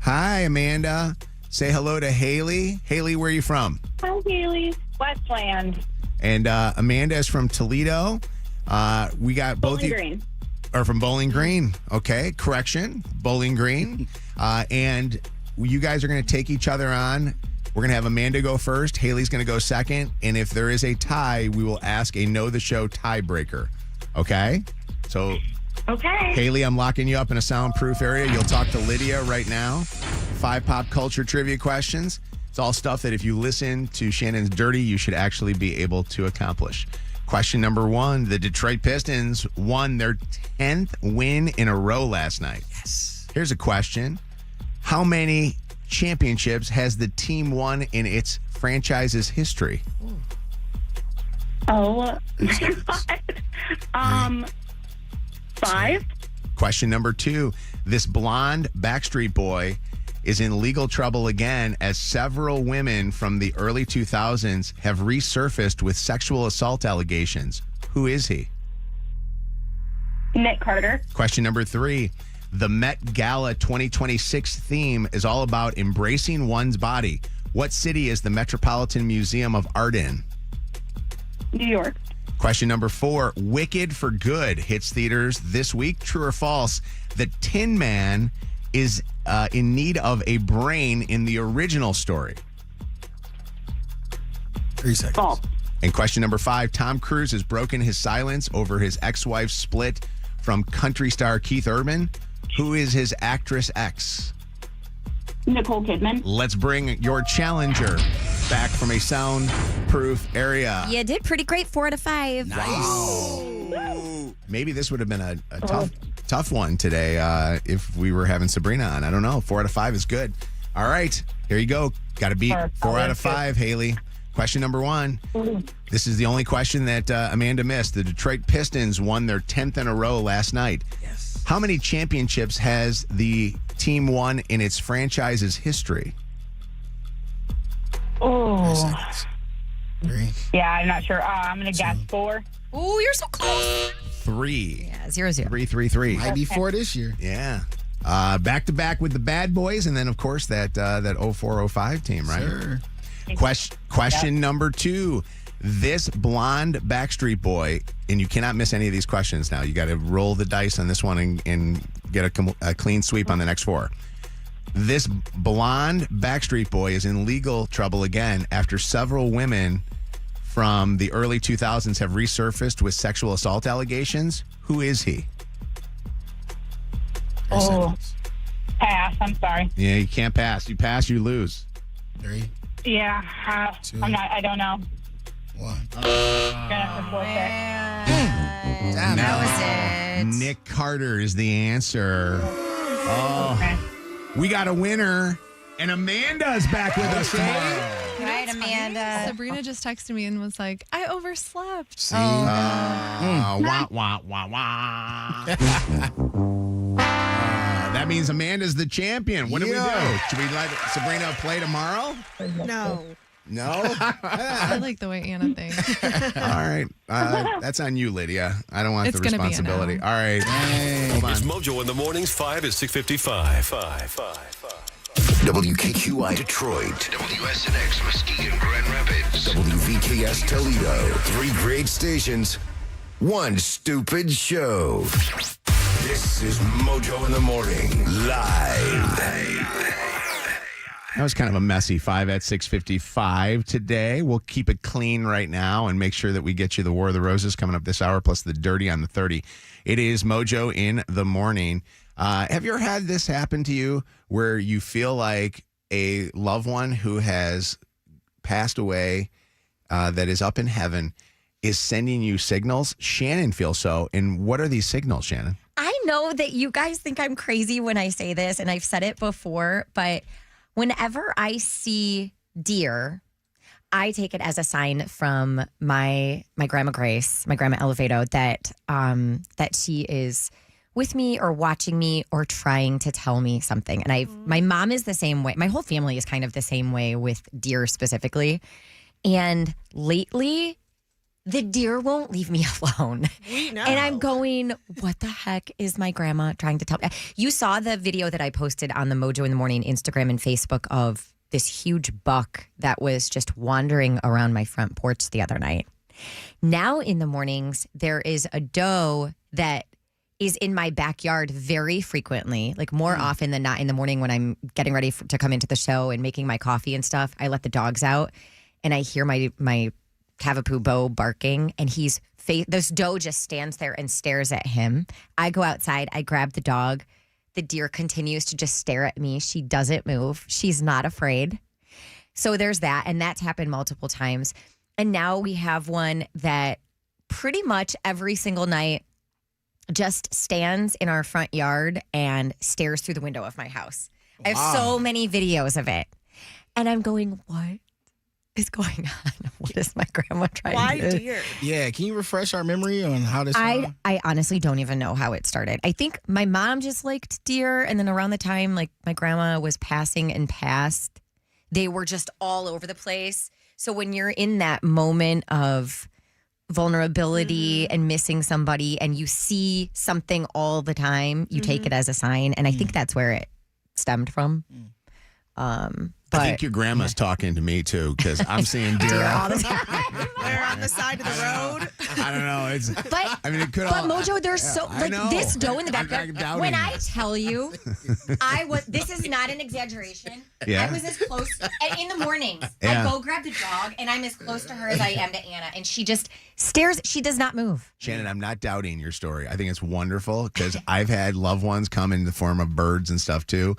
Hi, Amanda. Say hello to Haley. Haley, where are you from? Hi, Haley. Westland. And Amanda is from Toledo. We got both Bowling Green. Are from Bowling Green. Okay, correction. Bowling Green. And you guys are going to take each other on. We're going to have Amanda go first. Haley's going to go second. And if there is a tie, we will ask a Know the Show tiebreaker. Okay? So, Okay. Haley, I'm locking you up in a soundproof area. You'll talk to Lydia right now. 5 pop culture trivia questions. It's all stuff that if you listen to Shannon's Dirty, you should actually be able to accomplish. Question number 1. The Detroit Pistons won their 10th win in a row last night. Yes. Here's a question. How many championships has the team won in its franchise's history? Oh, my God. 5. Question number 2. This blonde Backstreet Boy is in legal trouble again as several women from the early 2000s have resurfaced with sexual assault allegations. Who is he? Nick Carter. Question number 3. The Met Gala 2026 theme is all about embracing one's body. What city is the Metropolitan Museum of Art in? New York. Question number 4. Wicked for Good hits theaters this week. True or false? The Tin Man is in need of a brain in the original story. 3 seconds. False. And question number 5. Tom Cruise has broken his silence over his ex-wife's split from country star Keith Urban. Who is his actress ex? Nicole Kidman. Let's bring your challenger back from a soundproof area. You did pretty great. 4 out of 5. Nice. Maybe this would have been a tough one today if we were having Sabrina on. I don't know. 4 out of 5 is good. All right. Here you go. Got to beat 4 out of 5, Haley. Question number 1. This is the only question that Amanda missed. The Detroit Pistons won their 10th in a row last night. Yes. How many championships has the team won in its franchise's history? 3 Oh. seconds. 3. Yeah, I'm not sure. I'm going to guess 4. Oh, you're so close. 3. Yeah, 0-0. 3. Might be 4 this year. Yeah. Back to back with the Bad Boys, and then of course that 04-05 team, right? Sure. Question number 2. This blonde Backstreet Boy, and you cannot miss any of these questions now. You got to roll the dice on this one and get a clean sweep on the next 4. This blonde Backstreet Boy is in legal trouble again after several women from the early 2000s have resurfaced with sexual assault allegations. Who is he? 3 seconds. Pass. I'm sorry. Yeah, you can't pass. You pass, you lose. 3, Yeah. 2, I don't know. 1. Gonna have to forfeit. Damn. That was it. Nick Carter is the answer. Oh, Okay. we got a winner, and Amanda's back with us tomorrow. Right, Amanda. Sabrina just texted me and was like, I overslept. See? Wah, wah, wah, wah. That means Amanda's the champion. What do we do? Yeah. Should we let Sabrina play tomorrow? No. No? I like the way Anna thinks. All right. That's on you, Lydia. I don't want It's the gonna be a responsibility. no. All right. Hold on. It's Mojo in the mornings, 5 is 6:55. WKQI Detroit, WSNX Muskegon Grand Rapids, WVKS Toledo. 3 great stations, 1 stupid show. This is Mojo in the Morning, live. That was kind of a messy 5 at 6:55 today. We'll keep it clean right now and make sure that we get you the War of the Roses coming up this hour, plus the Dirty on the 30. It is Mojo in the Morning. Have you ever had this happen to you where you feel like a loved one who has passed away that is up in heaven is sending you signals? Shannon feels so. And what are these signals, Shannon? I know that you guys think I'm crazy when I say this, and I've said it before, but whenever I see deer, I take it as a sign from my grandma Grace, my grandma Elevato, that she is with me or watching me or trying to tell me something. And my mom is the same way. My whole family is kind of the same way with deer specifically. And lately, The deer won't leave me alone. We know. And I'm going, what the heck is my grandma trying to tell me? You saw the video that I posted on the Mojo in the Morning Instagram and Facebook of this huge buck that was just wandering around my front porch the other night. Now in the mornings, there is a doe that is in my backyard very frequently, like more often than not in the morning when I'm getting ready to come into the show and making my coffee and stuff. I let the dogs out and I hear my Cavapoo Bo barking, and this doe just stands there and stares at him. I go outside, I grab the dog. The deer continues to just stare at me. She doesn't move. She's not afraid. So there's that, and that's happened multiple times. And now we have one that pretty much every single night just stands in our front yard and stares through the window of my house. I have so many videos of it. And I'm going, what is going on? What is my grandma trying Why to do? deer? Yeah, can you refresh our memory on how this started? I honestly don't even know how it started. I think my mom just liked deer, and then around the time like my grandma was passing and passed, they were just all over the place. So when you're in that moment of vulnerability and missing somebody and you see something all the time, you take it as a sign. And I think that's where it stemmed from. But I think your grandma's talking to me too, because I'm seeing deer all the time. They're on the side of the road. I don't know. It's. But I mean, it could but all. Mojo, there's so I like know. this doe in the I'm backyard. not doubting When I it. tell you, this is not an exaggeration. Yeah? I was as close and in the mornings. Yeah. I go grab the dog, and I'm as close to her as I am to Anna, and she just stares. She does not move. Shannon, I'm not doubting your story. I think it's wonderful because I've had loved ones come in the form of birds and stuff too.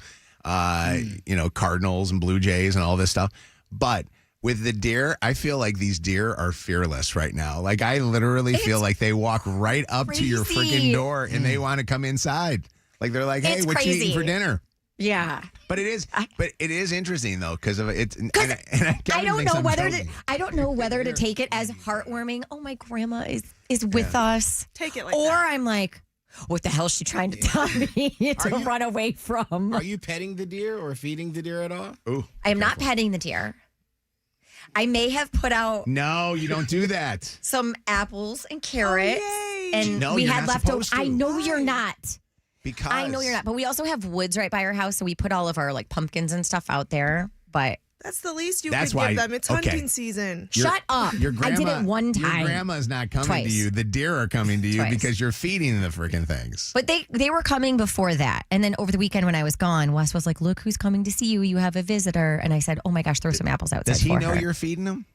Cardinals and blue jays and all this stuff. But with the deer, I feel like these deer are fearless right now. Like I literally feel like they walk right up to your crazy. freaking door and they want to come inside. Like they're like, hey, It's what you eating crazy. for dinner? Yeah. But it is interesting though because of it. And I don't know whether to to take it as heartwarming. Oh, my grandma is with us. Take it like Or that. I'm like, what the hell is she trying to tell me to run away from? Are you petting the deer or feeding the deer at all? Ooh, I am not petting the deer. I may have put out no, you don't do that. some apples and carrots, and No, we you're had not leftovers. supposed to. I know you're not. Because I know you're not. But we also have woods right by our house, so we put all of our like pumpkins and stuff out there. But That's the least you That's could why- give them. It's okay. hunting season. shut up. Your grandma, I did it one time. Your grandma's not coming to Twice. you. The deer are coming to you Twice. because you're feeding the freaking things. But they were coming before that. And then over the weekend when I was gone, Wes was like, look who's coming to see you. You have a visitor. And I said, oh my gosh, throw some apples outside Does he for know her. you're feeding them?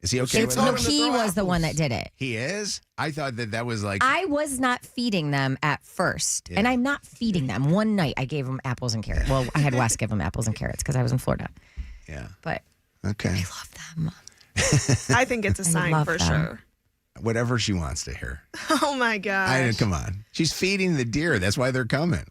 Is he okay with No, that? he was the one that did it. He is? I thought that was like, I was not feeding them at first. Yeah. And I'm not feeding them. One night I gave them apples and carrots. Well, I had Wes give them apples and carrots because I was in Florida. yeah. But Okay. I love them. I think it's a sign love for them. sure. Whatever she wants to hear. Oh my gosh. Come on. She's feeding the deer. That's why they're coming.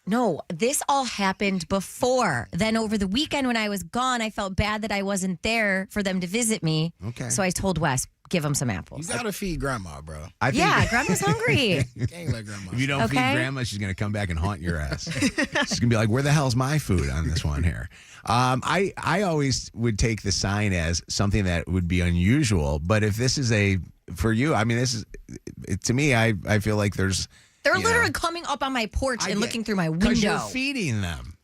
No, this all happened before. Then over the weekend when I was gone, I felt bad that I wasn't there for them to visit me. Okay. So I told Wes, give them some You apples. gotta feed grandma, bro. I think Yeah, grandma's hungry. You can't let grandma. if you don't feed Okay. grandma, she's going to come back and haunt your ass. She's going to be like, where the hell's my food on this one here? I always would take the sign as something that would be unusual. But if this is for you, I mean, to me, I feel like there's. They're you literally know, coming up on my porch I and get- looking through my Because you're window. feeding them.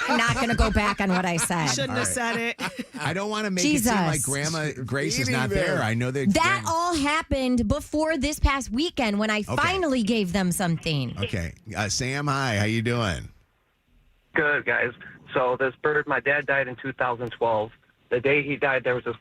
I'm not going to go back on what I said. Shouldn't have said it. I don't want to make it seem like Jesus. Grandma Grace is Feeding not them. there. I know that. That all happened before this past weekend when I finally gave them something. Okay, Sam. Hi. How you doing? Good, guys. So this bird, my dad died in 2012. The day he died, there was this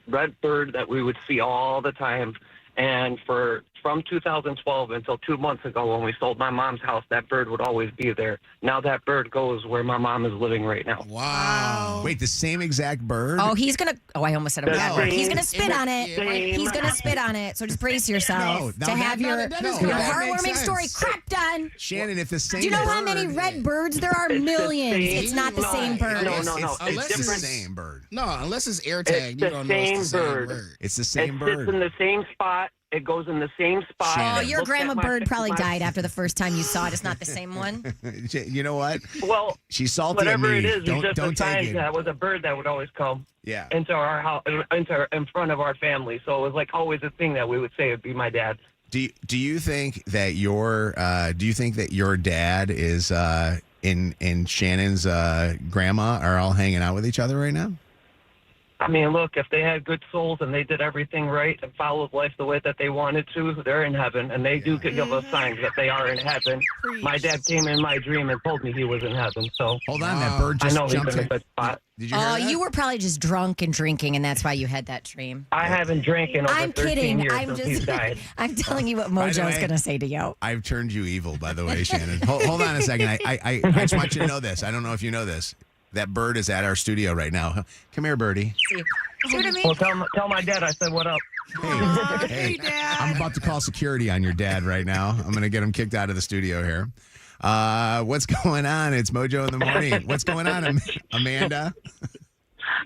red bird that we would see all the time. And from 2012 until 2 months ago when we sold my mom's house, that bird would always be there. Now that bird goes where my mom is living right now. Wow. Wait, the same exact bird? Oh, he's going to. Oh, I almost said a bad word. He's going to spit on it. Same. He's going to spit on it. So just brace yourself No, to that- have no, your that is your good. That makes heartwarming sense. story crap done. Shannon, if the same. Do you know how bird- many red birds there are? It's the Millions. same- It's not the no, same bird. no, It's, no, no. It's, Unless the it's- same bird. No, unless it's air tag, It's you the don't know it's the same same bird. bird. It's the It same sits bird. in the same spot It goes in the same spot. Shannon. Oh, It your looks grandma at my- bird probably my- died after the first time you saw it. It's not the same one. You know what? Well, She's salty whatever at me. it is, it's just a don't sign take it. that was a bird that would always come Yeah. into our house, in front of our family. So it was like always a thing that we would say would be my dad. Do you think that your dad is in Shannon's grandma are all hanging out with each other right now? I mean, look, if they had good souls and they did everything right and followed life the way that they wanted to, they're in heaven. And they do give us signs that they are in heaven. My dad came in my dream and told me he was in heaven. So Hold on, that bird I just know he's jumped in a in. good spot. Did you hear Oh, that? you were probably just drunk and drinking, and that's why you had that dream. I haven't drank in over I'm 13 kidding. years I'm since he just. died. I'm telling you what By the Mojo's way- going to say to you. I've turned you evil, by the way, Shannon. Hold on a second. I just want you to know this. I don't know if you know this. That bird is at our studio right now. Come here, birdie. See what I mean? Well, tell my dad I said what up. Hey, Dad. I'm about to call security on your dad right now. I'm going to get him kicked out of the studio here. What's going on? It's Mojo in the morning. What's going on, Amanda?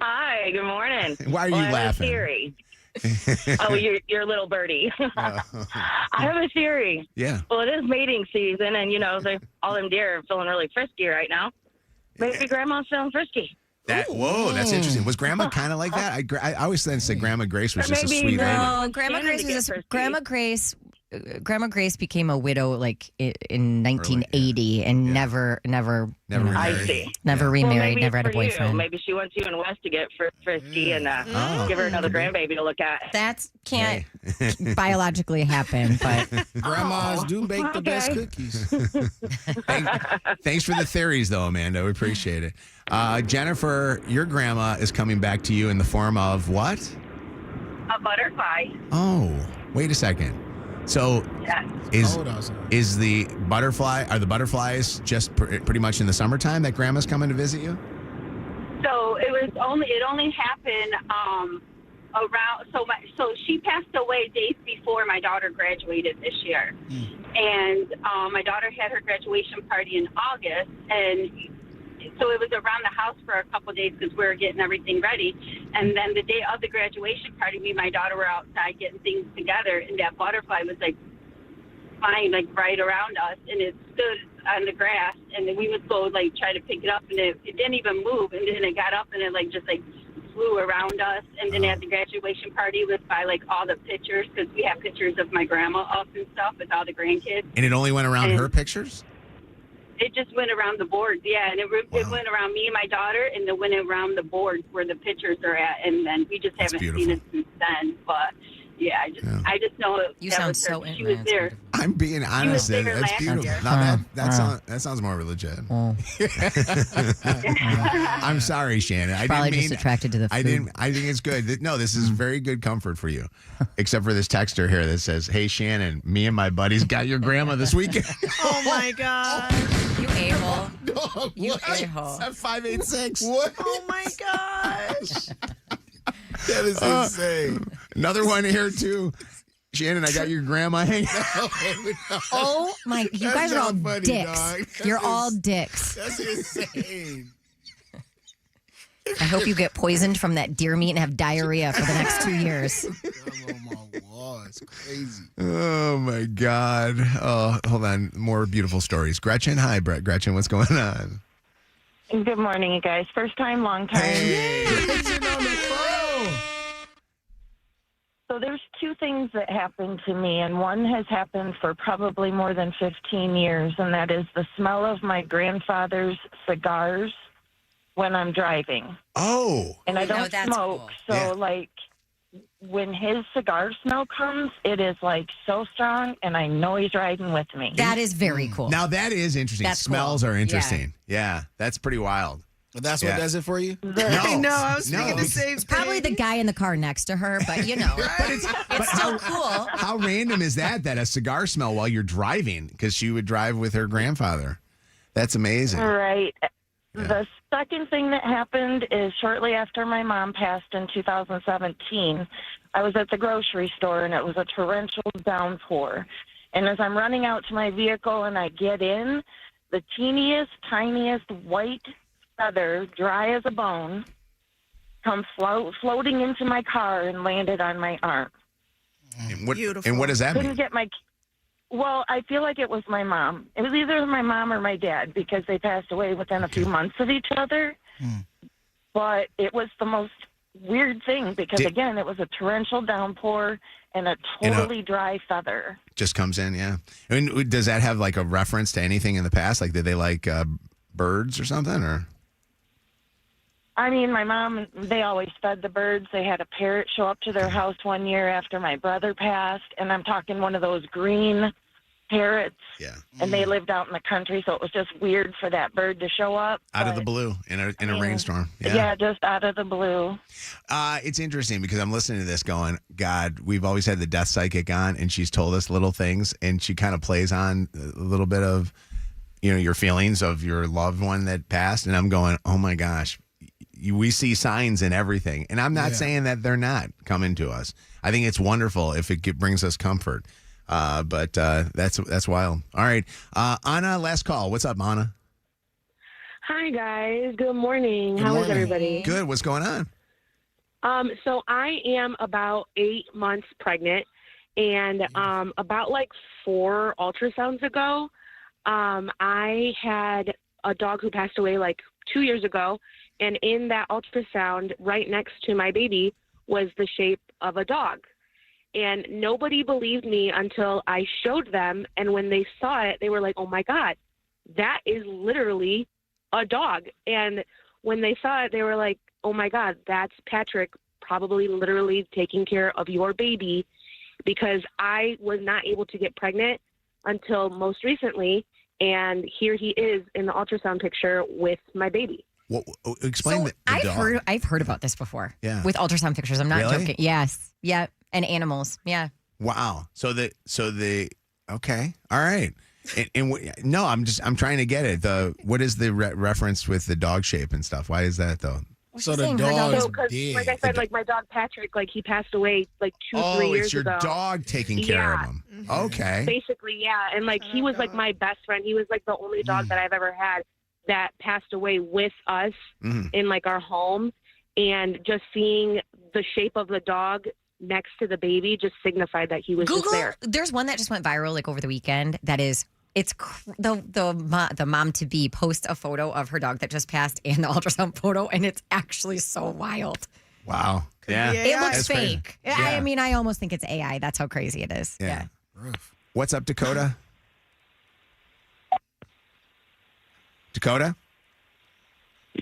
Hi, good morning. Why are you I have laughing? a theory. Oh, your little birdie. I have a theory. Yeah. Well, it is mating season, and all them deer are feeling really frisky right now. Maybe Grandma's feeling frisky. Whoa, that's interesting. Was Grandma kind of like that? I always then said Grandma Grace was Or just a maybe sweet lady. No, Grandma Shannon Grace to get was frisky. Grandma Grace became a widow like in 1980 and never Never I remarried. see. never Well, remarried, maybe never it's had a for you. boyfriend. Maybe she wants you and Wes to get frisky and Oh. give her another grandbaby to look at. That can't biologically happen, but Grandmas do bake the best Okay. cookies. Thanks for the theories, though, Amanda. We appreciate it. Jennifer, your grandma is coming back to you in the form of what? A butterfly. Oh, wait a second. So is Hold on, son. is the butterflies just pretty much in the summertime that grandma's coming to visit you? So it only happened around so she passed away days before my daughter graduated this year, and my daughter had her graduation party in August, and so it was around the house for a couple of days because we were getting everything ready, and then the day of the graduation party, me and my daughter were outside getting things together, and that butterfly was like flying like right around us, and it stood on the grass, and then we would go like try to pick it up, and it didn't even move, and then it got up and it like just like flew around us, and then at the graduation party it was by like all the pictures because we have pictures of my grandma up and stuff with all the grandkids. And it only went around her pictures? It just went around the board, yeah, and it went around me and my daughter, and it went around the board where the pictures are at, and then we just haven't seen it since then. But yeah, I just know it. You that sound was her. so She was there. I'm being honest. there That's last beautiful. year. No, that sounds more legit. I'm sorry, Shannon. I probably didn't just mean attracted to the food. I think it's good. No, this is very good comfort for you. Except for this texter here that says, "Hey Shannon, me and my buddies got your grandma this weekend." Oh my God. You a-hole. No, You what? a-hole. At 586. What? Oh my gosh. That is insane. Another one here too. Shannon, I got your grandma hanging out. Oh my! You That's guys are all not funny, dicks. dog. That's You're all ins- dicks. That's insane. I hope you get poisoned from that deer meat and have diarrhea for the next 2 years. I'm on my wall. It's crazy. Oh my God. Oh, hold on. More beautiful stories. Gretchen, hi, Brett. Gretchen, what's going on? Good morning, you guys. First time, long time. Gretchen on the phone. So there's two things that happened to me, and one has happened for probably more than 15 years, and that is the smell of my grandfather's cigars when I'm driving. Oh. And I No, don't that's smoke, cool. so Yeah. like when his cigar smell comes, it is like so strong, and I know he's riding with me. That is very cool. Now that is interesting. That's Smells cool. are interesting. Yeah, that's pretty wild. But that's Yeah. what does it for you? I know. I was No, thinking the because- same It's probably the thing. guy in the car next to her, but you know, It's still cool. How random is that a cigar smell while you're driving? Because she would drive with her grandfather. That's amazing. Right. The second thing that happened is shortly after my mom passed in 2017, I was at the grocery store, and it was a torrential downpour. And as I'm running out to my vehicle and I get in, the teeniest, tiniest white feather, dry as a bone, come floating into my car and landed on my arm. And what, Beautiful. and what does that Couldn't mean? get my. Well, I feel like it was my mom. It was either my mom or my dad because they passed away within a few months of each other. But it was the most weird thing because, again, it was a torrential downpour and a totally dry feather. Just comes in, yeah. I mean, does that have like a reference to anything in the past? Like, did they like birds or something? Or I mean, my mom, they always fed the birds. They had a parrot show up to their house one year after my brother passed, and I'm talking one of those green parrots. Yeah. And they lived out in the country, so it was just weird for that bird to show up. out of the blue in a rainstorm? Yeah, just out of the blue. It's interesting because I'm listening to this going, God, we've always had the death psychic on, and she's told us little things, and she kind of plays on a little bit of, your feelings of your loved one that passed, and I'm going, oh my gosh, we see signs in everything, and I'm not saying that they're not coming to us. I think it's wonderful if it brings us comfort, but that's wild. All right, Anna, last call. What's up, Anna? Hi, guys. Good morning. How is everybody? Good. What's going on? So I am about 8 months pregnant, and about like 4 ultrasounds ago, I had a dog who passed away like 2 years ago, and in that ultrasound, right next to my baby, was the shape of a dog. And nobody believed me until I showed them, and when they saw it, they were like, oh my God, that is literally a dog. And when they saw it, they were like, oh my God, that's Patrick probably literally taking care of your baby, because I was not able to get pregnant until most recently, and here he is in the ultrasound picture with my baby. Well, explain the dog. I've heard about this before. Yeah. With ultrasound pictures. I'm not Really? joking. Yes. Yeah. And animals. Yeah. Wow. So the okay. All right. No, I'm trying to get it. What is the reference with the dog shape and stuff? Why is that though? So the dog is dead. Like I said, like my dog Patrick, like he passed away like 2-3 years it's your ago. dog taking care of him. Okay. Basically, yeah. And like he was like my best friend. He was like the only dog that I've ever had that passed away with us in like our home. And just seeing the shape of the dog next to the baby just signified that he was just there. There's one that just went viral like over the weekend. That is, the mom to be posts a photo of her dog that just passed and the ultrasound photo, and it's actually so wild. Wow. Yeah. It looks That's crazy. fake. Yeah. I mean, I almost think it's AI. That's how crazy it is. Yeah. What's up, Dakota? Dakota?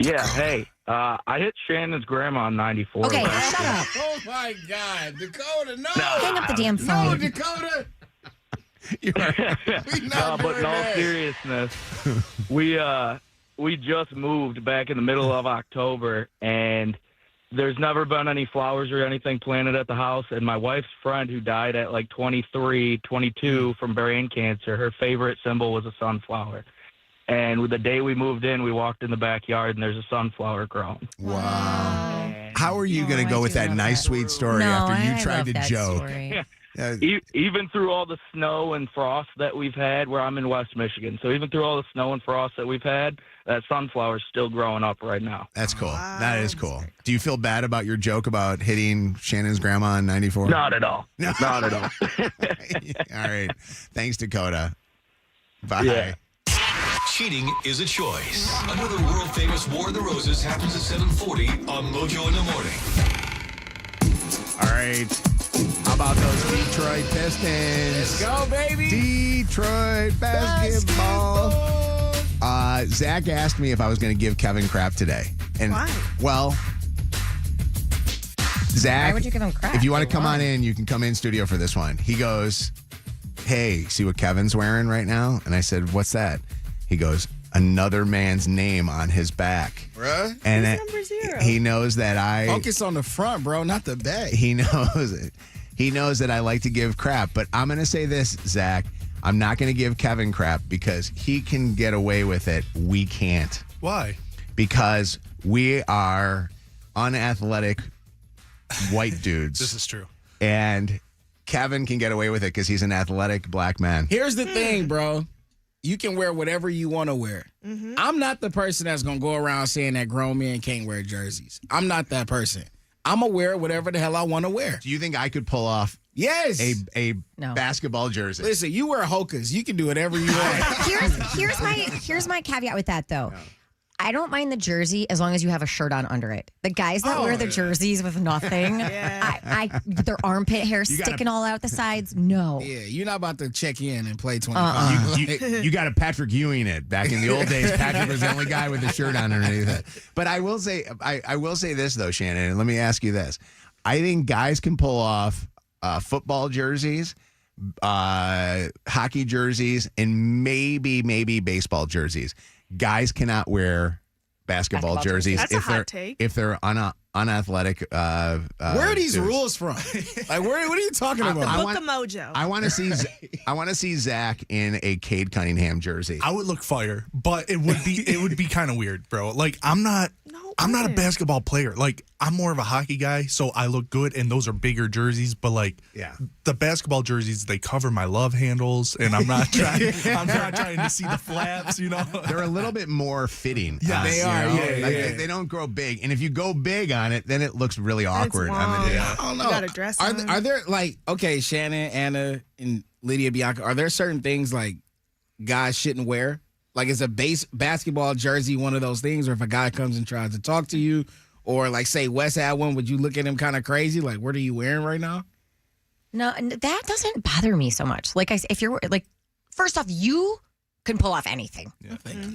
Yeah, hey, I hit Shannon's grandma in 94. Okay, shut up. Oh my God, Dakota, no! Hang up the damn phone. No, Dakota. No, but in all seriousness, we just moved back in the middle of October, and there's never been any flowers or anything planted at the house. And my wife's friend, who died at like 23, 22 from brain cancer, her favorite symbol was a sunflower. And with the day we moved in, we walked in the backyard, and there's a sunflower growing. Wow. How are you going to go with that nice, sweet story after you tried to joke? Even through all the snow and frost that we've had, where I'm in West Michigan, so even through all the snow and frost that we've had, that sunflower's still growing up right now. That's cool. That is cool. Do you feel bad about your joke about hitting Shannon's grandma in 94? Not at all. No. Not at all. All right. Thanks, Dakota. Bye. Yeah. Cheating is a choice. Another world-famous War of the Roses happens at 7:40 on Mojo in the morning. All right. How about those Detroit Pistons? Let's go, baby. Detroit basketball. Zach asked me if I was going to give Kevin crap today. And Why? Well, Zach, Why would you give him crap? if you want to come on in, you can come in studio for this one. He goes, hey, see what Kevin's wearing right now? And I said, what's that? He goes, another man's name on his back. Bruh. And Who's number 0? he knows that I Focus on the front, bro, not the back. He knows it. He knows that I like to give crap, but I'm going to say this, Zach. I'm not going to give Kevin crap because he can get away with it. We can't. Why? Because we are unathletic white dudes. This is true. And Kevin can get away with it because he's an athletic black man. Here's the thing, bro. You can wear whatever you want to wear. I'm not the person that's going to go around saying that grown men can't wear jerseys. I'm not that person. I'm gonna wear whatever the hell I want to wear. Do you think I could pull off Yes. a No. basketball jersey? Listen, you wear Hokas. You can do whatever you want. Here's my caveat with that though. I don't mind the jersey as long as you have a shirt on under it. The guys that wear the jerseys with nothing, their armpit hair sticking all out the sides, no. Yeah, you're not about to check in and play 25. You got a Patrick Ewing it. Back in the old days, Patrick was the only guy with a shirt on underneath it. But I will say, I will say this though, Shannon, and let me ask you this. I think guys can pull off football jerseys, hockey jerseys, and maybe baseball jerseys. Guys cannot wear basketball jerseys That's a hot take. if they're unathletic. Where are these suits. rules from? Like, what are you talking about? Book of Mojo. I want to see Zach in a Cade Cunningham jersey. I would look fire, but it would be kind of weird, bro. Like I'm not a basketball player. Like I'm more of a hockey guy, so I look good, and those are bigger jerseys. But like, the basketball jerseys, they cover my love handles, and I'm not trying to see the flaps. You know, they're a little bit more fitting. Yeah, they are. They don't grow big, and if you go big on it, then it looks really awkward. I don't know. You got a dress Are on. are there like Shannon, Anna, and Lydia Bianca? Are there certain things like guys shouldn't wear? Like, is a basketball jersey one of those things, or if a guy comes and tries to talk to you, or like say Wes had one, would you look at him kind of crazy? Like, what are you wearing right now? No, and that doesn't bother me so much. Like if you're like, first off, you can pull off anything,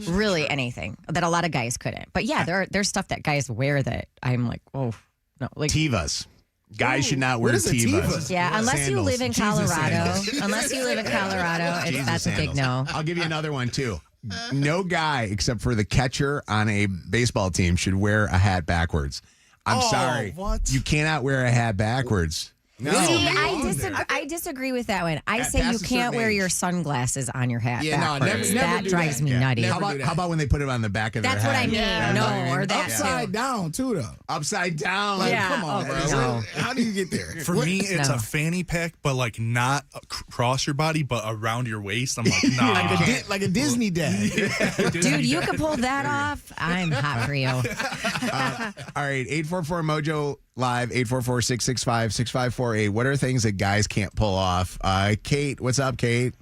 really anything that a lot of guys couldn't. But yeah, there's stuff that guys wear that I'm like, oh no, like Tevas. Guys should not wear Tevas. Yeah, unless you live in Jesus Colorado. sandals. Unless you live in Colorado, Jesus that's a big sandals. no. I'll give you another one too. No guy except for the catcher on a baseball team should wear a hat backwards. I'm sorry. What? You cannot wear a hat backwards. No. See, I disagree with that one. I say you can't wear your sunglasses on your hat. Yeah, no, backwards. never that do drives that. me Yeah, nutty. never How about when they put it on the back of That's their what hat? I mean. That's what I mean. Or that Upside down too, though. Upside down. Like, Yeah. come on, Oh, bro. no. How do you get there? For me, it's No. a fanny pack, but like not across your body, but around your waist. I'm like, nah. like a Disney dad. Dude, you can pull that off. I'm hot for you. All right, 844-MOJO live, 844-665-6548. What are things that guys can't pull off? Kate, what's up, Kate?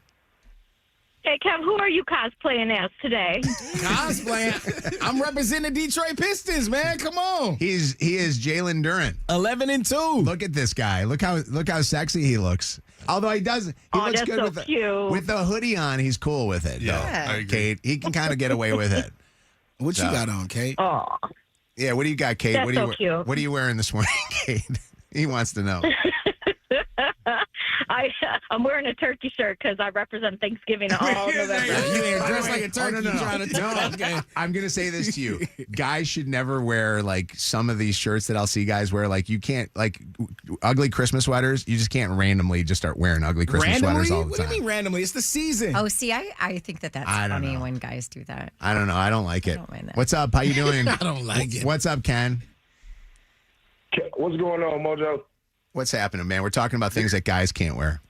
Hey, Kev, who are you cosplaying as today? Cosplaying. I'm representing the Detroit Pistons, man. Come on. He is Jalen Duren. 11-2. Look at this guy. Look how sexy he looks. Although he looks that's good so cute. with the hoodie on. He's cool with it. Yeah, though. I agree. Kate, he can kind of get away with it. What you got on, Kate? Oh, Yeah, what do you got, Kate? That's what are you so cute. What are you wearing this morning, Kate? He wants to know. I'm wearing a turkey shirt because I represent Thanksgiving all November. You ain't dressed like a turkey trying to talk. Okay. I'm going to say this to you. Guys should never wear, like, some of these shirts that I'll see guys wear. Like, you can't, like, ugly Christmas sweaters. You just can't randomly just start wearing ugly Christmas sweaters all the What time. do you mean randomly? It's the season. Oh, see, I think that's I don't funny know. when guys do that. I don't know. I don't like it. don't mind that. What's up? How you doing? I don't like it. What's up, Ken? What's going on, Mojo? What's happening, man? We're talking about things that guys can't wear.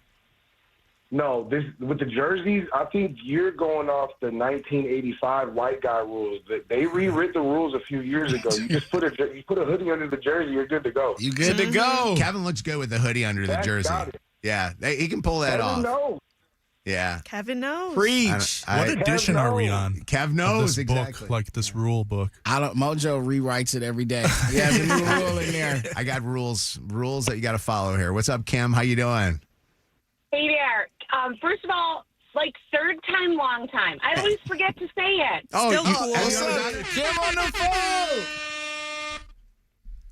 No, this with the jerseys. I think you're going off the 1985 white guy rules. They rewrote the rules a few years ago. You just put a hoodie under the jersey, you're good to go. You good to go. Kevin looks good with the hoodie under the That's jersey. got it. Yeah, he can pull that off. No. Yeah. Kevin knows. Preach. What edition are we on? Kev Of knows this book, exactly. like this rule book. Mojo rewrites it every day. He has a new rule in there. I got rules that you got to follow here. What's up, Kim? How you doing? Hey there. First of all, like third time, long time. I always forget to say it. Still cool. What's up? Kim on the phone.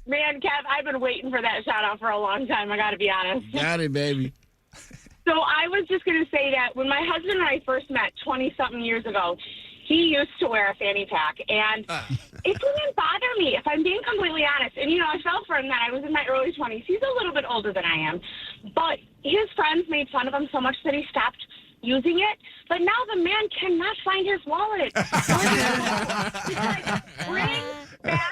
Man, Kev, I've been waiting for that shout out for a long time. I got to be honest. Got it, baby. So I was just going to say that when my husband and I first met 20-something years ago, he used to wear a fanny pack, and it didn't bother me, if I'm being completely honest. And, I fell for him then. I was in my early 20s. He's a little bit older than I am. But his friends made fun of him so much that he stopped using it. But now the man cannot find his wallet. He's like, bring back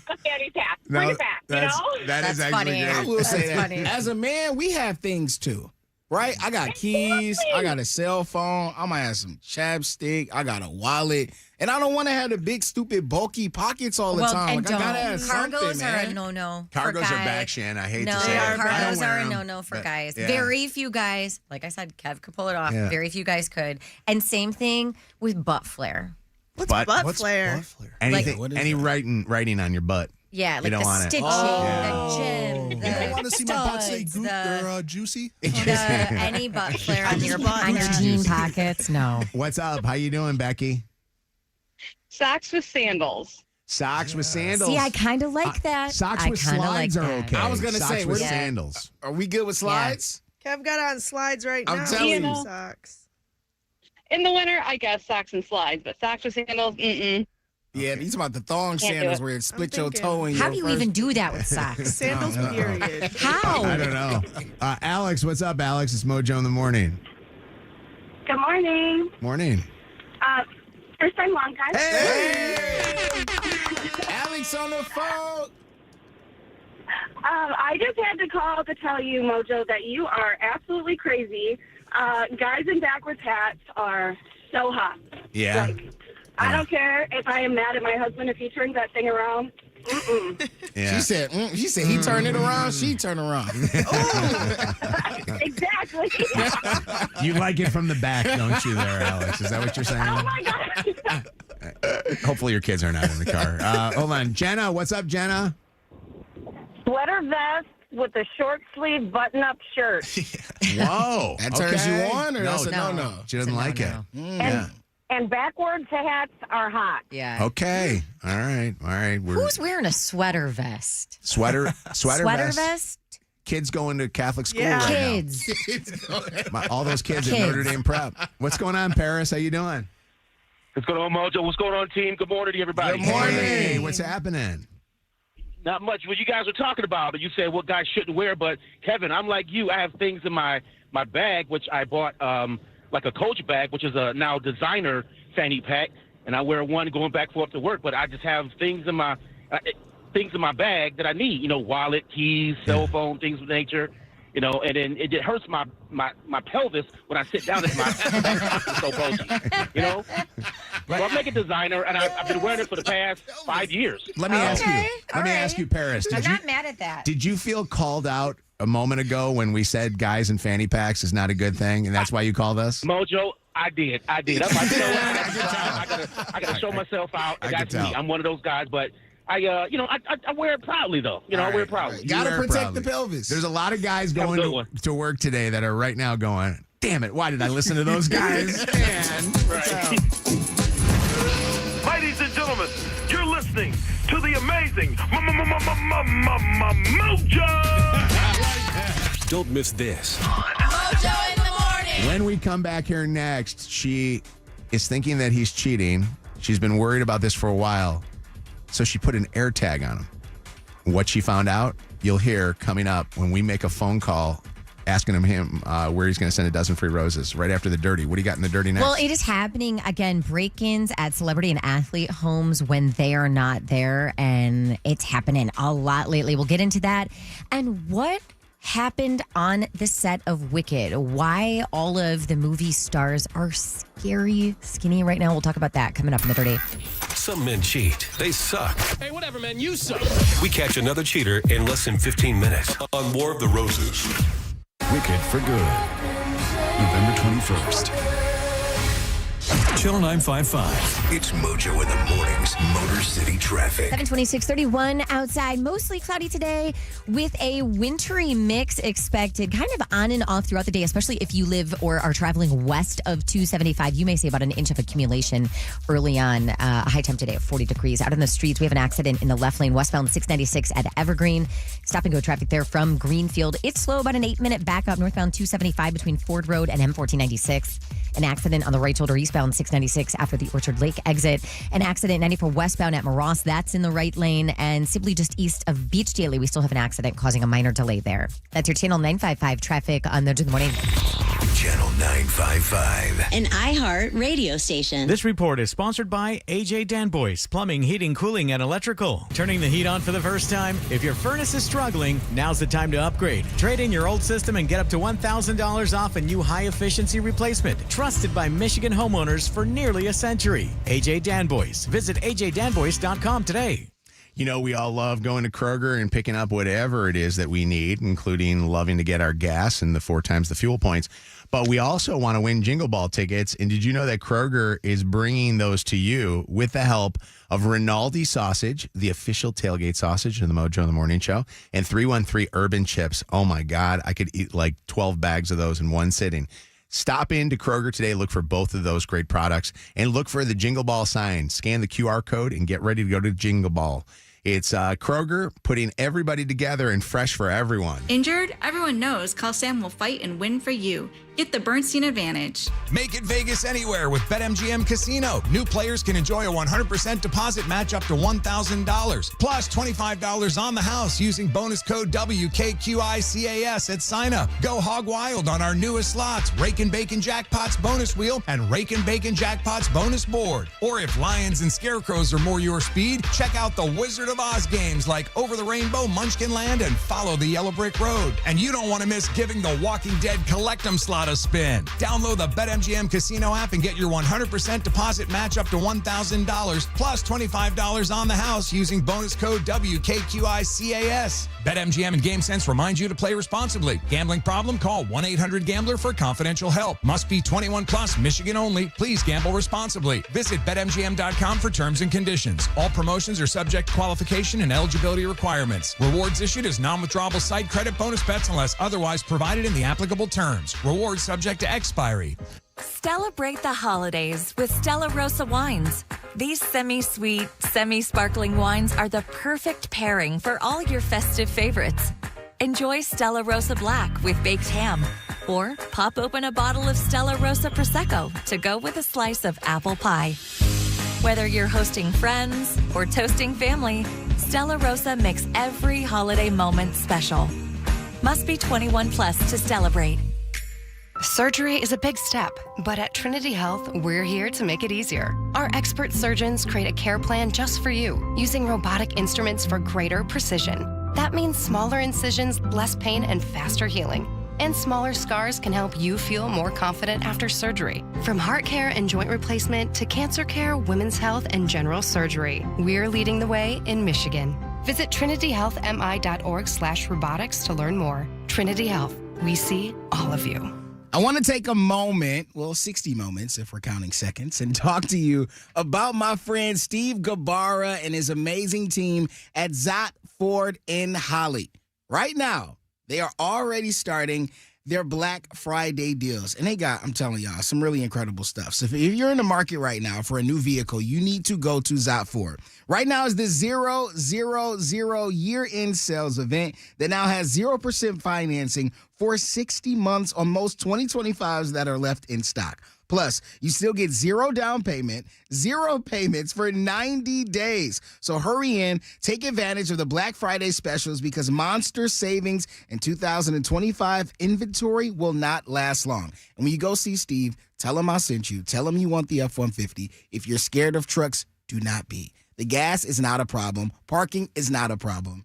the fanny pack. Bring it back, That is That's actually funny. great. I will say That's that. funny. As a man, we have things too. Right? I got keys. I got a cell phone. I might have some chapstick. I got a wallet. And I don't want to have the big, stupid, bulky pockets all the time. And Like, I gotta have something, cargos are man. a no-no. for Cargos are guys. back, Shan. I hate No, to say it. I don't cargos wear are a them, no-no for but- guys. yeah. Very few guys, like I said, Kev could pull it off. Yeah. Very few guys could. And same thing with butt flare. What's Butt- butt what's flare? Anything, What is any writing on your butt. Yeah, You like don't the want it. stitching, Oh. the gym, You the don't want to see my butt say studs, goop the- or juicy? any butt flare on your jean pockets. No. What's up? How you doing, Becky? Socks with sandals. Socks with sandals. See, I kind of like that. Socks I with kinda slides like are that. okay. I was gonna Socks say, with what- sandals. Are we good with slides? Kev got on slides right I'm now. telling you. Socks. In the winter, I guess socks and slides, but socks with sandals, mm-mm. Yeah, these about the thong Can't do sandals it. where it split I'm your thinking. toe in How your do you first- even do that with socks? Sandals, period. How? I don't know. Alex, what's up, Alex? It's Mojo in the morning. Good morning. Morning. First time, long time. Alex on the phone. I just had to call to tell you, Mojo, that you are absolutely crazy. Guys in backwards hats are so hot. Yeah. I don't care if I am mad at my husband if he turns that thing around. Mm-mm. Yeah. She said he turned it around, she turned around. Exactly. You like it from the back, don't you, there, Alex? Is that what you're saying? Oh my God. Hopefully your kids are not in the car. Hold on. Jenna, what's up, Jenna? Sweater vest with a short sleeve button up shirt. Whoa. That turns you okay. on, or that's a no-no? She doesn't like it. Yeah. And backwards hats are hot. Yeah. Okay. All right. We're Who's wearing a sweater vest? sweater vest? Kids going to Catholic school Yeah. right Kids. now. All those kids at Kids. Notre Dame Prep. What's going on, Paris? How you doing? What's going on, Mojo? What's going on, team? Good morning to everybody. Good morning. Hey, what's happening? Not much. What you guys were talking about, you said what guys shouldn't wear, but Kevin, I'm like you. I have things in my bag, which I bought like a Coach bag, which is a now designer fanny pack, and I wear one going back forth to work. But I just have things in my bag that I need. You know, wallet, keys, cell phone, things of nature. You know, and then it hurts my pelvis when I sit down. It's so bulgy. You know. Well, I'm like a designer, and I've been wearing it for the past 5 years. Let me ask you. Let me ask you, Paris. I'm Did you not mad at that. did you feel called out a moment ago when we said guys in fanny packs is not a good thing, and that's why you called us? Mojo, I did. I'm like, you know, I gotta show myself out. I That's could me. tell. I'm one of those guys, but I wear it proudly though. You know, I wear it proudly. You Gotta wear it protect proudly. the pelvis. There's a lot of guys Have a going good one. to work today that are right now going, damn it, why did I listen to those guys? Ladies and gentlemen, you're listening to the amazing Mojo. Don't miss this. Mojo in the morning. When we come back here next, she is thinking that he's cheating. She's been worried about this for a while. So she put an air tag on him. What she found out, you'll hear coming up when we make a phone call asking him where he's going to send a dozen free roses right after the dirty. What do you got in the dirty next? Well, it is happening again. Break-ins at celebrity and athlete homes when they are not there, and it's happening a lot lately. We'll get into that. And what happened on the set of Wicked? Why all of the movie stars are scary skinny right now? We'll talk about that coming up in the dirty. Some men cheat. They suck. Hey, whatever, man. You suck. We catch another cheater in less than 15 minutes on More of the Roses. Wicked for Good. November 21st. Channel 955. It's Mojo in the mornings. Motor City traffic. 7:26:31 outside, mostly cloudy today with a wintry mix expected kind of on and off throughout the day, especially if you live or are traveling west of 275. You may see about an inch of accumulation early on. A high temp today of 40 degrees. Out in the streets, we have an accident in the left lane, westbound 696 at Evergreen. Stop and go traffic there from Greenfield. It's slow, about an 8-minute backup northbound 275 between Ford Road and M1496. An accident on the right shoulder eastbound 696 after the Orchard Lake exit. An accident 94 westbound at Moross. That's in the right lane. And simply just east of Beach Daily, we still have an accident causing a minor delay there. That's your Channel 955 traffic on the Morning. Channel 955. An iHeart radio station. This report is sponsored by AJ Danboyce Plumbing, Heating, Cooling, and Electrical. Turning the heat on for the first time? If your furnace is struggling, now's the time to upgrade. Trade in your old system and get up to $1,000 off a new high-efficiency replacement. Trusted by Michigan homeowners for nearly a century. AJ Danboyce. Visit ajdanboyce.com today. You know, we all love going to Kroger and picking up whatever it is that we need, including loving to get our gas and the 4 times the fuel points. But we also want to win Jingle Ball tickets. And did you know that Kroger is bringing those to you with the help of Rinaldi Sausage, the official tailgate sausage of the Mojo in the Morning Show, and 313 Urban Chips. Oh, my God. I could eat like 12 bags of those in one sitting. Stop into Kroger today, look for both of those great products, and look for the Jingle Ball sign. Scan the QR code and get ready to go to Jingle Ball. It's Kroger putting everybody together and fresh for everyone. Injured? Everyone knows Call Sam will fight and win for you. Get the Bernstein advantage. Make it Vegas anywhere with BetMGM Casino. New players can enjoy a 100% deposit match up to $1,000. Plus $25 on the house using bonus code WKQICAS at sign up. Go hog wild on our newest slots, Rake and Bacon Jackpots bonus wheel and Rake and Bacon Jackpots bonus board. Or if lions and scarecrows are more your speed, check out the Wizard of Oz games like Over the Rainbow, Munchkin Land, and Follow the Yellow Brick Road. And you don't want to miss giving the Walking Dead Collect-'em slot a spin. Download the BetMGM Casino app and get your 100% deposit match up to $1,000 plus $25 on the house using bonus code WKQICAS. BetMGM and GameSense remind you to play responsibly. Gambling problem? Call 1-800-GAMBLER for confidential help. Must be 21 plus, Michigan only. Please gamble responsibly. Visit BetMGM.com for terms and conditions. All promotions are subject to qualification and eligibility requirements. Rewards issued as non-withdrawable site credit bonus bets unless otherwise provided in the applicable terms. Rewards subject to expiry. Celebrate the holidays with Stella Rosa wines. These semi-sweet, semi-sparkling wines are the perfect pairing for all your festive favorites. Enjoy Stella Rosa Black with baked ham, or pop open a bottle of Stella Rosa Prosecco to go with a slice of apple pie. Whether you're hosting friends or toasting family, Stella Rosa makes every holiday moment special. Must be 21 plus to celebrate. Surgery is a big step, but at Trinity Health, we're here to make it easier. Our expert surgeons create a care plan just for you, using robotic instruments for greater precision. That means smaller incisions, less pain, and faster healing. And smaller scars can help you feel more confident after surgery. From heart care and joint replacement to cancer care, women's health, and general surgery, we're leading the way in Michigan. Visit trinityhealthmi.org/robotics to learn more. Trinity Health, we see all of you. I want to take a moment, well, 60 moments if we're counting seconds, and talk to you about my friend Steve Gabara and his amazing team at Zott Ford in Holly. Right now, they are already starting their Black Friday deals. And they got, I'm telling y'all, some really incredible stuff. So if you're in the market right now for a new vehicle, you need to go to Zott Ford. Right now is the 000 year-end sales event that now has 0% financing for 60 months on most 2025s that are left in stock. Plus, you still get 0 down payment, 0 payments for 90 days. So hurry in, take advantage of the Black Friday specials because monster savings in 2025 inventory will not last long. And when you go see Steve, tell him I sent you. Tell him you want the F-150. If you're scared of trucks, do not be. The gas is not a problem. Parking is not a problem.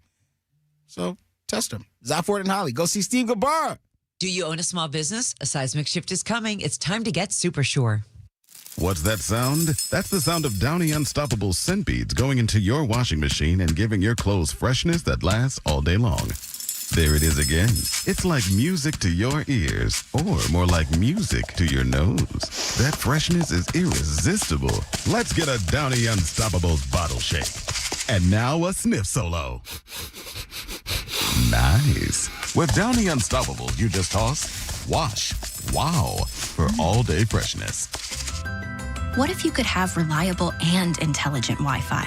So test him. Zott Ford and Holly. Go see Steve Gabara. Do you own a small business? A seismic shift is coming. It's time to get super sure. What's that sound? That's the sound of Downy Unstoppable scent beads going into your washing machine and giving your clothes freshness that lasts all day long. There it is again. It's like music to your ears, or more like music to your nose. That freshness is irresistible. Let's get a Downy Unstoppables bottle shake. And now a sniff solo. Nice. With Downy Unstoppables, you just toss, wash, wow, for all-day freshness. What if you could have reliable and intelligent Wi-Fi?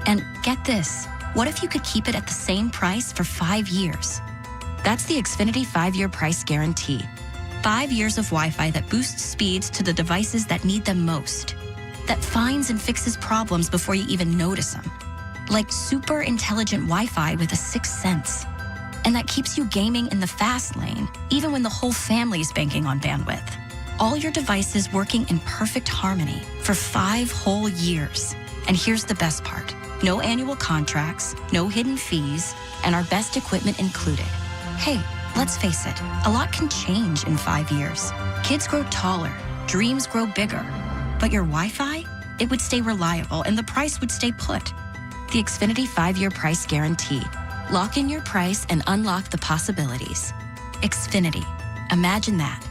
And get this, what if you could keep it at the same price for 5 years? That's the Xfinity 5-year price guarantee. 5 years of Wi-Fi that boosts speeds to the devices that need them most. That finds and fixes problems before you even notice them. Like super intelligent Wi-Fi with a 6th sense. And that keeps you gaming in the fast lane, even when the whole family's banking on bandwidth. All your devices working in perfect harmony for 5 whole years. And here's the best part. No annual contracts, no hidden fees, and our best equipment included. Hey, let's face it, a lot can change in 5 years. Kids grow taller, dreams grow bigger. But your Wi-Fi? It would stay reliable and the price would stay put. The Xfinity 5-year price guarantee. Lock in your price and unlock the possibilities. Xfinity. Imagine that.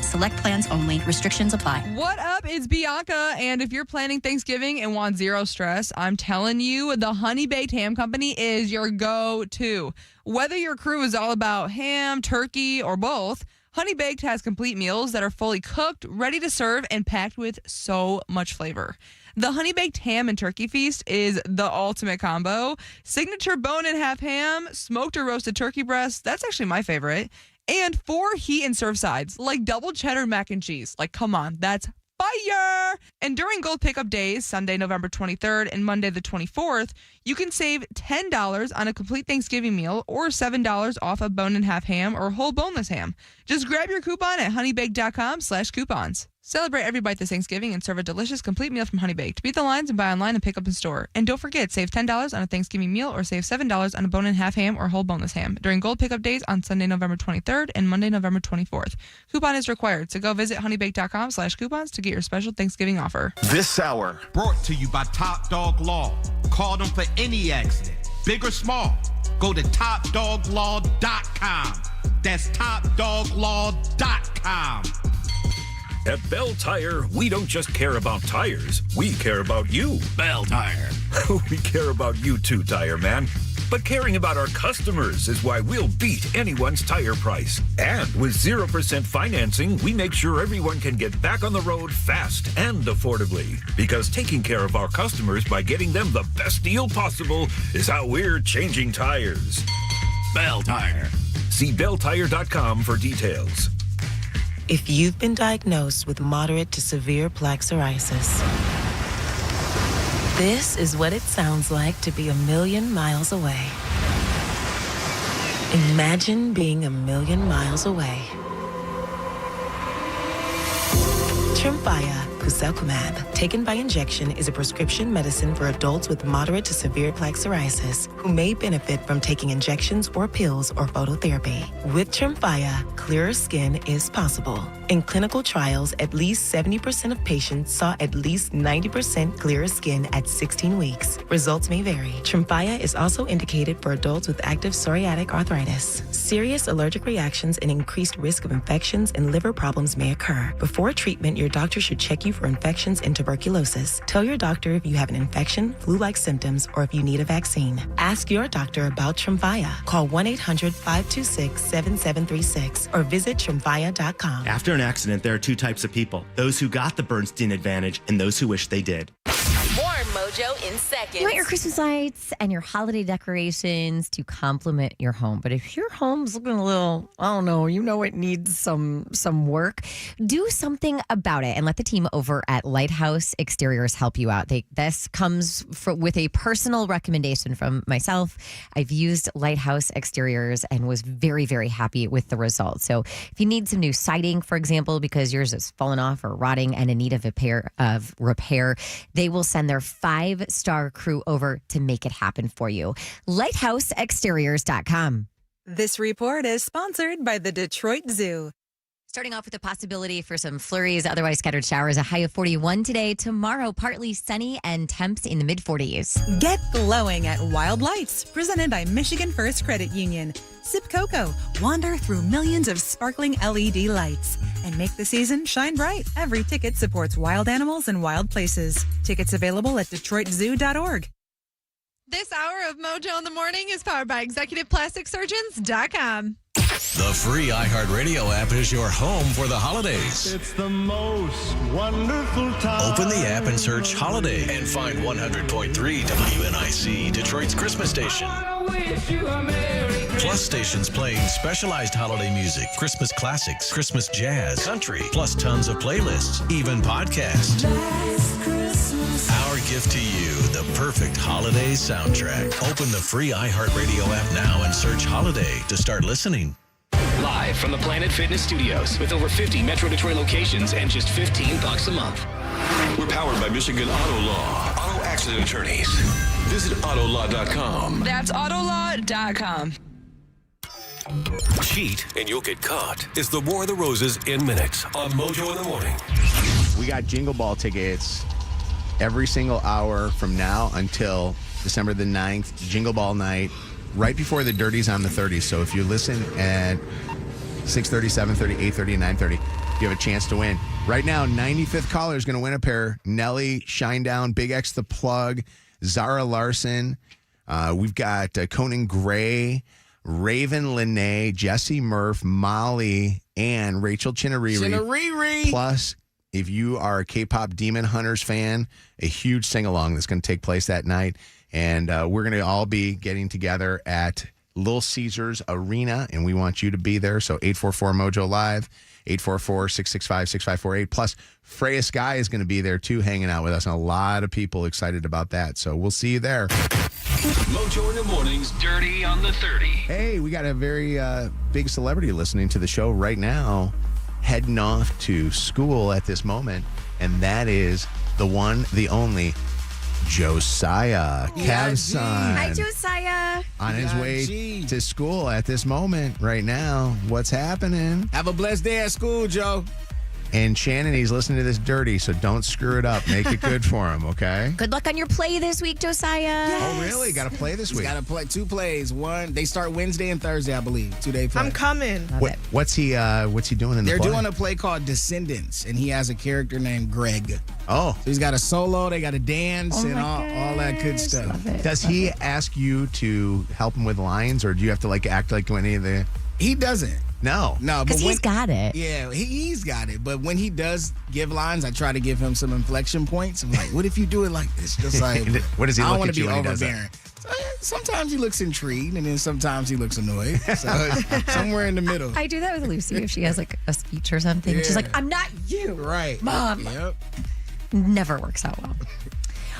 Select plans only. Restrictions apply. What up? It's Bianca. And if you're planning Thanksgiving and want zero stress, I'm telling you, the Honey Baked Ham Company is your go-to. Whether your crew is all about ham, turkey, or both, Honey Baked has complete meals that are fully cooked, ready to serve, and packed with so much flavor. The Honey Baked Ham and Turkey Feast is the ultimate combo. Signature bone and half ham, smoked or roasted turkey breast, that's actually my favorite, and 4 heat and serve sides, like double cheddar mac and cheese. Like, come on, that's fire! And during Gold Pickup Days, Sunday, November 23rd and Monday the 24th, you can save $10 on a complete Thanksgiving meal or $7 off a bone and half ham or whole boneless ham. Just grab your coupon at honeybaked.com/coupons. Celebrate every bite this Thanksgiving and serve a delicious complete meal from Honey Baked. Beat the lines and buy online and pick up in store. And don't forget, save $10 on a Thanksgiving meal or save $7 on a bone and half ham or whole boneless ham during Gold Pickup Days on Sunday, November 23rd and Monday, November 24th. Coupon is required, so go visit honeybaked.com/coupons to get your special Thanksgiving offer. This hour brought to you by Top Dog Law. Call them for any accident, big or small. Go to topdoglaw.com. That's topdoglaw.com. At Bell Tire, we don't just care about tires. We care about you. Bell Tire. We care about you too, Tire Man. But caring about our customers is why we'll beat anyone's tire price. And with 0% financing, we make sure everyone can get back on the road fast and affordably. Because taking care of our customers by getting them the best deal possible is how we're changing tires. Bell Tire. See belltire.com for details. If you've been diagnosed with moderate to severe plaque psoriasis, this is what it sounds like to be 1,000,000 miles away. Imagine being 1,000,000 miles away. Tremfya Guselkumab, taken by injection, is a prescription medicine for adults with moderate to severe plaque psoriasis who may benefit from taking injections or pills or phototherapy. With Tremfya, clearer skin is possible. In clinical trials, at least 70% of patients saw at least 90% clearer skin at 16 weeks. Results may vary. Tremfya is also indicated for adults with active psoriatic arthritis. Serious allergic reactions and increased risk of infections and liver problems may occur. Before treatment, your doctor should check you for infections and tuberculosis. Tell your doctor if you have an infection, flu-like symptoms, or if you need a vaccine. Ask your doctor about Tremfya. Call 1-800-526-7736 or visit Tremfya.com. After an accident, there are 2 types of people: those who got the Bernstein advantage and those who wish they did. More Mojo in seconds. You want your Christmas lights and your holiday decorations to complement your home. But if your home's looking a little, I don't know, it needs some work, do something about it and let the team over at Lighthouse Exteriors help you out. This comes with a personal recommendation from myself. I've used Lighthouse Exteriors and was very, very happy with the results. So if you need some new siding, for example, because yours is falling off or rotting and in need of repair, they will send their 5-star crew over to make it happen for you. LighthouseExteriors.com. This report is sponsored by the Detroit Zoo. Starting off with the possibility for some flurries, otherwise scattered showers, a high of 41 today. Tomorrow, partly sunny and temps in the mid-40s. Get glowing at Wild Lights, presented by Michigan First Credit Union. Sip cocoa, wander through millions of sparkling LED lights, and make the season shine bright. Every ticket supports wild animals and wild places. Tickets available at DetroitZoo.org. This hour of Mojo in the Morning is powered by ExecutivePlasticSurgeons.com. The free iHeartRadio app is your home for the holidays. It's the most wonderful time. Open the app and search Holiday and find 100.3 WNIC, Detroit's Christmas station. Plus stations playing specialized holiday music, Christmas classics, Christmas jazz, country, plus tons of playlists, even podcasts. Our gift to you, the perfect holiday soundtrack. Open the free iHeartRadio app now and search Holiday to start listening. Live from the Planet Fitness Studios with over 50 Metro Detroit locations and just $15 a month. We're powered by Michigan Auto Law, auto accident attorneys. Visit autolaw.com. That's autolaw.com. Cheat and you'll get caught. It's the War of the Roses in minutes on Mojo in the Morning. We got Jingle Ball tickets every single hour from now until December the 9th. Jingle Ball night, right before the Dirties on the 30s. So if you listen at 6:30, 7:30, 8:30, and 9:30, you have a chance to win. Right now, 95th caller is going to win a pair. Nelly, Shinedown, Big X The Plug, Zara Larson. We've got Conan Gray, Raven Lene, Jesse Murph, Molly, and Rachel Chinariri. Plus, if you are a K-pop Demon Hunters fan, a huge sing-along that's going to take place that night. And we're going to all be getting together at Little Caesars Arena, and we want you to be there. So 844-MOJO-LIVE, 844-665-6548. Plus, Freya Sky is going to be there, too, hanging out with us. And a lot of people excited about that. So we'll see you there. Mojo in the Morning's Dirty on the 30. Hey, we got a very big celebrity listening to the show right now, heading off to school at this moment, and that is the one, the only, Josiah, Kev's son. Hi, Josiah. On his way to school at this moment right now. What's happening? Have a blessed day at school, Joe. And Shannon, he's listening to this dirty, so don't screw it up. Make it good for him, okay? Good luck on your play this week, Josiah. Oh, really? Got to play this week? Got to play 2 plays. One, they start Wednesday and Thursday, I believe. 2-day play. I'm coming. What's he doing in the They're play? doing a play called Descendants, and he has a character named Greg. Oh. So he's got a solo, they got a dance, and all that good stuff. Does he ask you to help him with lines, or do you have to act like any of the... He doesn't. No. Because he's got it. Yeah, he's got it. But when he does give lines, I try to give him some inflection points. I'm like, what if you do it like this? Just like, what does he I look don't want at to you be when he does that? overbearing. So, sometimes he looks intrigued, and then sometimes he looks annoyed. So somewhere in the middle. I do that with Lucy if she has a speech or something. Yeah. She's like, I'm not you. Right. Mom. Yep. Never works out well.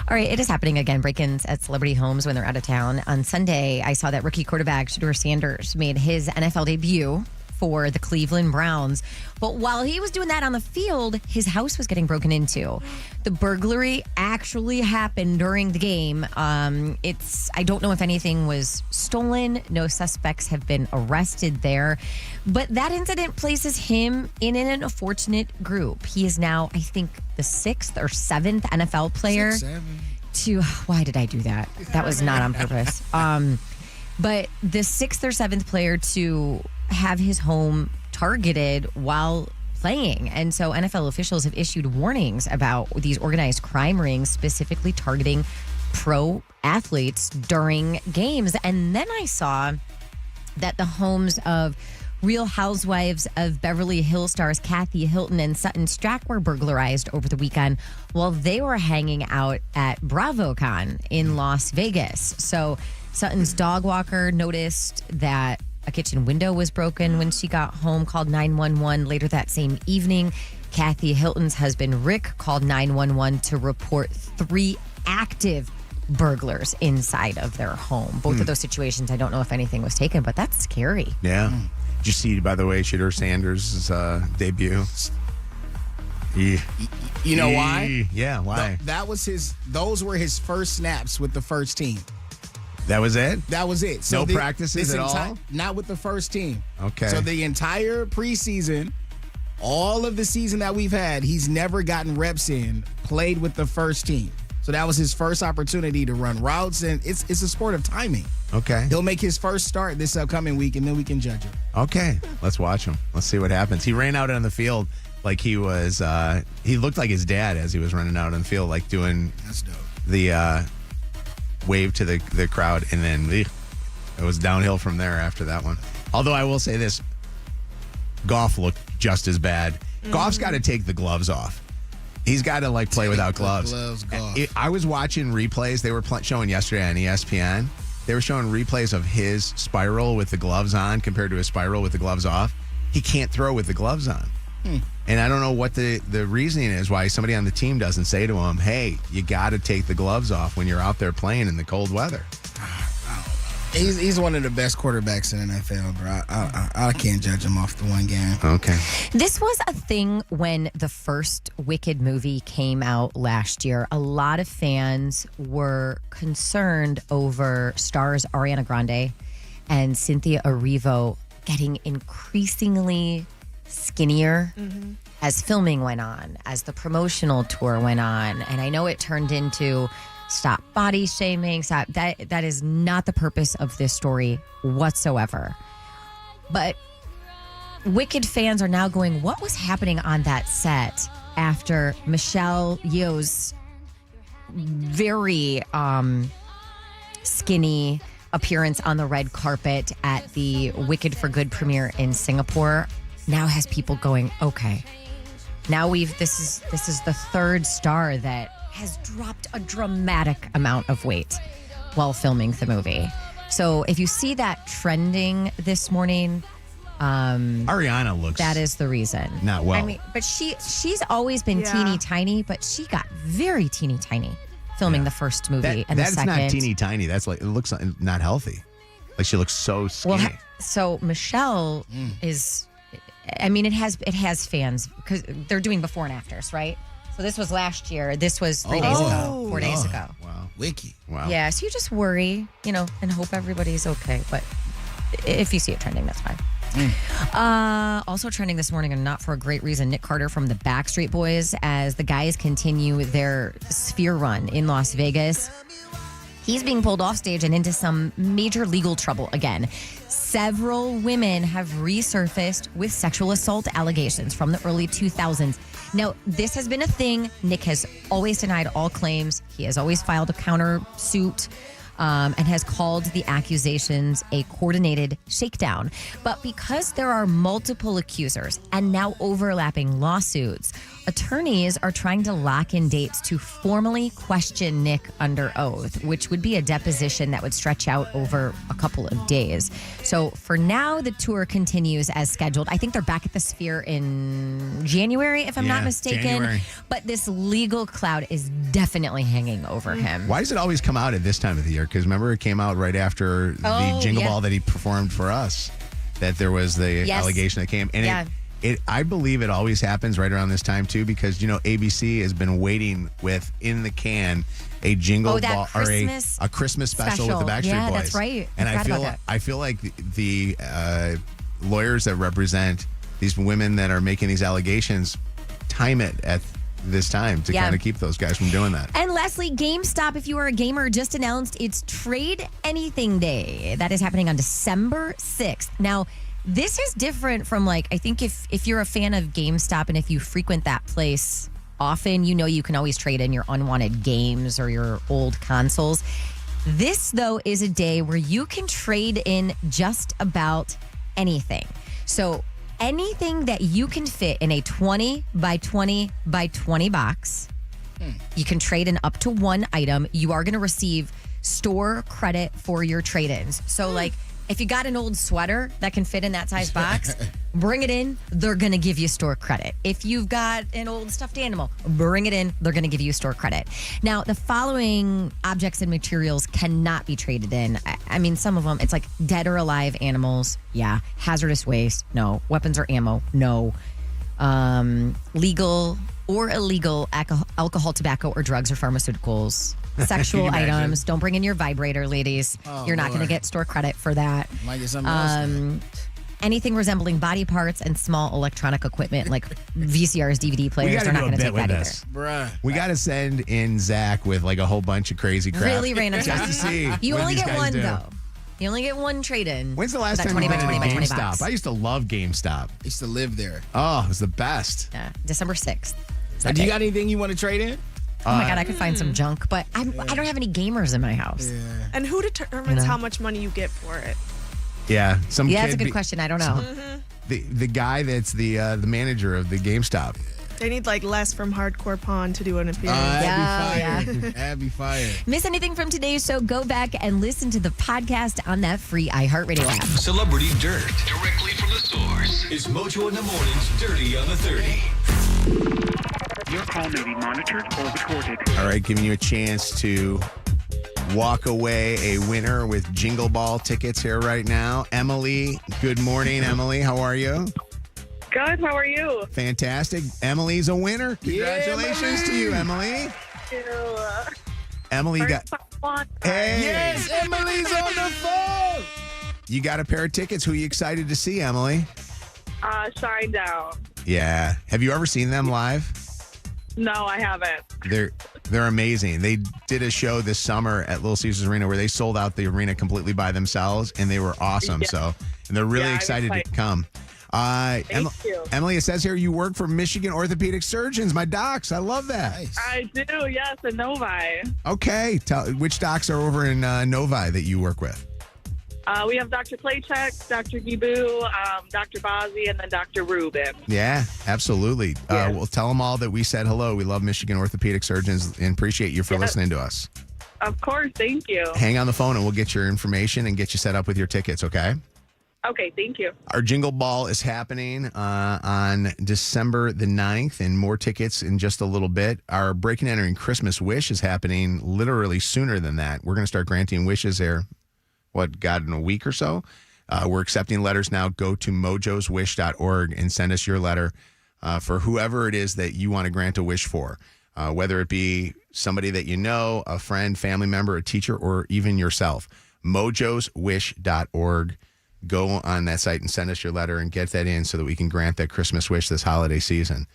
All right, it is happening again. Break-ins at celebrity homes when they're out of town. On Sunday, I saw that rookie quarterback Shedeur Sanders made his NFL debut for the Cleveland Browns. But while he was doing that on the field, his house was getting broken into. The burglary actually happened during the game. I don't know if anything was stolen. No suspects have been arrested there. But that incident places him in an unfortunate group. He is now, I think, the 6th or 7th NFL player. 6-7. Why did I do that? That was not on purpose. But the 6th or 7th player to have his home targeted while playing. And so NFL officials have issued warnings about these organized crime rings specifically targeting pro athletes during games. And then I saw that the homes of Real Housewives of Beverly Hills stars Kathy Hilton and Sutton Strack were burglarized over the weekend while they were hanging out at BravoCon in Las Vegas. So Sutton's dog walker noticed that a kitchen window was broken when she got home, called 911. Later that same evening, Kathy Hilton's husband, Rick, called 911 to report 3 active burglars inside of their home. Both of those situations, I don't know if anything was taken, but that's scary. Yeah. Did you see, by the way, Shedeur Sanders' debut? You know why? Yeah, why? Those were his first snaps with the first team. That was it? That was it. No practices at all? Not with the first team. Okay. So the entire preseason, all of the season that we've had, he's never gotten reps in, played with the first team. So that was his first opportunity to run routes, and it's a sport of timing. Okay. He'll make his first start this upcoming week, and then we can judge him. Okay. Let's watch him. Let's see what happens. He ran out on the field like he was, he looked like his dad as he was running out on the field, like doing the wave to the crowd, and then it was downhill from there after that one. Although I will say this, Goff looked just as bad. Goff's got to take the gloves off. He's got to play without gloves. I was watching replays. They were showing yesterday on ESPN. They were showing replays of his spiral with the gloves on compared to his spiral with the gloves off. He can't throw with the gloves on. And I don't know what the reasoning is why somebody on the team doesn't say to him, hey, you got to take the gloves off when you're out there playing in the cold weather. He's one of the best quarterbacks in the NFL, bro. I can't judge him off the one game. Okay. This was a thing when the first Wicked movie came out last year. A lot of fans were concerned over stars Ariana Grande and Cynthia Erivo getting increasingly skinnier as filming went on, as the promotional tour went on. And I know it turned into stop body shaming. Stop. That is not the purpose of this story whatsoever. But Wicked fans are now going, what was happening on that set after Michelle Yeoh's very skinny appearance on the red carpet at the Wicked for Good premiere in Singapore now has people going, okay, now this is the third star that has dropped a dramatic amount of weight while filming the movie. So if you see that trending this morning, Ariana looks. That is the reason. Not well. I mean, but she's always been teeny tiny, but she got very teeny tiny filming the first movie and the second. That's not teeny tiny. That's like, it looks not healthy. Like she looks so skinny. Well, so Michelle is. I mean, it has fans because they're doing before and afters, right? So this was last year. This was 3 days ago, 4 days ago. Wow. Wiki. Wow. Yeah, so you just worry, and hope everybody's okay. But if you see it trending, that's fine. Also trending this morning, and not for a great reason, Nick Carter from the Backstreet Boys, as the guys continue their Sphere run in Las Vegas. He's being pulled off stage and into some major legal trouble again. Several women have resurfaced with sexual assault allegations from the early 2000s. Now, this has been a thing. Nick has always denied all claims. He has always filed a countersuit and has called the accusations a coordinated shakedown. But because there are multiple accusers and now overlapping lawsuits, attorneys are trying to lock in dates to formally question Nick under oath, which would be a deposition that would stretch out over a couple of days. So for now, the tour continues as scheduled. I think they're back at the Sphere in January, if I'm not mistaken. January. But this legal cloud is definitely hanging over him. Why does it always come out at this time of the year? Because remember, it came out right after the Jingle Ball that he performed for us, that there was the allegation that came. And I believe it always happens right around this time, too, because, ABC has been waiting with, in the can, a Jingle Ball or a Christmas special with the Backstreet Boys. Yeah, that's right. And I feel like the lawyers that represent these women that are making these allegations time it at this time to kind of keep those guys from doing that. And Leslie, GameStop, if you are a gamer, just announced its Trade Anything Day. That is happening on December 6th. Now, this is different from, I think if you're a fan of GameStop and if you frequent that place often, you can always trade in your unwanted games or your old consoles. This, though, is a day where you can trade in just about anything. So anything that you can fit in a 20 by 20 by 20 box, you can trade in up to one item. You are going to receive store credit for your trade-ins. So, if you got an old sweater that can fit in that size box, bring it in. They're going to give you store credit. If you've got an old stuffed animal, bring it in. They're going to give you store credit. Now, the following objects and materials cannot be traded in. I mean, some of them, it's like dead or alive animals. Yeah. Hazardous waste. No. Weapons or ammo. No. Legal or illegal alcohol, tobacco, or drugs or pharmaceuticals. Sexual items. Don't bring in your vibrator, ladies. You're not going to get store credit for that. Might get something else. Anything resembling body parts and small electronic equipment like VCRs, DVD players. They're not going to take that either. Bruh. We got to send in Zach with a whole bunch of crazy crap. Really random just stuff. to see. You what only these get guys one, do. though. You only get one trade-in. When's the last time 20 you by went 20 by to 20 GameStop? box. I used to love GameStop. I used to live there. Oh, it was the best. Yeah, December 6th. Do you got anything you want to trade in? Oh my God, I could find some junk, but I don't have any gamers in my house. Yeah. And who determines how much money you get for it? Yeah, that's a good question. I don't know. The guy that's the manager of the GameStop. They need like Les from Hardcore Pawn to do an appearance. That'd be fire. Miss anything from today's show? Go back and listen to the podcast on that free iHeartRadio app. Celebrity Dirt. Directly from the source. It's Mojo in the Morning's Dirty on the 30. Your call may be monitored or recorded. All right, giving you a chance to walk away a winner with Jingle Ball tickets here right now. Emily, good morning, Emily. How are you? Good. How are you? Fantastic. Emily's a winner. Congratulations to you, Emily. Thank you. Emily, you got. Hey. Yes, Emily's on the phone. You got a pair of tickets. Who are you excited to see, Emily? Shine Down. Yeah. Have you ever seen them live? No, I haven't. They're amazing. They did a show this summer at Little Caesars Arena where they sold out the arena completely by themselves, and they were awesome. Yeah. And they're really Yeah, excited to come. Thank you. Emily, it says here you work for Michigan Orthopedic Surgeons, my docs. I love that. Nice. I do, yes, in Novi. Okay. Which docs are over in Novi that you work with? We have Dr. Playcheck, Dr. Gibu, Dr. Bozzi, and then Dr. Rubin. Yeah, absolutely. We'll tell them all that we said hello. We love Michigan Orthopedic Surgeons and appreciate you for listening to us. Of course, thank you. Hang on the phone and we'll get your information and get you set up with your tickets, okay? Okay, thank you. Our Jingle Ball is happening on December the 9th, and more tickets in just a little bit. Our Break and Entering Christmas Wish is happening literally sooner than that. We're going to start granting wishes there, in a week or so. We're accepting letters now. Go to mojoswish.org and send us your letter for whoever it is that you want to grant a wish for, whether it be somebody that you know, a friend, family member, a teacher, or even yourself. mojoswish.org. Go on that site and send us your letter and get that in so that we can grant that Christmas wish this holiday season.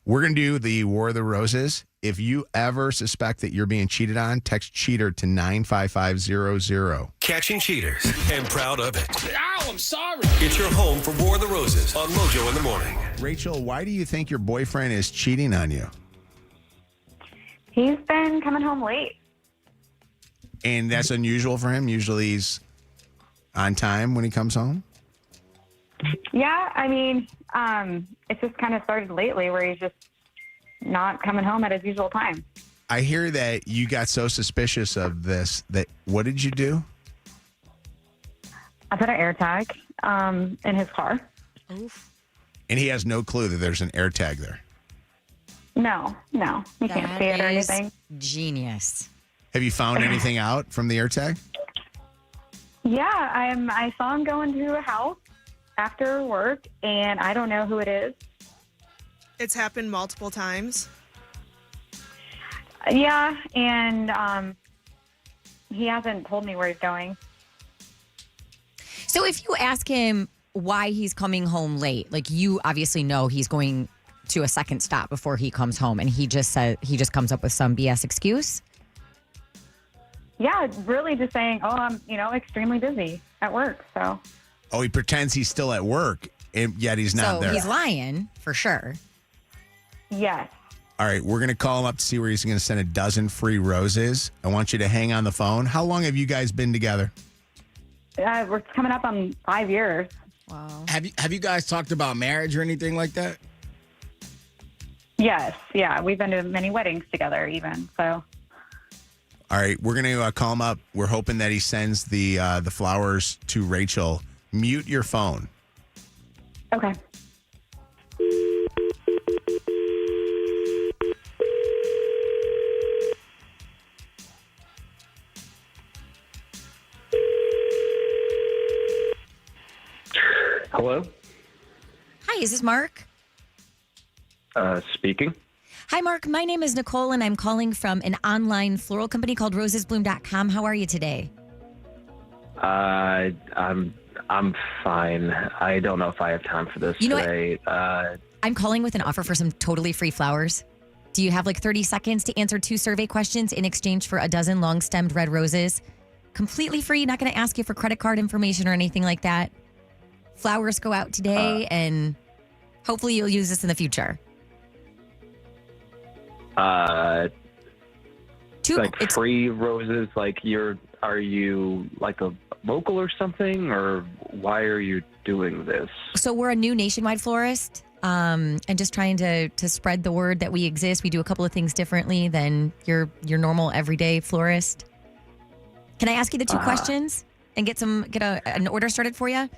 We're going to do the War of the Roses. If you ever suspect that you're being cheated on, text cheater to 95500. Catching cheaters and proud of it. Ow, I'm sorry. It's your home for War of the Roses on Mojo in the Morning. Rachel, why do you think your boyfriend is cheating on you? He's been coming home late. And that's unusual for him? Usually he's on time when he comes home? Yeah, I mean, it's just kind of started lately where he's just not coming home at his usual time. I hear that you got so suspicious of this that what did you do? I put an AirTag in his car. Oof. And he has no clue that there's an AirTag there. No, he can't see it or anything. Genius. Have you found anything out from the AirTag? Yeah, I saw him go into a house after work, and I don't know who it is. It's happened multiple times. Yeah, and he hasn't told me where he's going. So if you ask him why he's coming home late, like you obviously know he's going to a second stop before he comes home, and he just comes up with some BS excuse. Yeah, really just saying, I'm, extremely busy at work, so. Oh, he pretends he's still at work, and yet he's not there. So he's lying, for sure. Yes. All right, we're going to call him up to see where he's going to send a dozen free roses. I want you to hang on the phone. How long have you guys been together? We're coming up on 5 years. Wow. Have you guys talked about marriage or anything like that? Yes, yeah. We've been to many weddings together even, so. All right, we're going to call him up. We're hoping that he sends the flowers to Rachel. Mute your phone. Okay. Hello? Hi, is this Mark? Speaking. Hi, Mark. My name is Nicole, and I'm calling from an online floral company called rosesbloom.com. How are you today? I'm fine. I don't know if I have time for this today. I'm calling with an offer for some totally free flowers. Do you have like 30 seconds to answer 2 survey questions in exchange for a dozen long-stemmed red roses? Completely free. Not going to ask you for credit card information or anything like that. Flowers go out today, and hopefully you'll use this in the future. Free roses, are you like a local or something, or why are you doing this? So we're a new nationwide florist. and just trying to spread the word that we exist. We do a couple of things differently than your normal everyday florist. Can I ask you the two questions and get an order started for you?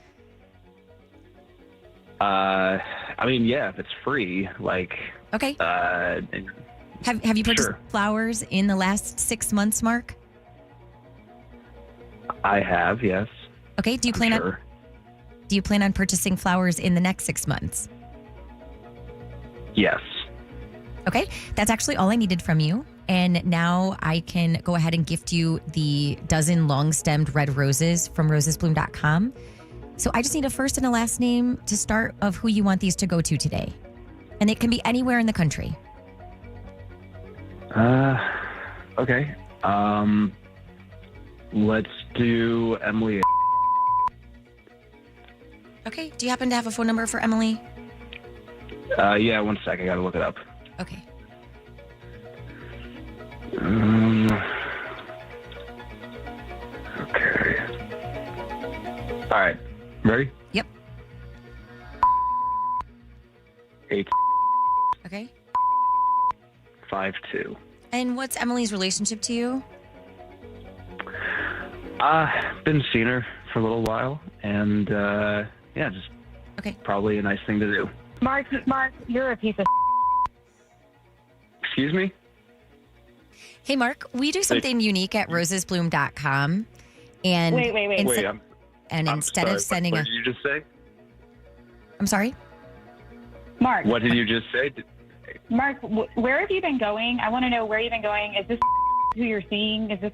I mean, yeah, if it's free, like. Okay. Have you purchased Sure. flowers in the last 6 months, Mark? I have, yes. Okay. Do you plan on purchasing flowers in the next 6 months? Yes. Okay. That's actually all I needed from you. And now I can go ahead and gift you the dozen long-stemmed red roses from rosesbloom.com. So I just need a first and a last name to start of who you want these to go to today. And it can be anywhere in the country. Okay. Let's do Emily. Okay. Do you happen to have a phone number for Emily? Yeah, 1 second. I gotta look it up. Okay. Okay. All right. Ready? Yep. 8 Okay. 5 2. And what's Emily's relationship to you? Been seeing her for a little while, and yeah, just probably a nice thing to do. Mark, you're a piece of. Excuse me? Hey, Mark, we do something unique at rosesbloom.com. And Wait. instead of sending what did you just say? I'm sorry? Mark. What did you just say? Mark, where have you been going? I want to know where you've been going. Is this who you're seeing? Is this?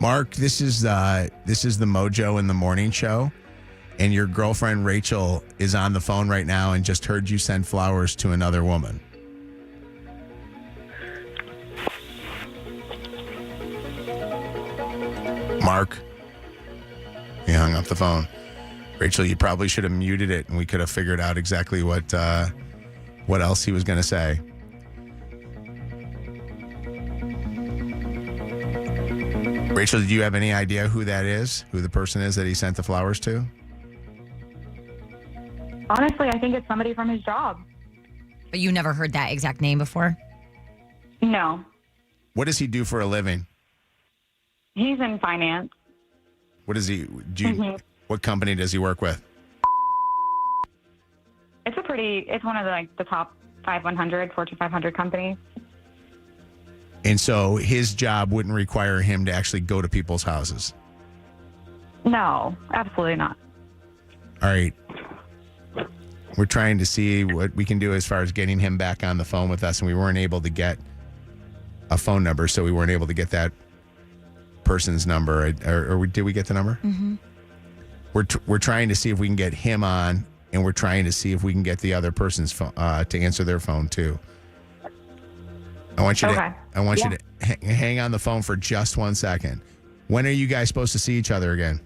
Mark, this is the Mojo in the Morning Show, and your girlfriend Rachel is on the phone right now and just heard you send flowers to another woman. Mark, he hung up the phone. Rachel, you probably should have muted it, and we could have figured out exactly what else he was going to say. Rachel, did you have any idea who that is? Who the person is that he sent the flowers to? Honestly, I think it's somebody from his job. But you never heard that exact name before? No, What does he do for a living? he's in finance. What does he do? Mhm. What company does he work with? It's one of the top 500, Fortune 500 companies. And so his job wouldn't require him to actually go to people's houses. No, absolutely not. All right. We're trying to see what we can do as far as getting him back on the phone with us, and we weren't able to get a phone number, so we weren't able to get that person's number. Or did we get the number? Mm-hmm. We're trying to see if we can get him on, and we're trying to see if we can get the other person's phone to answer their phone too. I want you to hang on the phone for just 1 second. When are you guys supposed to see each other again?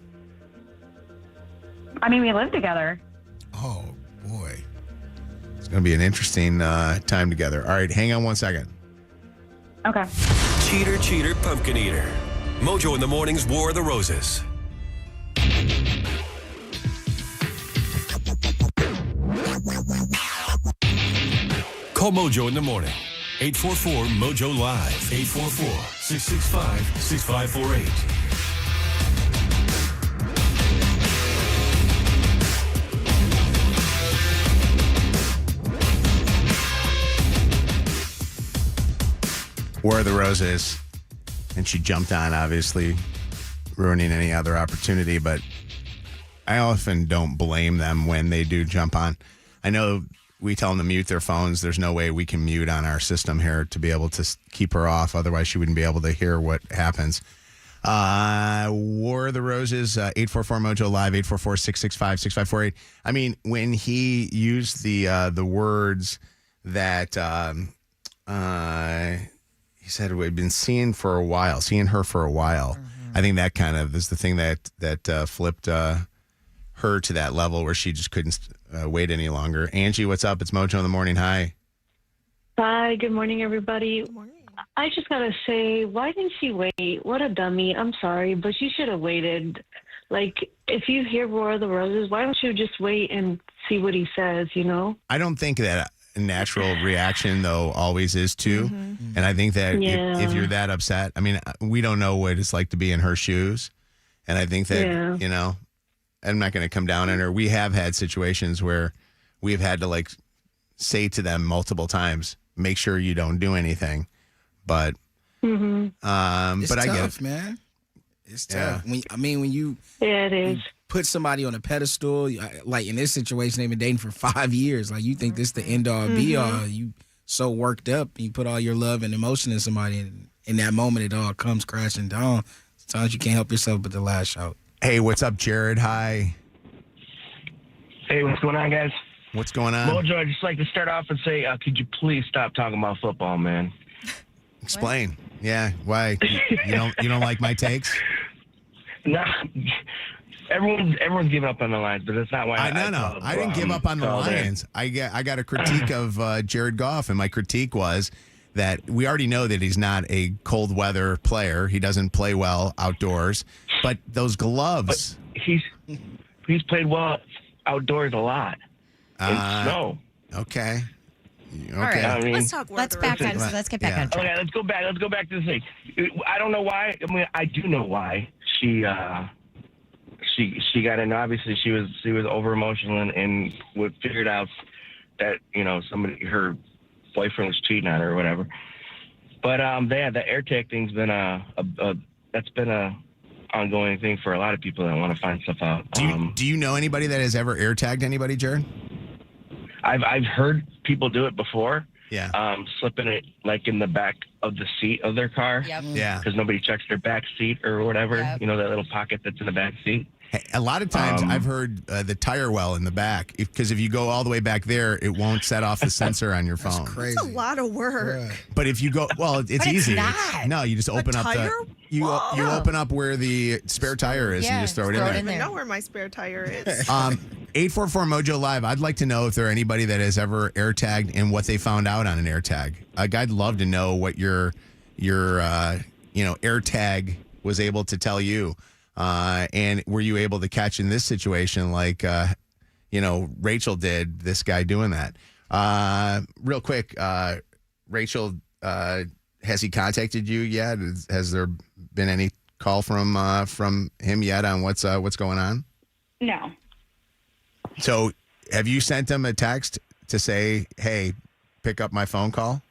I mean, we live together. Oh boy, it's going to be an interesting time together. All right, hang on 1 second. Okay. Cheater, cheater, pumpkin eater. Mojo in the Morning's War of the Roses. Call Mojo in the morning. 844-MOJO Live. 844-665-6548. War of the Roses. And she jumped on, obviously, ruining any other opportunity. But I often don't blame them when they do jump on. I know we tell them to mute their phones. There's no way we can mute on our system here to be able to keep her off. Otherwise, she wouldn't be able to hear what happens. War of the Roses, 844-MOJO Live, 844-665-6548. I mean, when he used the words that he said we've been seeing her for a while. I think that kind of is the thing that flipped her to that level where she just couldn't wait any longer. Angie, what's up? It's Mojo in the Morning. Hi. Hi, good morning, everybody. I just gotta say, why didn't she wait? What a dummy. I'm sorry, but she should have waited. Like, if you hear War of the Roses, why don't you just wait and see what he says, you know? I don't think that a natural reaction, though, always is too. And I think that if you're that upset, I mean, we don't know what it's like to be in her shoes. And I think that, you know, I'm not going to come down on her. We have had situations where we've had to, like, say to them multiple times, make sure you don't do anything. But, it's but I tough, get it. Man. It's tough. When you it is. Put somebody on a pedestal, like in this situation, they've been dating for 5 years. Like, you think this the end all be all. You so worked up, you put all your love and emotion in somebody, and in that moment, it all comes crashing down. Sometimes you can't help yourself but to lash out. Hey, what's up, Jared? Hi. Hey, what's going on, guys? What's going on? Mojo, I'd just like to start off and say, could you please stop talking about football, man? Explain. Yeah, why? You don't like my takes? No. Everyone's giving up on the Lions, but that's not why. No. I didn't give up on the Lions. I got a critique of Jared Goff, and my critique was that we already know that he's not a cold weather player. He doesn't play well outdoors. But those gloves. But he's played well outdoors a lot in snow. Okay. All right. I mean, let's talk. Let's get back on track. Okay, let's go back to the thing. I don't know why. I mean, I do know why she got in. Obviously, she was over emotional and would figured out that her boyfriend was cheating on her or whatever. But the AirTag thing's been that's been a ongoing thing for a lot of people that want to find stuff out. Do you know anybody that has ever AirTagged anybody, Jared? I've heard people do it before. Yeah. Slipping it like in the back of the seat of their car. Yep. Yeah. Because nobody checks their back seat or whatever. Yep. You know, that little pocket that's in the back seat. Hey, a lot of times I've heard the tire well in the back, because if you go all the way back there, it won't set off the sensor on your phone. That's crazy. That's a lot of work. Yeah. But if you go, it's easy. No, you just open up you open up where the spare tire is and you just throw it in there. I don't even know where my spare tire is. 844 Mojo Live. I'd like to know if there anybody that has ever AirTagged and what they found out on an AirTag. I'd love to know what your AirTag was able to tell you. And were you able to catch in this situation like, Rachel did, this guy doing that? Real quick, Rachel, has he contacted you yet? Has there been any call from him yet on what's going on? No. So have you sent him a text to say, hey, pick up my phone call?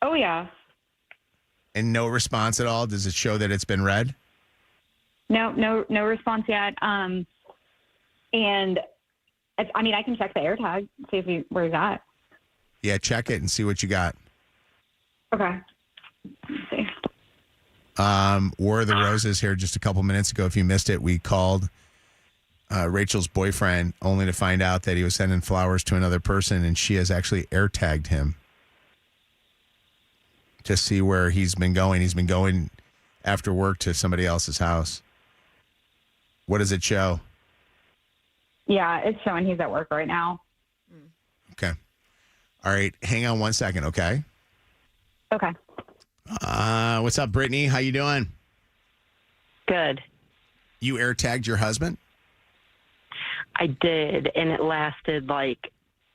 Oh, yeah. And no response at all? Does it show that it's been read? No response yet. And I can check the AirTag, see where he's at. Yeah, check it and see what you got. Okay. Let's see. War of the Roses here just a couple minutes ago. If you missed it, we called Rachel's boyfriend only to find out that he was sending flowers to another person, and she has actually AirTagged him to see where he's been going. He's been going after work to somebody else's house. What does it show? Yeah, it's showing he's at work right now. Okay. All right. Hang on 1 second, okay? Okay. What's up, Brittany? How you doing? Good. You AirTagged your husband? I did, and it lasted like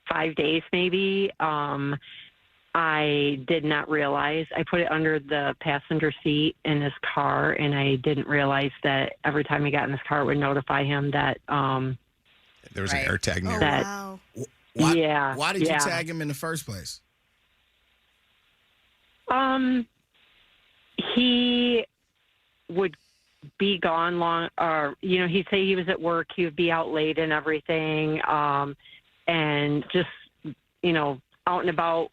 5 days maybe. I did not realize. I put it under the passenger seat in his car, and I didn't realize that every time he got in his car, it would notify him that there was an AirTag near. Wow. Why did you tag him in the first place? He would be gone long, or he'd say he was at work. He would be out late and everything, and just out and about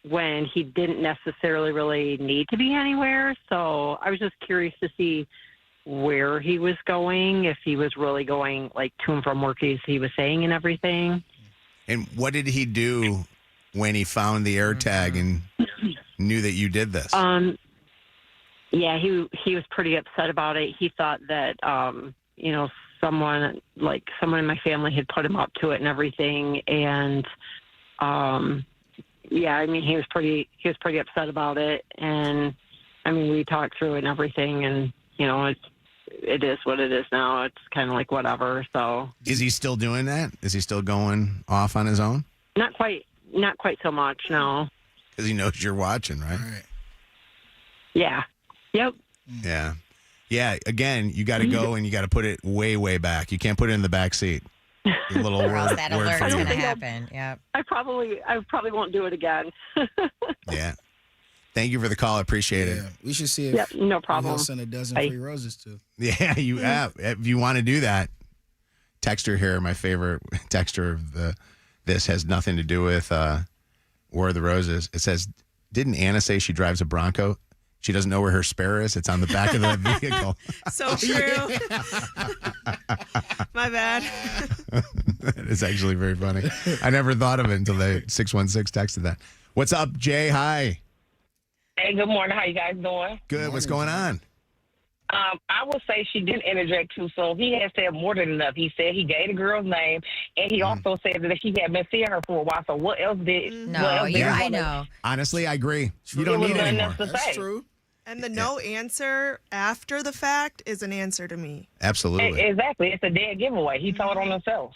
when he didn't necessarily really need to be anywhere. So I was just curious to see where he was going, if he was really going like to and from work, as he was saying, and everything. And what did he do when he found the AirTag and knew that you did this? Yeah, he was pretty upset about it. He thought that someone in my family had put him up to it and everything, and yeah, I mean, he was pretty upset about it, and I mean, we talked through it and everything, and you know, it is what it is now. It's kind of like whatever. So, is he still doing that? Is he still going off on his own? Not quite so much, no. Because he knows you're watching, right? Yeah. Yep. Yeah. Yeah. Again, you got to go and you got to put it way, way back. You can't put it in the back seat. A little Or else word, that word alert's for you. going to happen. Yep. I probably won't do it again. Yeah. Thank you for the call. I appreciate it. We should see if Yep, no problem. We'll send a dozen Bye. free roses too. Yeah, you have. If you want to do that, texter here, my favorite texter of this has nothing to do with War of the Roses. It says, didn't Anna say she drives a Bronco? She doesn't know where her spare is. It's on the back of the vehicle. So true. My bad. That is actually very funny. I never thought of it until they 616 texted that. What's up, Jay? Hi. Hey, good morning. How you guys doing? Good. What's going on? I would say she didn't interject too, so he has said more than enough. He said he gave the girl's name, and he also said that he had been seeing her for a while, so what else did... I know. Honestly, I agree. You don't need it anymore. That's true. And the no answer after the fact is an answer to me. Absolutely. Exactly. It's a dead giveaway. He told on himself.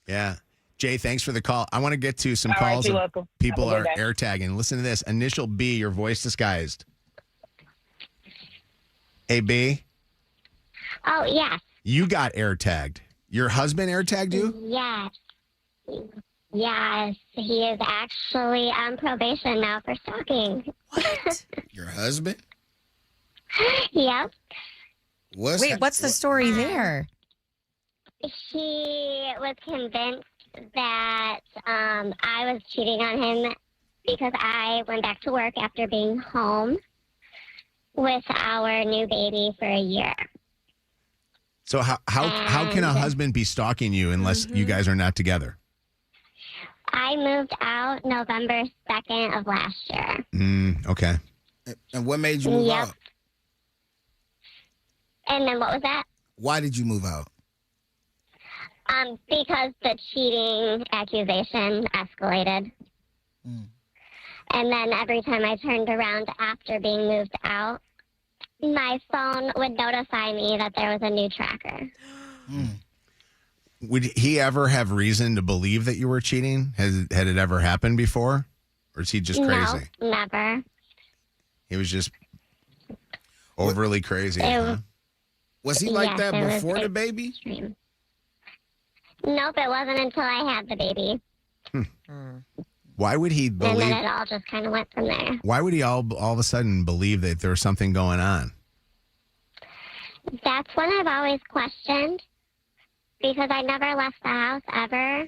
Yeah. Jay, thanks for the call. I want to get to some All right, calls. you're of welcome. People Have a are good day. air tagging. Listen to this. Initial B, your voice disguised. Hey, B, Oh, yes. you got air tagged. Your husband air tagged you? Yes. Yes. He is actually on probation now for stalking. Your husband? Yep. What's the story there? He was convinced that I was cheating on him because I went back to work after being home with our new baby for a year. So how can a husband be stalking you unless you guys are not together? I moved out November 2nd of last year. Okay. And what made you move Yep. out? And then what was that? Why did you move out? Because the cheating accusation escalated. And then every time I turned around after being moved out, my phone would notify me that there was a new tracker. Would he ever have reason to believe that you were cheating? Had it ever happened before? Or is he just crazy? No, never. He was just overly crazy. Was he like Yes, that it was before the baby? extreme. Nope, it wasn't until I had the baby. Why would he And then believe? it all just kind of went from there. Why would he all of a sudden believe that there was something going on? That's what I've always questioned because I never left the house ever.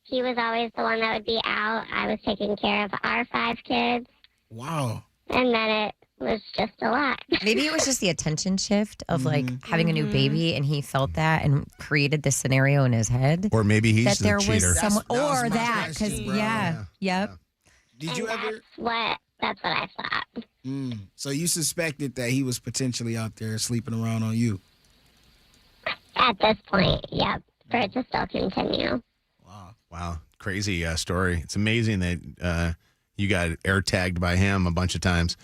He was always the one that would be out. I was taking care of our 5 kids. Wow. And then it was just a lot. Maybe it was just the attention shift of like having a new baby, and he felt that and created this scenario in his head. Or maybe he's that the there cheater. was someone, That was or my that because question, bro. yep. Did you ever? That's what I thought. So you suspected that he was potentially out there sleeping around on you? At this point, yep. For it to still continue. Wow. Crazy story. It's amazing that you got air tagged by him a bunch of times.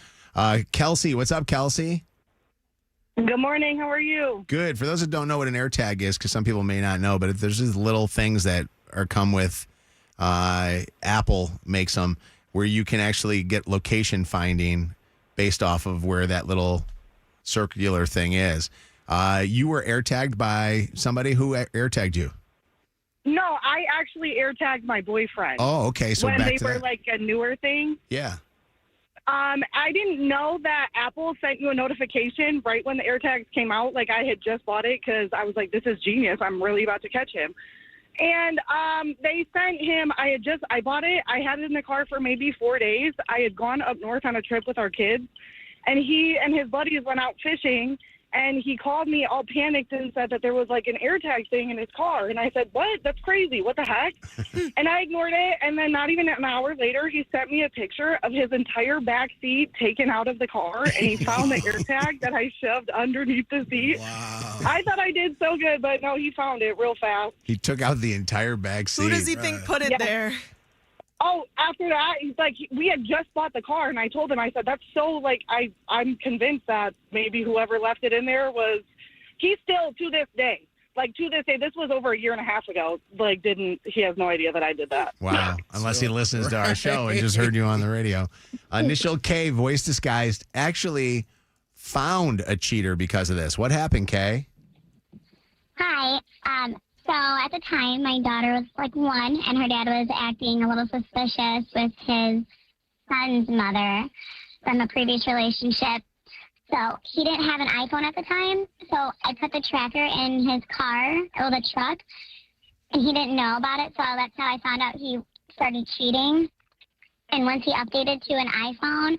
Kelsey, what's up, Kelsey? Good morning. How are you? Good. For those that don't know what an air tag is, because some people may not know, but there's these little things that come with Apple makes them where you can actually get location finding based off of where that little circular thing is. You were air tagged by somebody who air tagged you. No, I actually air tagged my boyfriend. Oh, okay. So when back they to were that. like a newer thing. Yeah. I didn't know that Apple sent you a notification right when the AirTags came out. Like I had just bought it because I was like, this is genius. I'm really about to catch him. And they sent him, I bought it. I had it in the car for maybe 4 days. I had gone up north on a trip with our kids, and he and his buddies went out fishing. And he called me all panicked and said that there was like an AirTag thing in his car. And I said, what? That's crazy. What the heck? And I ignored it. And then not even an hour later, he sent me a picture of his entire back seat taken out of the car. And he found the AirTag that I shoved underneath the seat. Wow. I thought I did so good, but no, he found it real fast. He took out the entire back seat. Who does he think put it there? Oh, after that, he's like, we had just bought the car, and I told him, I said, that's so, like, I'm convinced that maybe whoever left it in there was, he still, to this day, this was over a year and a half ago, he has no idea that I did that. Wow. Unless he listens to our show and just heard you on the radio. Initial K, voice disguised, actually found a cheater because of this. What happened, Kay? Hi. So at the time, my daughter was like 1, and her dad was acting a little suspicious with his son's mother from a previous relationship. So he didn't have an iPhone at the time, so I put the tracker in his car, or the truck, and he didn't know about it, so that's how I found out he started cheating. And once he updated to an iPhone,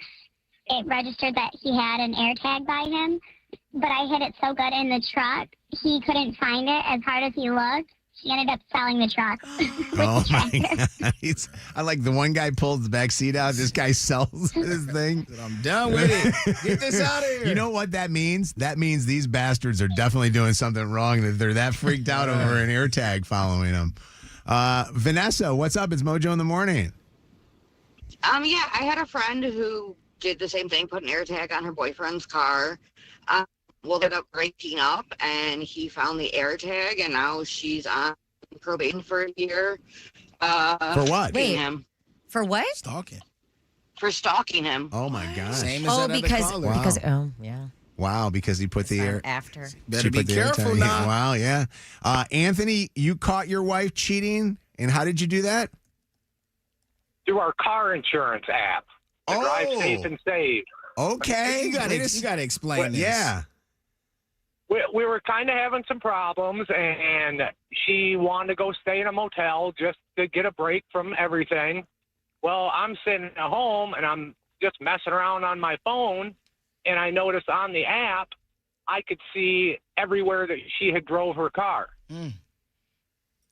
it registered that he had an AirTag by him, but I hid it so good in the truck, he couldn't find it as hard as he looked. He ended up selling the truck. Oh, my God. I like the one guy pulled the back seat out. This guy sells his thing. I'm done with it. Get this out of here. You know what that means? That means these bastards are definitely doing something wrong, that they're that freaked out over an AirTag following them. Vanessa, what's up? It's Mojo in the morning. Yeah, I had a friend who did the same thing, put an AirTag on her boyfriend's car. Well, they ended up breaking up, and he found the AirTag, and now she's on probation for a year. For what? Wait, him. For what? Stalking. For stalking him. Oh, my gosh. Same as that other caller. Because, yeah. Wow, because he put the air. After. Better be careful now. Wow, yeah. Anthony, you caught your wife cheating, and how did you do that? Through our car insurance app. To Drive Safe and Save. Okay. You gotta explain this. Yeah. We were kind of having some problems, and she wanted to go stay in a motel just to get a break from everything. Well, I'm sitting at home, and I'm just messing around on my phone, and I noticed on the app, I could see everywhere that she had drove her car.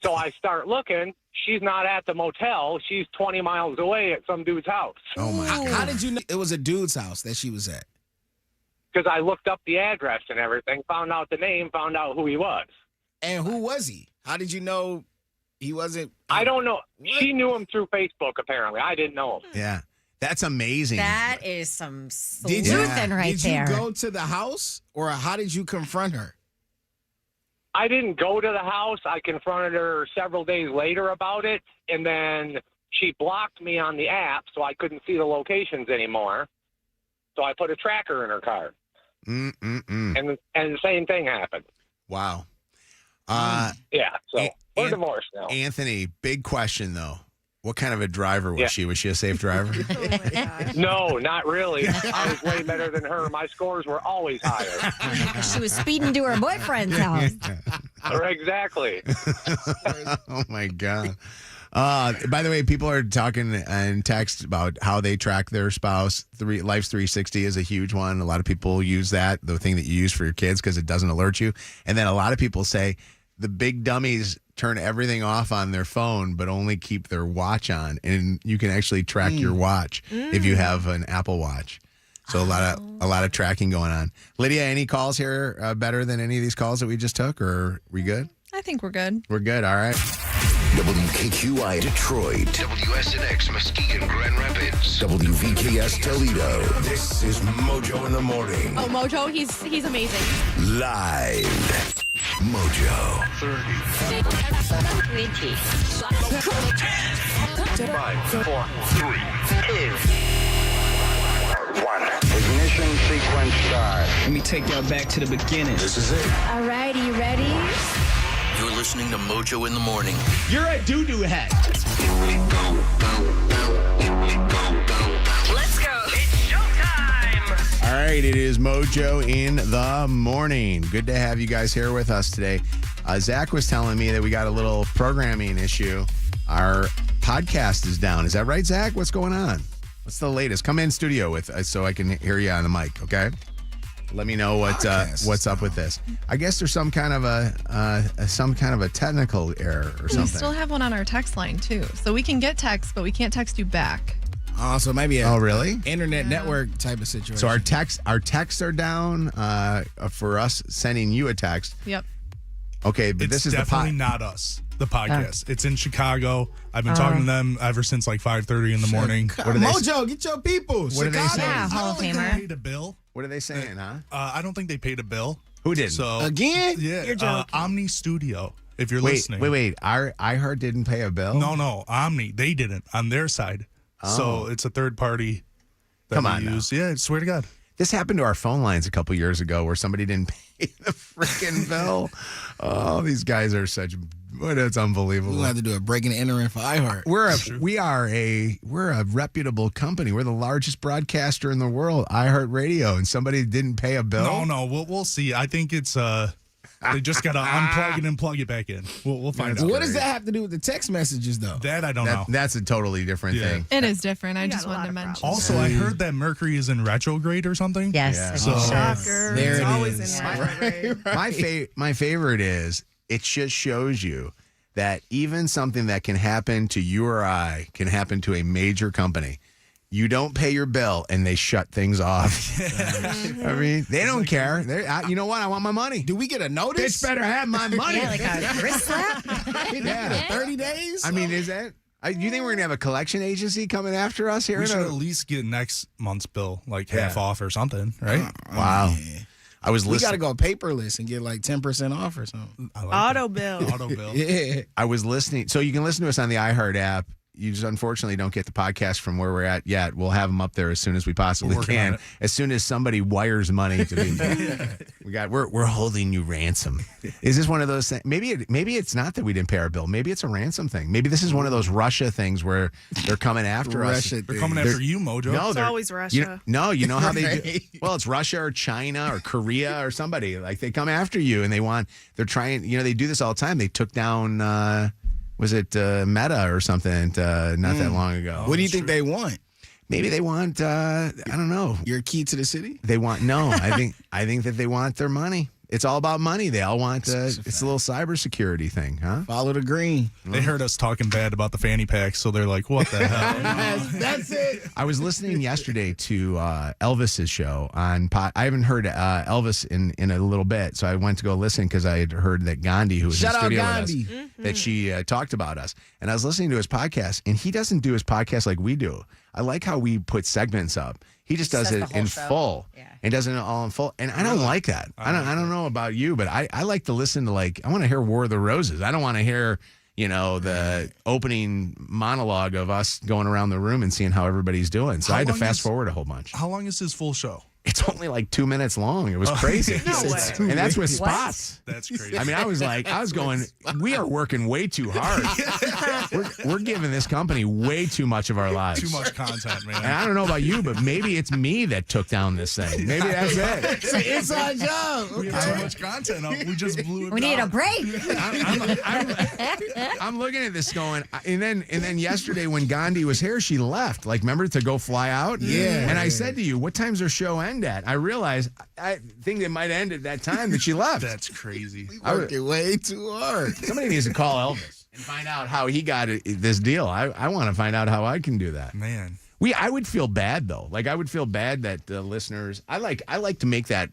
So I start looking. She's not at the motel. She's 20 miles away at some dude's house. Oh, my God. How did you know it was a dude's house that she was at? Because I looked up the address and everything, found out the name, found out who he was. And who was he? How did you know he wasn't? I don't know. What? She knew him through Facebook, apparently. I didn't know him. Yeah. That's amazing. That is some sleuthing right there. Did you go to the house, or how did you confront her? I didn't go to the house. I confronted her several days later about it, and then she blocked me on the app, so I couldn't see the locations anymore. So I put a tracker in her car. And the same thing happened. Wow. Yeah, so we're divorced now. Anthony, big question, though. What kind of a driver was she? Was she a safe driver? No, not really. I was way better than her. My scores were always higher. She was speeding to her boyfriend's house. Exactly. Oh, my God. By the way, people are talking in text about how they track their spouse. Life's 360 is a huge one. A lot of people use that, the thing that you use for your kids, because it doesn't alert you. And then a lot of people say the big dummies turn everything off on their phone, but only keep their watch on. And you can actually track your watch if you have an Apple Watch. So a lot of tracking going on. Lydia, any calls here better than any of these calls that we just took, or are we good? I think we're good. We're good. All right. WKQI Detroit, WSNX Muskegon Grand Rapids, WVKS Toledo. This is Mojo in the morning. Oh, Mojo, he's amazing. Live. Mojo. 30. 20. 5, 4, 3, 2, 1. Ignition sequence start. Let me take y'all back to the beginning. This is it. All right, are you ready? You're listening to Mojo in the morning. You're a doo-doo head. Let's go. It's showtime. All right, it is Mojo in the morning. Good to have you guys here with us today. Zach was telling me that we got a little programming issue. Our podcast is down. Is that right, Zach? What's going on? What's the latest? Come in studio with us so I can hear you on the mic, okay? Let me know what's up with this. I guess there's some kind of a technical error or something. We still have one on our text line too, so we can get text, but we can't text you back. Oh, so maybe a really? internet network type of situation. So our texts are down for us sending you a text. Yep. Okay, but it's this is definitely not us. The podcast. It's in Chicago. I've been talking to them ever since like 5:30 in the morning. Mojo, get your people. What are they saying? Yeah, I Hall don't of think they Famer. paid a bill. What are they saying, huh? I don't think they paid a bill. Who didn't? So Again? yeah, You're joking. Omni Studio. If you're Wait, listening, wait. iHeart didn't pay a bill? No, Omni. They didn't on their side. So it's a third party. That Come we on now. use. Yeah, I swear to God. This happened to our phone lines a couple years ago where somebody didn't pay the freaking bill. Oh, these guys are such. It's unbelievable. We'll have to do a breaking and entering for iHeart. We're a reputable company. We're the largest broadcaster in the world, iHeartRadio, and somebody didn't pay a bill. No, we'll see. I think it's they just got to unplug it and plug it back in. We'll find out. What does that have to do with the text messages, though? That I don't know. That's a totally different thing. It is different. I just wanted to mention. Also, I heard that Mercury is in retrograde or something. Yes. Yeah. So, Shocker. There It's it always is. in retrograde. My favorite is it just shows you that even something that can happen to you or I can happen to a major company. You don't pay your bill and they shut things off. I mean, they don't care. You know what? I want my money. Do we get a notice? Bitch better have my money. Yeah, like a wrist slap. Yeah. 30 days? I mean, is that? You think we're going to have a collection agency coming after us here? we should at least get next month's bill like half off or something, right? Wow. I was We got to listening. go paperless and get like 10% off or something. I like Auto bill. that. Auto bill. Yeah. I was listening. So you can listen to us on the iHeart app. You just unfortunately don't get the podcast from where we're at yet. We'll have them up there as soon as we possibly We're working on can. it. As soon as somebody wires money to me, we're holding you ransom. Is this one of those things? Maybe it's not that we didn't pay our bill. Maybe it's a ransom thing. Maybe this is one of those Russia things where they're coming after us. Russia They're coming after you, Mojo. No, It's they're always Russia. You know how they do. Right. Well, it's Russia or China or Korea or somebody. Like they come after you and they're trying. They do this all the time. They took down. Was it Meta or something not that long ago? What do you think they want? Maybe they want I don't know. Your key to the city? They want I think that they want their money. It's all about money. They all want it's a little cybersecurity thing, huh? Follow the green. They heard us talking bad about the fanny packs, so they're like, "What the hell?" That's it. I was listening yesterday to Elvis's show on I haven't heard Elvis in a little bit, so I went to go listen because I had heard that Gandhi, who was Shout in out studio Gandhi. with us, that she talked about us. And I was listening to his podcast, and he doesn't do his podcast like we do. I like how we put segments up. He just does Says the it whole in show. full Yeah. and doesn't it all in full. And I don't like that. I don't know about you, but I like to listen to I want to hear War of the Roses. I don't want to hear the opening monologue of us going around the room and seeing how everybody's doing. So How I had to long fast is- forward a whole bunch. How long is his full show? It's only like 2 minutes long. It was crazy. No way. And that's with spots. That's crazy. I mean, I was going, we are working way too hard. We're giving this company way too much of our lives. Too much content, man. And I don't know about you, but maybe it's me that took down this thing. Maybe that's it. It's an inside job. We have too much content up. We just blew it. We need a down. break. I'm looking at this going, and then yesterday when Gandhi was here, she left. Remember to go fly out? Yeah. And I said to you, what time's her show end at? I realized, I think it might end at that time that she left. That's crazy. Working way too hard. Somebody needs to call Elvis and find out how he got this deal. I want to find out how I can do that. Man. I would feel bad though. I would feel bad that the listeners. I like to make that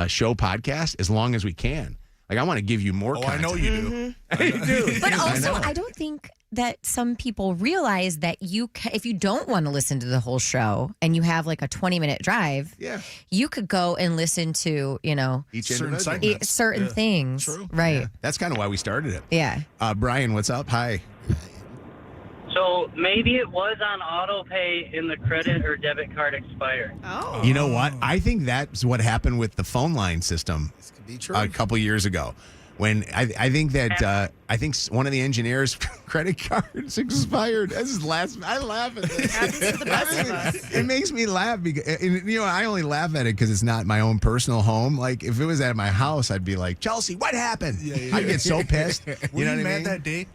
show podcast as long as we can. I want to give you more. Oh, content. I know you do. You do. But also, know. I don't think that some people realize that if you don't want to listen to the whole show and you have a 20-minute drive, you could go and listen to, Each Certain individual. segments. certain things. True. Right. Yeah. That's kind of why we started it. Yeah. Brian, what's up? Hi. So maybe it was on auto pay and the credit or debit card expired. Oh. You know what? I think that's what happened with the phone line system Be true. a couple years ago. When I think that one of the engineers' credit cards expired. I laugh at this. Happens to the best of us. It makes me laugh because I only laugh at it because it's not my own personal home. If it was at my house, I'd be like, Chelsea, what happened? Yeah. I'd get so pissed. Were You know you what I mad mean? that day?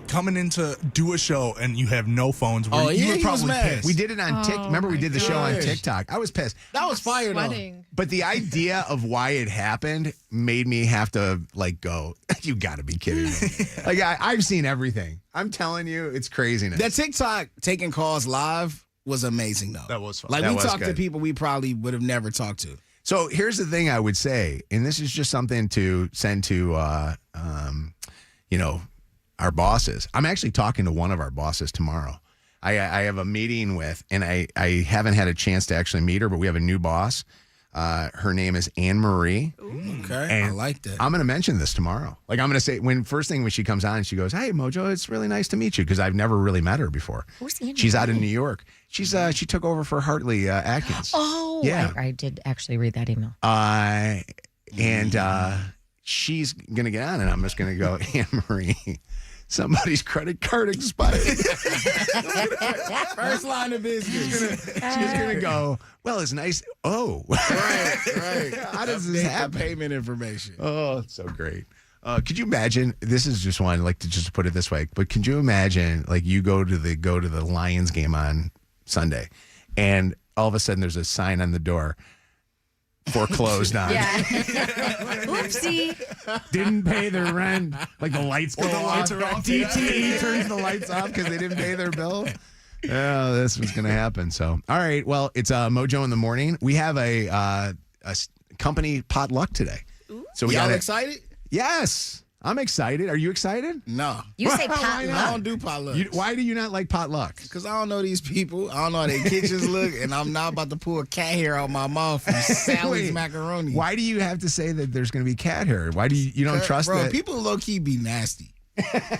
Coming in to do a show and you have no phones. Oh, you yeah, were he was probably mad. pissed. We did it on TikTok. Remember, we did the show on gosh. TikTok. I was pissed. That was fire, though. Sweating. But the idea of why it happened made me have to go, you got to be kidding me. I've seen everything. I'm telling you, it's craziness. That TikTok taking calls live was amazing, though. That was fun. We That was talked to good. people we probably would have never talked to. So here's the thing I would say, and this is just something to send to, our bosses. I'm actually talking to one of our bosses tomorrow. I have a meeting with, and I haven't had a chance to actually meet her, but we have a new boss. Her name is Anne Marie. Okay, I like that. I'm going to mention this tomorrow. Like, I'm going to say, when she comes on, she goes, "Hey, Mojo, it's really nice to meet you," because I've never really met her before. Who's Anne She's out in Marie? New York. She took over for Hartley Atkins. Oh, yeah. I did actually read that email. She's going to get on, and I'm just going to go, "Anne Marie, somebody's credit card expired." First line of business. She's gonna go, "Well, it's nice." Oh, right. How does this Update the happen? payment information. Oh, it's so great. Could you imagine? This is just one, like, to just put it this way. But could you imagine, like, you go to the Lions game on Sunday, and all of a sudden there's a sign on the door, "Foreclosed on." Yeah. Oopsie. Didn't pay their rent. Like, the lights go the off. lights are off. DTE turns the lights off because they didn't pay their bill. Oh, this was going to happen. So, all right. Well, it's Mojo in the morning. We have a company potluck today. So we Y'all got excited? Yes. I'm excited. Are you excited? No. You say I potluck. don't do potlucks. Why do you not like potlucks? Because I don't know these people. I don't know how their kitchens look, and I'm not about to pull a cat hair out my mouth from Sally's Wait, macaroni. Why do you have to say that there's going to be cat hair? Why do you don't trust Bro, that? people low-key be nasty.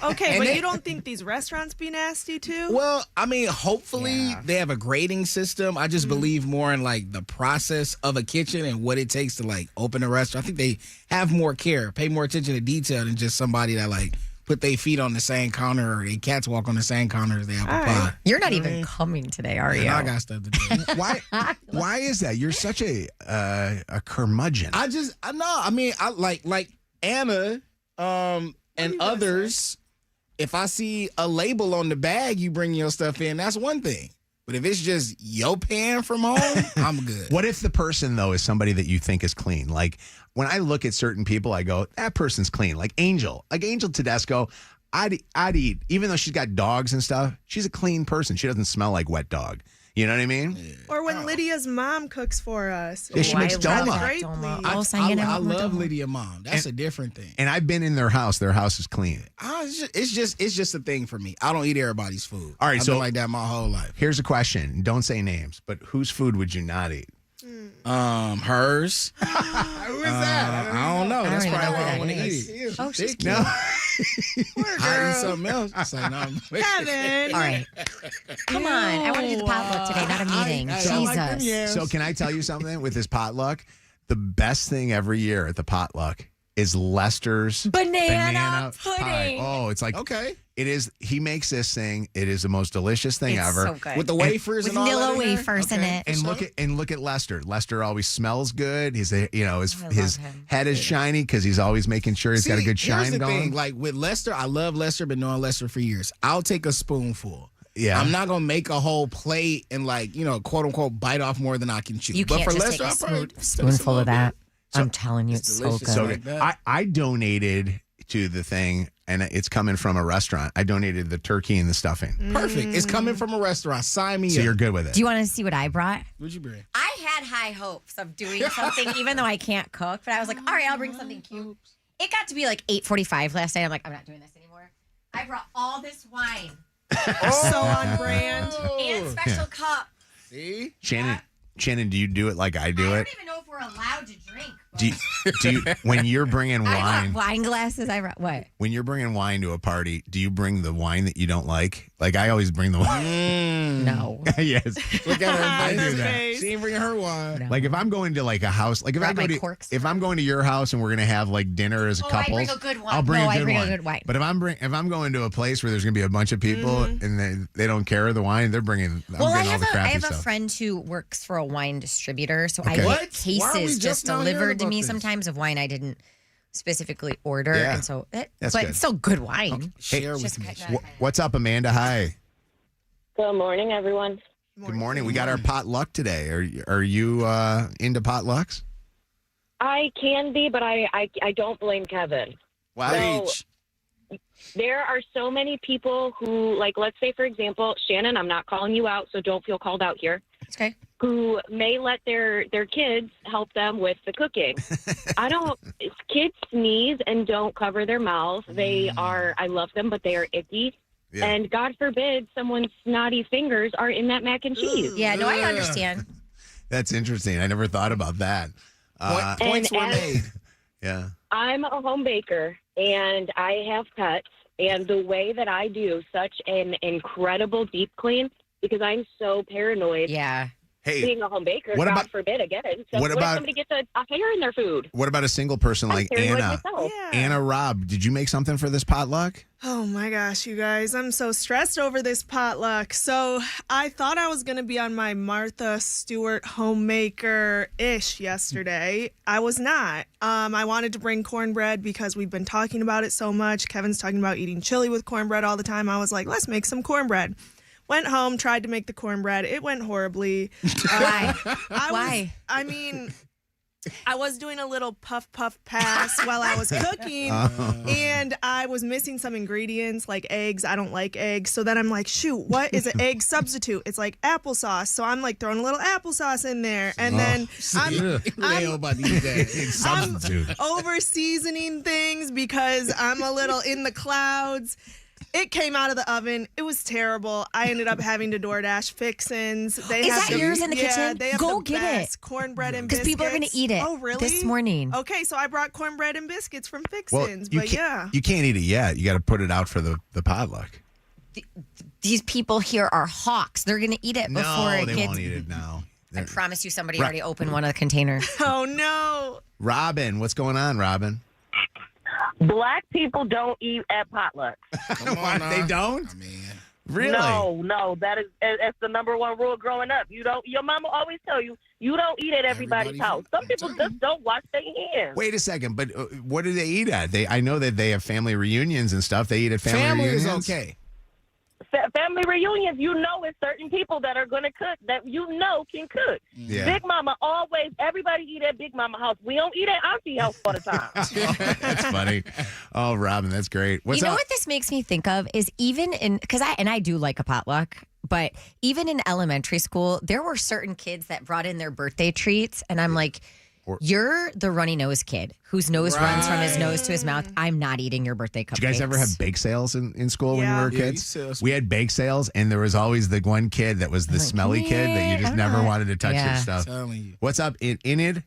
Okay, And but they- you don't think these restaurants be nasty too? Well, I mean, hopefully they have a grading system. I just believe more in like the process of a kitchen and what it takes to like open a restaurant. I think they have more care, pay more attention to detail than just somebody that like put their feet on the same counter or they cats walk on the same counter as they apple pie. You're not even coming today, are you? And I got stuff to do. Why is that? You're such a curmudgeon. I mean, I like Anna, and others. If I see a label on the bag, you bring your stuff in. That's one thing. But if it's just your pan from home, I'm good. What if the person, though, is somebody that you think is clean? Like, when I look at certain people, I go, that person's clean. Like Angel Tedesco, I'd eat, even though she's got dogs and stuff, she's a clean person. She doesn't smell like wet dog. You know what I mean? Or when Lydia's mom cooks for us. Yeah, she makes That's Doma. great, I love Lydia mom. That's a different thing. And I've been in their house. Their house is clean. It's just a thing for me. I don't eat everybody's food. All right, I've so been like that my whole life. Here's a question. Don't say names, but whose food would you not eat? Hers. Who is that? I don't know. That's even probably know why who I want to that eat is. it. Oh, she's Thick. No. I eat something else. It's like, no. Kevin. All right. Come on. I want to do the potluck today, not a meeting. Jesus. So can I tell you something with this potluck? The best thing every year at the potluck is Lester's Banana pie. pudding. Oh, it's like, Okay. It is. He makes this thing. It is the most delicious thing It's ever. so good. With the wafers With and all that Nilla in there? wafers in it. And look at Lester. Lester always smells good. His I his love him. head is shiny because he's always making sure he's got a good Here's shine the going. thing. Like with Lester, I love Lester, been knowing Lester for years. I'll take a spoonful. Yeah. I'm not gonna make a whole plate and like, quote unquote bite off more than I can chew. You but can't for just Lester, take a I'll probably spoonful of that. I'm telling you, it's so good. So like good. that. I donated to the thing, and it's coming from a restaurant. I donated the turkey and the stuffing. Perfect. It's coming from a restaurant. Sign me So up. you're good with it. Do you want to see what I brought? What'd you bring? I had high hopes of doing something, even though I can't cook. But I was like, all right, I'll bring something cute. It got to be like 8:45 last night. I'm like, I'm not doing this anymore. I brought all this wine So on brand. and special cup. See? Shannon, do you do it like I do I it? don't even know if we're allowed to drink. Do you when you're bringing I wine? brought wine glasses. I brought what? When you're bringing wine to a party, do you bring the wine that you don't like? Like I always bring the wine. No. Yes. Look at her I face. do that. She ain't bringing her wine. No. Like if I'm going to like a house, like if Grab I my go to corks. if I'm going to your house and we're gonna have like dinner as a Oh, I couple, bring a good wine. I'll bring No, a I good bring a wine. good wine. But if I'm going to a place where there's gonna be a bunch of people and they don't care the wine, they're bringing. I'm Well, I getting all have the I crappy have a stuff. friend who works for a wine distributor, so I Okay. get What? Why are we cases just just now hearing delivered to about me this? sometimes of wine I didn't specifically order, Yeah. and so That's but good. it's still good wine. Share Just with me. kinda- What's up, Amanda? Hi. Good morning, everyone. Good morning. We got our potluck today. Are you into potlucks? I can be, but I don't blame Kevin. Wow. So, there are so many people who, like, let's say, for example, Shannon, I'm not calling you out, so don't feel called out here. Okay. who may let their kids help them with the cooking. Kids sneeze and don't cover their mouth. I love them, but they are icky. Yeah. And God forbid someone's snotty fingers are in that mac and cheese. Yeah, no, I understand. That's interesting. I never thought about that. Points were made. Yeah. I'm a home baker, and I have pets, and the way that I do such an incredible deep clean, because I'm so paranoid. Yeah. Hey, being a home baker, what God about, forbid again. So what if about somebody gets a hair in their food? What about a single person like Anna? Anna Robb, did you make something for this potluck? Oh my gosh, you guys. I'm so stressed over this potluck. So I thought I was going to be on my Martha Stewart homemaker-ish yesterday. I was not. I wanted to bring cornbread because we've been talking about it so much. Kevin's talking about eating chili with cornbread all the time. I was like, let's make some cornbread. Went home, tried to make the cornbread. It went horribly. Why? Why? I was doing a little puff pass while I was cooking, and I was missing some ingredients like eggs. I don't like eggs. So then I'm like, shoot, what is an egg substitute? It's like applesauce. So I'm like throwing a little applesauce in there. And then I'm over seasoning things because I'm a little in the clouds. It came out of the oven. It was terrible. I ended up having to DoorDash fixins. Is that yours in the kitchen? They have Go the get best it. cornbread and Because biscuits. people are going to eat it. Oh, really? This morning. Okay, so I brought cornbread and biscuits from Fixins. You can't eat it yet. You got to put it out for the potluck. These people here are hawks. They're going to eat it before it they gets. won't eat it now. I promise you, somebody already opened one of the containers. Oh no, Robin, what's going on, Robin? Black people don't eat at potlucks. They don't? Really? No. That's the number one rule growing up. You don't. Your mama always tell you you don't eat at everybody's house. Some people just don't wash their hands. Wait a second, but what do they eat at? I know that they have family reunions and stuff. They eat at family reunions. Family is okay. Family reunions, it's certain people that are going to cook that can cook. Yeah. Big Mama everybody eat at Big Mama house. We don't eat at Auntie house all the time. That's funny. Oh, Robin, that's great. What's you know up? what this makes me think of is even in, because I do like a potluck, but even in elementary school, there were certain kids that brought in their birthday treats, and I'm like, you're the runny nose kid whose nose runs from his nose to his mouth. I'm not eating your birthday cupcakes. Did you guys ever have bake sales in school when you were kids? We had bake sales, and there was always the one kid that was the smelly kid that you just never wanted to touch his stuff. What's up, Enid?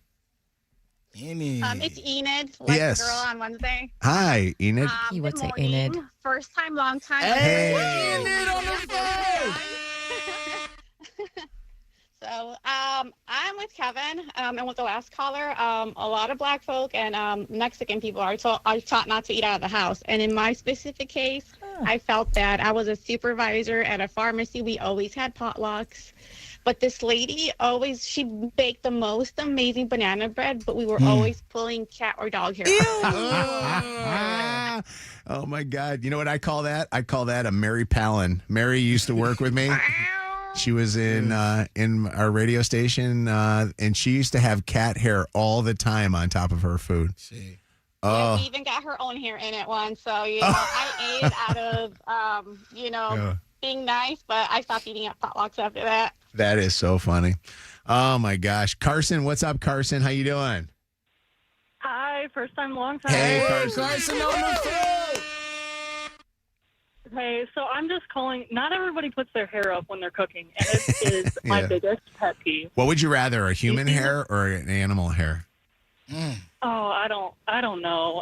It's Enid, like Yes. the girl on Wednesday. Hi, Enid. He would say morning. Enid. First time, long time. Hey. Enid on the phone. So I'm with Kevin and with the last caller. A lot of black folk and Mexican people are taught not to eat out of the house. And in my specific case, I felt that I was a supervisor at a pharmacy. We always had potlucks. But this lady she baked the most amazing banana bread, but we were always pulling cat or dog hair. Oh, my God. You know what I call that? I call that a Mary Palin. Mary used to work with me. She was in our radio station, and she used to have cat hair all the time on top of her food. Yeah, we even got her own hair in it once. So, I ate out of, being nice, but I stopped eating at potlucks after that. That is so funny. Oh, my gosh. Carson, what's up, Carson? How you doing? Hi, first time, long time. Hey, Carson. Carson on the phone. Hey, so I'm just calling. Not everybody puts their hair up when they're cooking, and it is my biggest pet peeve. What would you rather, a human hair or an animal hair? Oh, I don't know.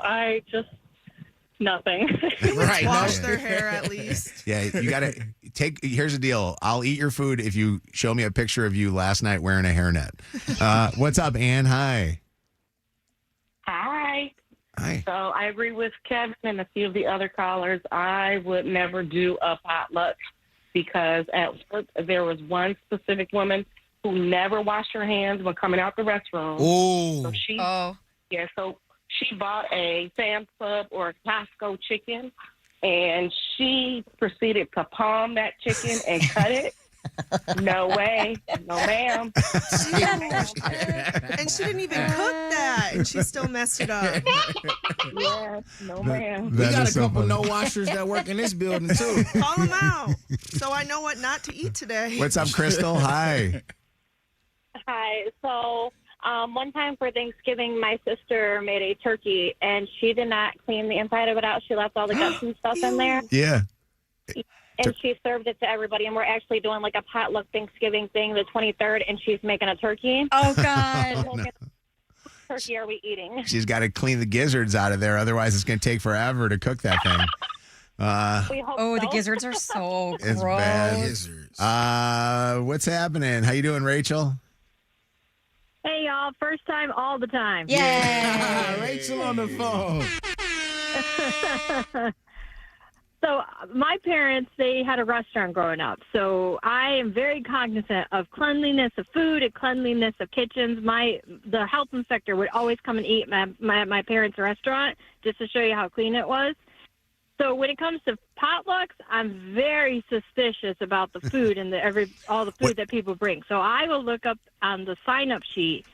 Nothing. Right. Wash their hair at least. Yeah, you got to here's the deal. I'll eat your food if you show me a picture of you last night wearing a hairnet. What's up, Ann? Hi. Hi. Hi. So I agree with Kevin and a few of the other callers. I would never do a potluck because at work there was one specific woman who never washed her hands when coming out the restroom. Oh. So she bought a Sam's Club or a Costco chicken, and she proceeded to palm that chicken and cut it. No way. No, ma'am. And she didn't even cook that, and she still messed it up. Yes, no, ma'am. We got a couple no-washers that work in this building, too. Call them out so I know what not to eat today. What's up, Crystal? Hi. Hi. So one time for Thanksgiving, my sister made a turkey, and she did not clean the inside of it out. She left all the guts and stuff in there. Yeah. And she served it to everybody. And we're actually doing like a potluck Thanksgiving thing the 23rd, and she's making a turkey. Oh, God. Oh, no. Turkey are we eating? She's got to clean the gizzards out of there. Otherwise, it's going to take forever to cook that thing. The gizzards are so It's gross. bad. What's happening? How you doing, Rachel? Hey, y'all. First time all the time. Yeah, Rachel on the phone. So my parents, they had a restaurant growing up. So I am very cognizant of cleanliness of food and cleanliness of kitchens. The health inspector would always come and eat my parents' restaurant just to show you how clean it was. So when it comes to potlucks, I'm very suspicious about the food and all the food that people bring. So I will look up on the sign-up sheet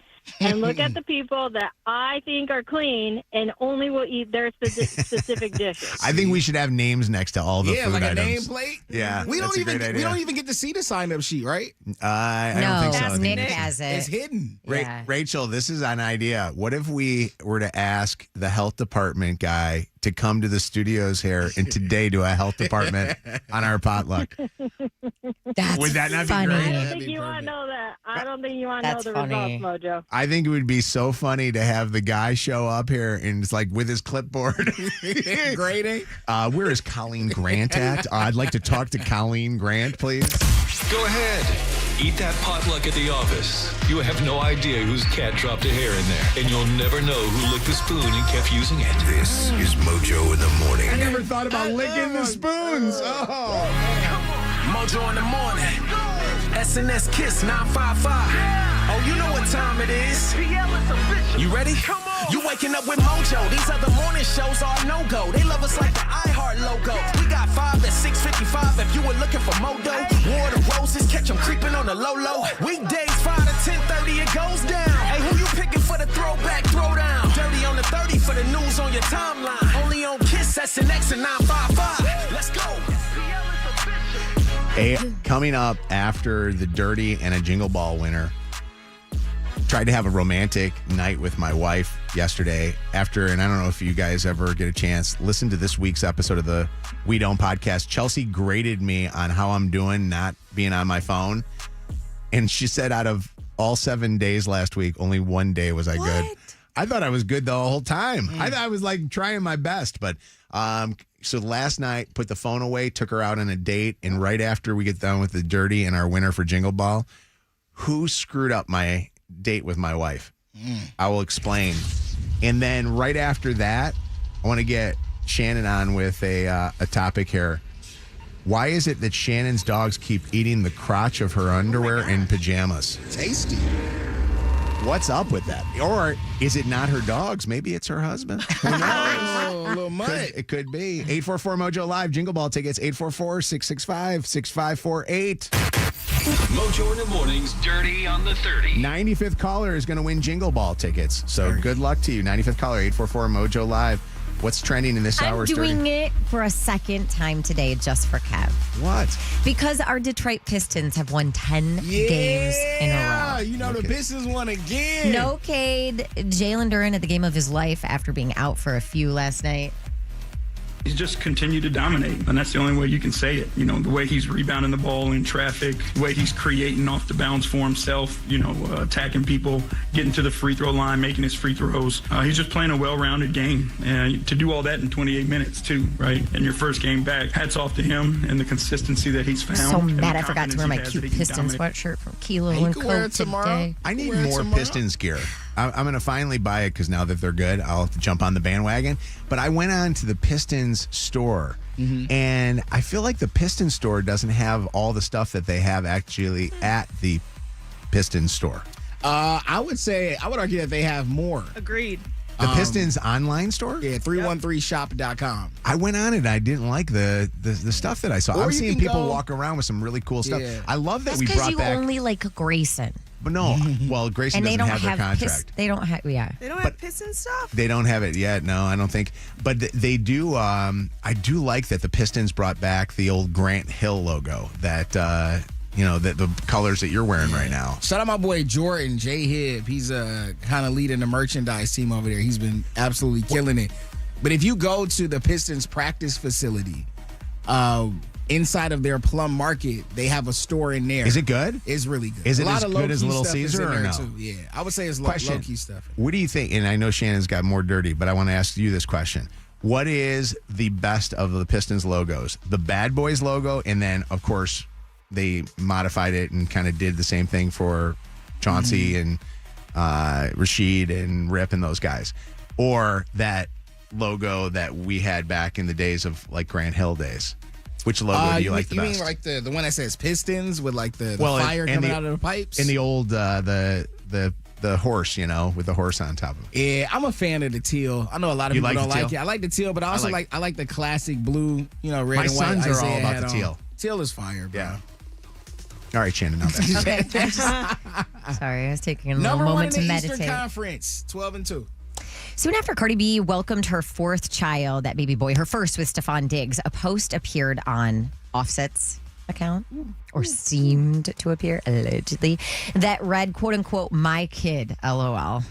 and look at the people that I think are clean and only will eat their specific dishes. I think we should have names next to all the food like items. a nameplate. Yeah, we that's don't a great idea. we don't even get to see the sign-up sheet, right? I don't think so. I think Nick it's- has it. It's hidden. Rachel, this is an idea. What if we were to ask the health department guy to come to the studios here and today do a health department on our potluck? That's Would that not funny. be I great? don't think you want to know that. I don't think you want to know That's the funny. results, Mojo. I think it would be so funny to have the guy show up here and it's like with his clipboard. Grading. Where is Colleen Grant at? I'd like to talk to Colleen Grant, please. Go ahead. Eat that potluck at the office. You have no idea whose cat dropped a hair in there, and you'll never know who licked the spoon and kept using it. This is Mojo in the morning. I never thought about licking the spoons. Oh. Mojo in the morning. SNS Kiss 955. Oh, you know what time it is. You ready? Come on. You waking up with Mojo. These other morning shows are no-go. They love us like the iHeart logo. We got 5 at 6:55. If you were looking for Mojo, War the Roses, catch them creeping on the low-low. Weekdays 5 to 10:30, it goes down. Hey, who you picking for the throwback throwdown? Dirty on the 30 for the news on your timeline. Only on Kiss, SNX and 955. Let's go. Coming up after the Dirty and a Jingle Ball winner. Tried to have a romantic night with my wife yesterday and I don't know if you guys ever get a chance, listen to this week's episode of the We Don't podcast. Chelsea graded me on how I'm doing not being on my phone. And she said out of all 7 days last week, only one day was I good. I thought I was good the whole time. I thought I was like trying my best. But so last night, put the phone away, took her out on a date. And right after we get done with the Dirty and our winner for Jingle Ball, who screwed up my date with my wife? I will explain. And then right after that, I want to get Shannon on with a topic here. Why is it that Shannon's dogs keep eating the crotch of her underwear and pajamas? Tasty. What's up with that? Or is it not her dogs? Maybe it's her husband. Who knows? Oh, a little mutt. It could be. 844 Mojo Live, Jingle Ball tickets, 844-665-6548. Mojo in the morning's Dirty on the 30. 95th caller is going to win Jingle Ball tickets. So good luck to you. 95th caller, 844 Mojo Live. What's trending in this I'm hour's doing it for a second time today just for Kev. What? Because our Detroit Pistons have won 10 games in a row. You know, the Pistons won again. No Cade, Jalen Duren at the game of his life after being out for a few last night. He's just continued to dominate, and that's the only way you can say it. You know, the way he's rebounding the ball in traffic, the way he's creating off the bounce for himself, attacking people, getting to the free throw line, making his free throws. He's just playing a well-rounded game, and to do all that in 28 minutes, too, right? In your first game back, hats off to him and the consistency that he's found. So mad I forgot to wear my cute Pistons sweatshirt from Kilo and Co. today. I need more Pistons gear. I'm going to finally buy it because now that they're good, I'll have to jump on the bandwagon. But I went on to the Pistons store, and I feel like the Pistons store doesn't have all the stuff that they have actually at the Pistons store. I would argue that they have more. Agreed. The Pistons online store? Yeah, 313shop.com. I went on it. I didn't like the stuff that I saw. Or I'm you seeing can people go- walk around with some really cool stuff. Yeah. I love that That's we because brought you back. only like Grayson. But no, well, Grayson And they doesn't don't have their have contract. they don't have, yeah. They don't have Piston stuff? They don't have it yet. No, I don't think. But they do. I do like that the Pistons brought back the old Grant Hill logo that the colors that you're wearing right now. Shout out my boy Jordan, J Hibb. He's kind of leading the merchandise team over there. He's been absolutely killing it. But if you go to the Pistons practice facility, inside of their Plum Market, they have a store in there. Is it good? It's really good. Is it a lot as of good as low-key Little stuff is Caesar in or there, no? too. Yeah, I would say it's Question. low-key stuff. What do you think? And I know Shannon's got more dirty, but I want to ask you this question. What is the best of the Pistons logos? The Bad Boys logo, and then, of course, they modified it and kind of did the same thing for Chauncey and Rashid and Rip and those guys. Or that logo that we had back in the days of like Grant Hill days. Which logo do you like the best? You mean like the one that says Pistons with like the fire coming out of the pipes? And the old the horse, with the horse on top of it. Yeah, I'm a fan of the teal. I know a lot of people don't like it. I like the teal, but I also I like the classic blue, red and white. My sons are all about the on. teal. Teal is fire, bro. Yeah. All right, Shannon. Now back. Okay. Sorry, I was taking a little Number one moment in to the meditate. Eastern Conference, 12-2. Soon after Cardi B welcomed her fourth child, that baby boy, her first with Stephon Diggs, a post appeared on Offset's account, or seemed to appear, allegedly, that read, quote unquote, "my kid, LOL,"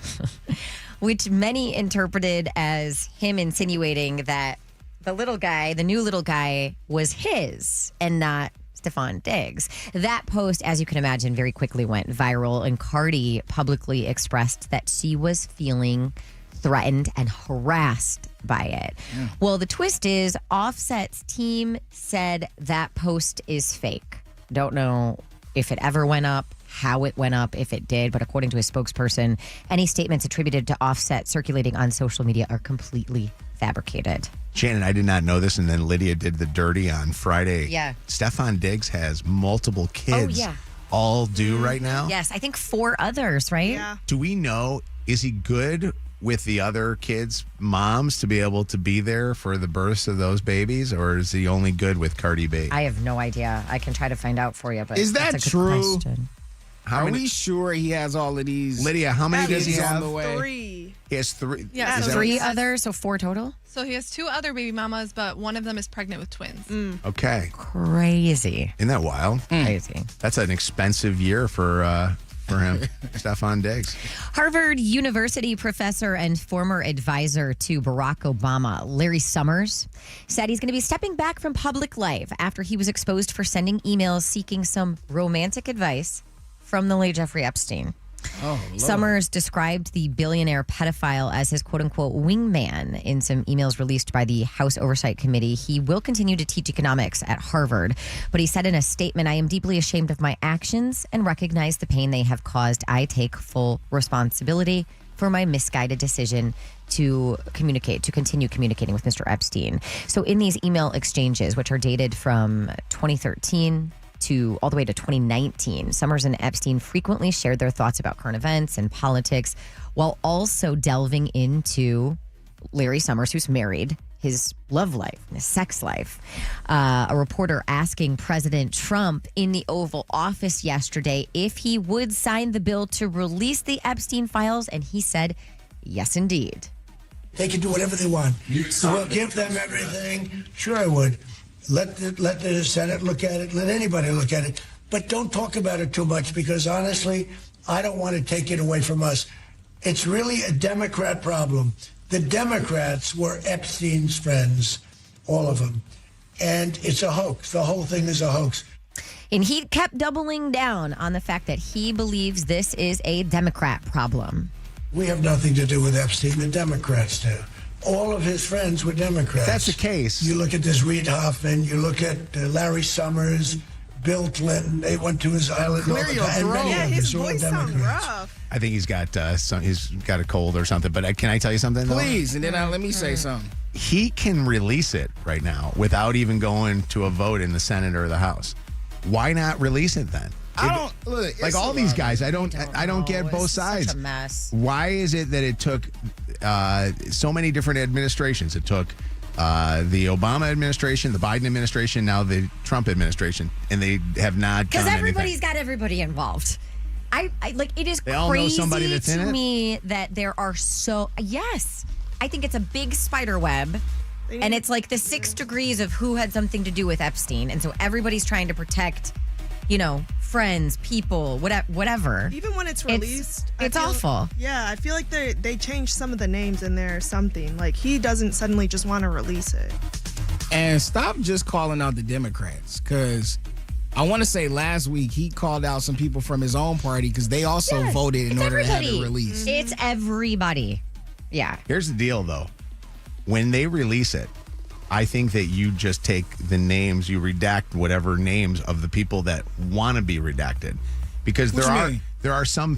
which many interpreted as him insinuating that the new little guy, was his and not Stephon Diggs. That post, as you can imagine, very quickly went viral, and Cardi publicly expressed that she was feeling threatened and harassed by it. Yeah. Well, the twist is Offset's team said that post is fake. Don't know if it ever went up, how it went up, if it did, but according to a spokesperson, any statements attributed to Offset circulating on social media are completely fabricated. Shannon, I did not know this, and then Lydia did the dirty on Friday. Yeah. Stephon Diggs has multiple kids. Oh, yeah. All due right now? Yes, I think 4 others, right? Yeah. Do we know, is he good with the other kids' moms to be able to be there for the births of those babies, or is he only good with Cardi B? I have no idea. I can try to find out for you, but is that that's a good true? question. Are we sure he has all of these? Lydia, how many does he kids on have? the way? 3. He has 3. Yeah, Is that 3 right? others, so 4 total? So he has 2 other baby mamas, but one of them is pregnant with twins. Okay. Crazy. Isn't that wild? Crazy. That's an expensive year for him, Stephon Diggs. Harvard University professor and former advisor to Barack Obama, Larry Summers, said he's going to be stepping back from public life after he was exposed for sending emails seeking some romantic advice from the late Jeffrey Epstein. Oh, Lord. Summers described the billionaire pedophile as his quote-unquote wingman in some emails released by the House Oversight Committee. He will continue to teach economics at Harvard, but he said in a statement, "I am deeply ashamed of my actions and recognize the pain they have caused. I take full responsibility for my misguided decision to continue communicating with Mr. Epstein." So in these email exchanges, which are dated from 2013 to all the way to 2019, Summers and Epstein frequently shared their thoughts about current events and politics, while also delving into Larry Summers, who's married, his love life, his sex life. A reporter asking President Trump in the Oval Office yesterday if he would sign the bill to release the Epstein files, and he said, yes, indeed. They can do whatever they want. So we'll give them everything. Sure, I would. Let the Senate look at it. Let anybody look at it. But don't talk about it too much, because honestly, I don't want to take it away from us. It's really a Democrat problem. The Democrats were Epstein's friends, all of them. And it's a hoax. The whole thing is a hoax. And he kept doubling down on the fact that he believes this is a Democrat problem. We have nothing to do with Epstein. The Democrats do. All of his friends were Democrats. If that's the case. You look at this Reid Hoffman, you look at Larry Summers, Bill Clinton, they went to his island. Clear your throat. Yeah, his voice sounds rough. I think he's got a cold or something. But can I tell you something? Please, and then let me say something. He can release it right now without even going to a vote in the Senate or the House. Why not release it then? I don't look like all these guys. I don't get both sides. Such a mess. Why is it that it took so many different administrations? It took the Obama administration, the Biden administration, now the Trump administration, and they have not done Because anything. everybody's got everybody involved. I like it is They all know somebody crazy that's in to it? me that there are yes. I think it's a big spider web. And it's like the 6 degrees of who had something to do with Epstein. And so everybody's trying to protect friends, people, whatever. Even when it's released, it's awful. Yeah, I feel like they changed some of the names in there or something. Like he doesn't suddenly just want to release it. And stop just calling out the Democrats, because I want to say last week he called out some people from his own party because they also voted in order to have it released. It's everybody. Yeah. Here's the deal, though. When they release it, I think that you just take the names, you redact whatever names of the people that want to be redacted, because there are some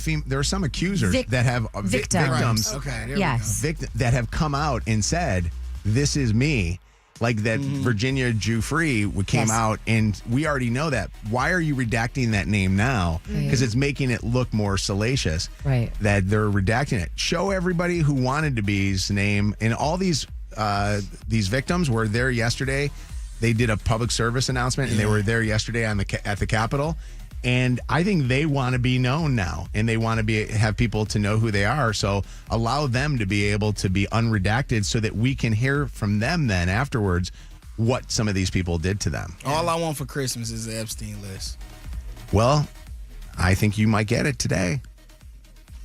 accusers that have victims. Okay, there yes, we go. That have come out and said, "This is me." Like that Virginia Giuffre came out, and we already know that. Why are you redacting that name now? Because it's making it look more salacious. Right. That they're redacting it. Show everybody who wanted to be's name, and all these victims were there yesterday. They did a public service announcement, and they were there yesterday at the Capitol. And I think they want to be known now, and they want to have people to know who they are. So allow them to be able to be unredacted so that we can hear from them then afterwards what some of these people did to them. All I want for Christmas is the Epstein list. Well, I think you might get it today.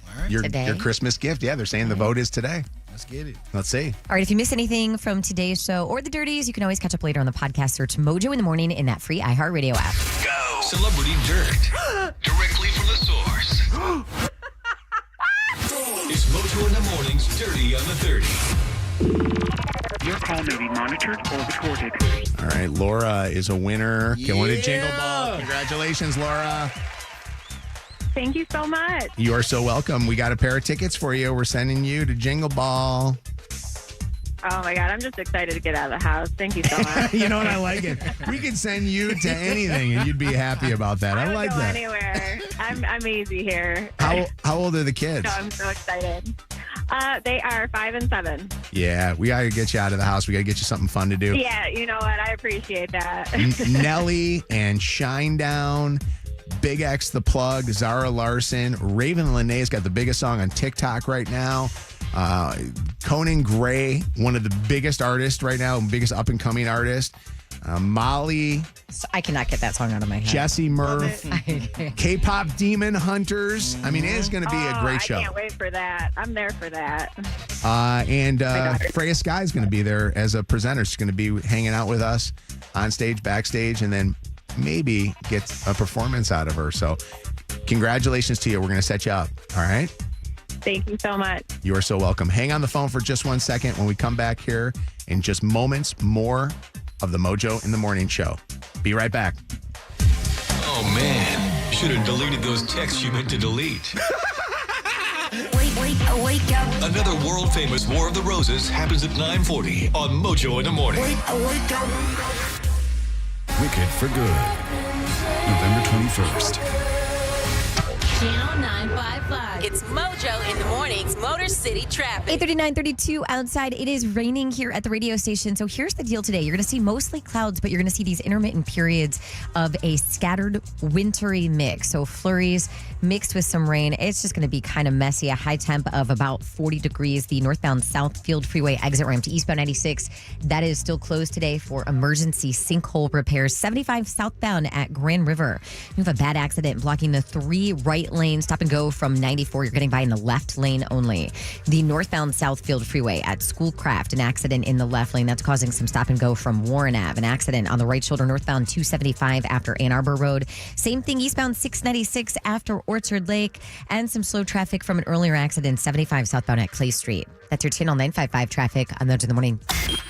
All right. Your Christmas gift. Yeah, they're saying the vote is today. Let's get it. Let's see. All right, if you miss anything from today's show or the Dirties, you can always catch up later on the podcast. Search Mojo in the Morning in that free iHeartRadio app. Go. Celebrity Dirt. Directly from the source. It's Mojo in the Morning's Dirty on the 30. Your call may be monitored or recorded. All right, Laura is a winner. Going to Jingle Ball. Congratulations, Laura. Thank you so much. You are so welcome. We got a pair of tickets for you. We're sending you to Jingle Ball. Oh my God, I'm just excited to get out of the house. Thank you so much. You know what? I like it. We could send you to anything, and you'd be happy about that. I like go that. Anywhere. I'm easy here. How old are the kids? So I'm so excited. They are 5 and 7. Yeah, we got to get you out of the house. We got to get you something fun to do. Yeah, you know what? I appreciate that. Nelly and Shinedown, Big X the Plug, Zara Larson, Raven Lenae's got the biggest song on TikTok right now. Conan Gray, one of the biggest artists right now, biggest up-and-coming artist. Molly. I cannot get that song out of my head. Jesse Murph. K-pop Demon Hunters. I mean, it is going to be a great show. I can't wait for that. I'm there for that. And Freya Sky is going to be there as a presenter. She's going to be hanging out with us on stage, backstage, and then maybe get a performance out of her. So congratulations to you. We're going to set you up. All right? Thank you so much. You are so welcome. Hang on the phone for just 1 second. When we come back here in just moments, more of the Mojo in the Morning Show. Be right back. Oh, man. Should have deleted those texts you meant to delete. Wake up. Another world-famous War of the Roses happens at 9:40 on Mojo in the Morning. Wake up. Wicked for Good. November 21st. Channel 955. It's Mojo in the Morning's Motor City Traffic. 8:39:32 outside. It is raining here at the radio station. So here's the deal today. You're going to see mostly clouds, but you're going to see these intermittent periods of a scattered wintry mix. So flurries mixed with some rain. It's just going to be kind of messy. A high temp of about 40 degrees. The northbound Southfield Freeway exit ramp to eastbound 96. That is still closed today for emergency sinkhole repairs. 75 southbound at Grand River. You have a bad accident blocking the 3 right lane stop and go from 94. You're getting by in the left lane only. The northbound Southfield Freeway at Schoolcraft, an accident in the left lane that's causing some stop and go from Warren Ave. An accident on the right shoulder northbound 275 after Ann Arbor Road. Same thing eastbound 696 after Orchard Lake, and some slow traffic from an earlier accident 75 southbound at Clay Street. That's your Channel 955 traffic on Mojo in the Morning.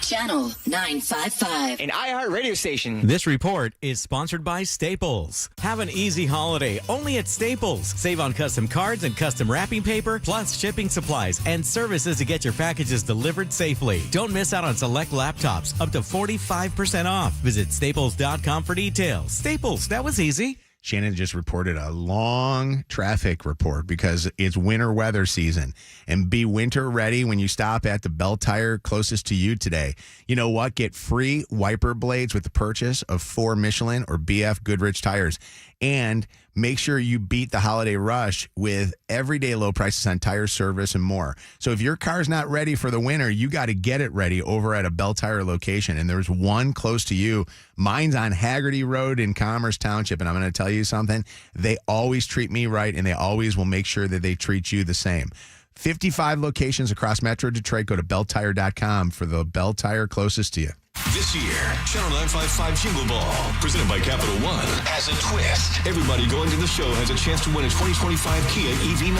Channel 955. An iHeart radio station. This report is sponsored by Staples. Have an easy holiday only at Staples. Save on custom cards and custom wrapping paper, plus shipping supplies and services to get your packages delivered safely. Don't miss out on select laptops, up to 45% off. Visit staples.com for details. Staples, that was easy. Shannon just reported a long traffic report because it's winter weather season. And be winter ready when you stop at the Bell Tire closest to you today. You know what? Get free wiper blades with the purchase of 4 Michelin or BF Goodrich tires. And make sure you beat the holiday rush with everyday low prices on tire, service, and more. So if your car's not ready for the winter, you got to get it ready over at a Bell Tire location. And there's one close to you. Mine's on Haggerty Road in Commerce Township. And I'm going to tell you something. They always treat me right, and they always will make sure that they treat you the same. 55 locations across Metro Detroit. Go to belltire.com for the Bell Tire closest to you. This year, Channel 955 Jingle Ball, presented by Capital One, has a twist. Everybody going to the show has a chance to win a 2025 Kia EV9.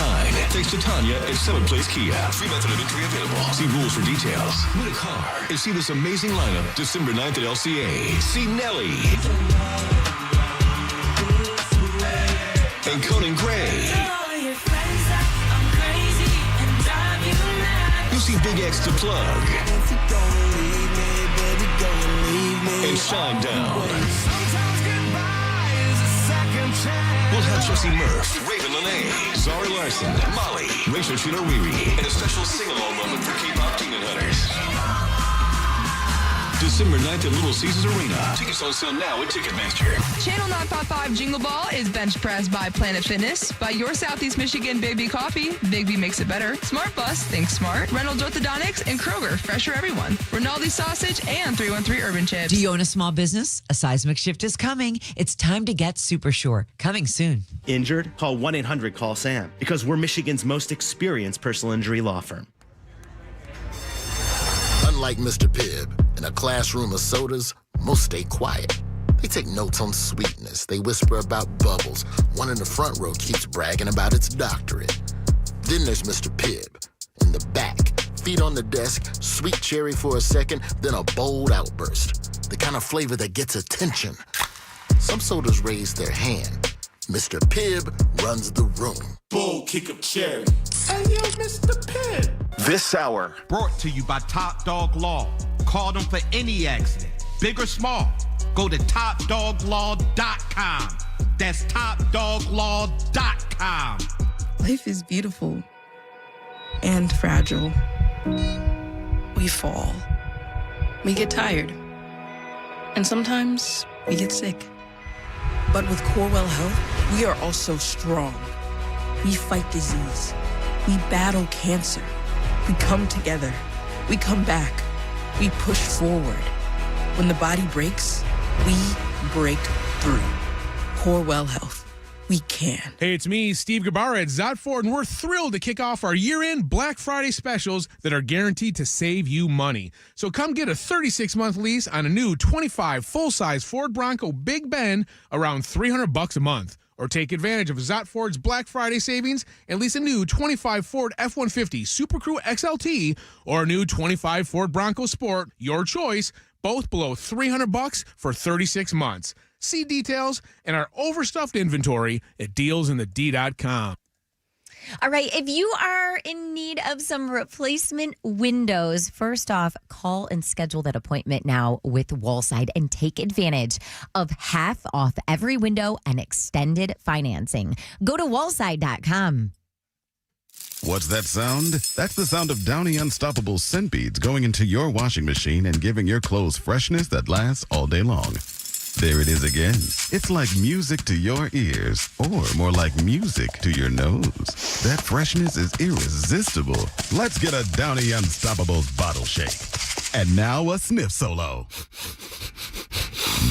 Thanks to Tanya at 7th Place Kia. Free method of entry available. See rules for details. Win a car and see this amazing lineup December 9th at LCA. See Nelly and Conan Gray. You see Big X to Plug and Shine Down. We'll have Jesse Murph, Raven Lene, Zari Larson, Molly, Rachel Chino-Riri, and a special sing-along moment for K-pop demon hunters. December 9th at Little Caesars Arena. Tickets on sale now at Ticketmaster. Channel 955 Jingle Ball is bench pressed by Planet Fitness, by your Southeast Michigan Big Coffee, Big makes it better, Smart Bus, think smart, Reynolds Orthodontics, and Kroger, fresh for everyone, Rinaldi Sausage, and 313 Urban Chips. Do you own a small business? A seismic shift is coming. It's time to get super sure. Coming soon. Injured? Call 1-800-CALL-SAM because we're Michigan's most experienced personal injury law firm. Unlike Mr. Pibb, in a classroom of sodas, most stay quiet. They take notes on sweetness. They whisper about bubbles. One in the front row keeps bragging about its doctorate. Then there's Mr. Pibb. In the back, feet on the desk, sweet cherry for a second, then a bold outburst. The kind of flavor that gets attention. Some sodas raise their hand. Mr. Pibb runs the room. Bold kick up cherry. Hey, yo, Mr. Pibb. This hour, brought to you by Top Dog Law. Call them for any accident, big or small. Go to topdoglaw.com. That's topdoglaw.com. Life is beautiful and fragile. We fall. We get tired. And sometimes we get sick. But with Corewell Health, we are also strong. We fight disease. We battle cancer. We come together. We come back. We push forward. When the body breaks, we break through. Corewell Health. We can. Hey, it's me, Steve Gabara at Zott Ford, and we're thrilled to kick off our year-end Black Friday specials that are guaranteed to save you money. So come get a 36-month lease on a new 25 full-size Ford Bronco Big Ben around $300 a month. Or take advantage of Zott Ford's Black Friday savings and lease a new 25 Ford F-150 Super Crew XLT or a new 25 Ford Bronco Sport, your choice, both below $300 for 36 months. See details and our overstuffed inventory at dealsinthed.com. All right, if you are in need of some replacement windows, first off, call and schedule that appointment now with Wallside and take advantage of half off every window and extended financing. Go to wallside.com. What's that sound? That's the sound of Downy Unstoppable scent beads going into your washing machine and giving your clothes freshness that lasts all day long. There it is again. It's like music to your ears, or more like music to your nose. That freshness is irresistible. Let's get a Downy Unstoppables bottle shake. And now a sniff solo.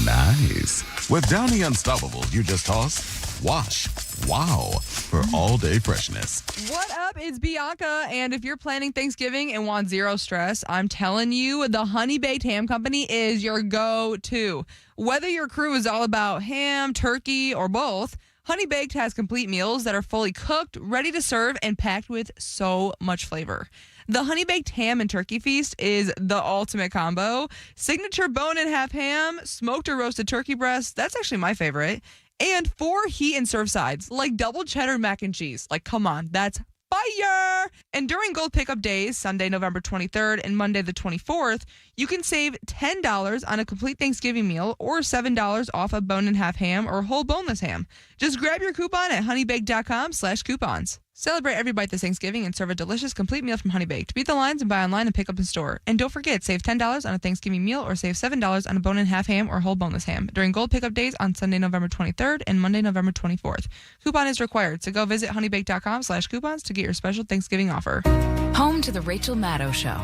Nice. With Downy Unstoppables, you just toss, wash, wow, for all-day freshness. What up? It's Bianca, and if you're planning Thanksgiving and want zero stress, I'm telling you, the Honey Baked Ham Company is your go-to. Whether your crew is all about ham, turkey, or both, Honey Baked has complete meals that are fully cooked, ready to serve, and packed with so much flavor. The Honey Baked Ham and Turkey Feast is the ultimate combo. Signature bone and half ham, smoked or roasted turkey breast, that's actually my favorite, and 4 heat and serve sides, like double cheddar mac and cheese. Like, come on, that's fire! And during Gold Pickup Days, Sunday, November 23rd and Monday the 24th, you can save $10 on a complete Thanksgiving meal or $7 off a bone and half ham or whole boneless ham. Just grab your coupon at honeybaked.com/coupons. Celebrate every bite this Thanksgiving and serve a delicious, complete meal from Honey Baked. Beat the lines and buy online and pick up in store. And don't forget, save $10 on a Thanksgiving meal or save $7 on a bone-in-half ham or whole boneless ham during Gold Pickup Days on Sunday, November 23rd and Monday, November 24th. Coupon is required, so go visit honeybake.com/coupons to get your special Thanksgiving offer. Home to the Rachel Maddow Show.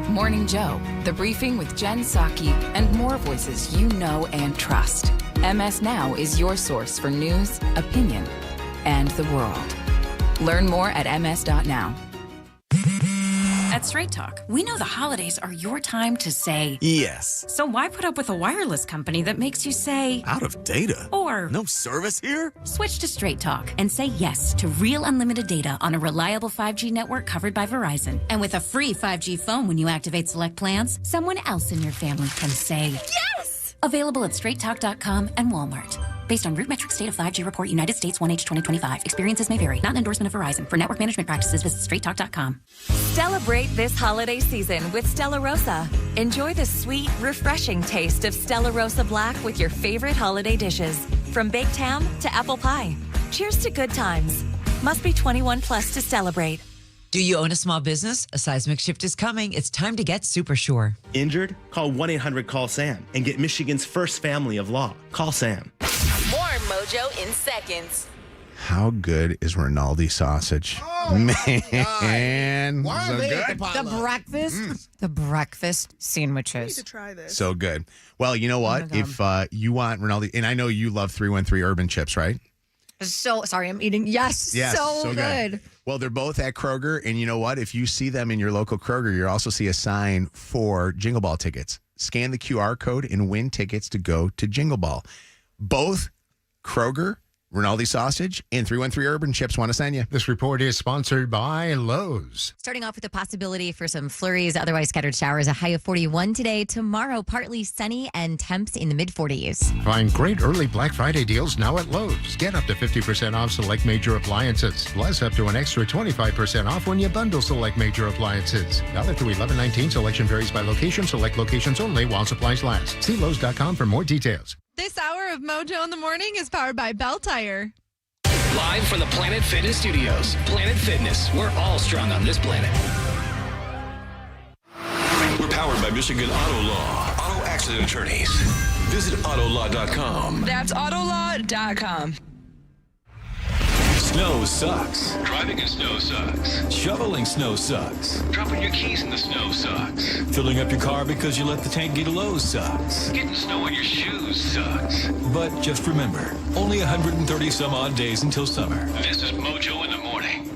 Morning Joe, The Briefing with Jen Psaki, and more voices you know and trust. MS Now is your source for news, opinion, and the world. Learn more at ms.now. At Straight Talk, we know the holidays are your time to say yes. So why put up with a wireless company that makes you say out of data? Or no service here? Switch to Straight Talk and say yes to real unlimited data on a reliable 5G network covered by Verizon. And with a free 5G phone when you activate select plans, someone else in your family can say yes! Available at straighttalk.com and Walmart. Based on RootMetrics State of 5G Report, United States 1H 2025. Experiences may vary. Not an endorsement of Verizon. For network management practices, visit straighttalk.com. Celebrate this holiday season with Stella Rosa. Enjoy the sweet, refreshing taste of Stella Rosa Black with your favorite holiday dishes. From baked ham to apple pie. Cheers to good times. Must be 21 plus to celebrate. Do you own a small business? A seismic shift is coming. It's time to get super sure. Injured? Call 1-800-CALL-SAM and get Michigan's first family of law. Call Sam. More Mojo in seconds. How good is Rinaldi sausage? Oh, man. Why so are they good. at the potluck? The breakfast sandwiches. I need to try this. So good. Well, you know what? If you want Rinaldi, and I know you love 313 Urban Chips, right? So sorry, I'm eating. Yes, Yes, so good. Well, they're both at Kroger, and you know what? If you see them in your local Kroger, you'll also see a sign for Jingle Ball tickets. Scan the QR code and win tickets to go to Jingle Ball. Both Kroger, Rinaldi Sausage, and 313 Urban Chips want to send you. This report is sponsored by Lowe's. Starting off with the possibility for some flurries, otherwise scattered showers, a high of 41 today. Tomorrow, partly sunny and temps in the mid-40s. Find great early Black Friday deals now at Lowe's. Get up to 50% off select major appliances, plus up to an extra 25% off when you bundle select major appliances. Valid through 11/19. Selection varies by location. Select locations only while supplies last. See Lowe's.com for more details. This hour of Mojo in the Morning is powered by Bell Tire. Live from the Planet Fitness Studios. Planet Fitness, we're all strong on this planet. We're powered by Michigan Auto Law. Auto accident attorneys. Visit autolaw.com. That's autolaw.com. Snow sucks. Driving in snow sucks. Shoveling snow sucks. Dropping your keys in the snow sucks. Filling up your car because you let the tank get low sucks. Getting snow on your shoes sucks. But just remember, only 130 some odd days until summer. This is Mojo in the Morning.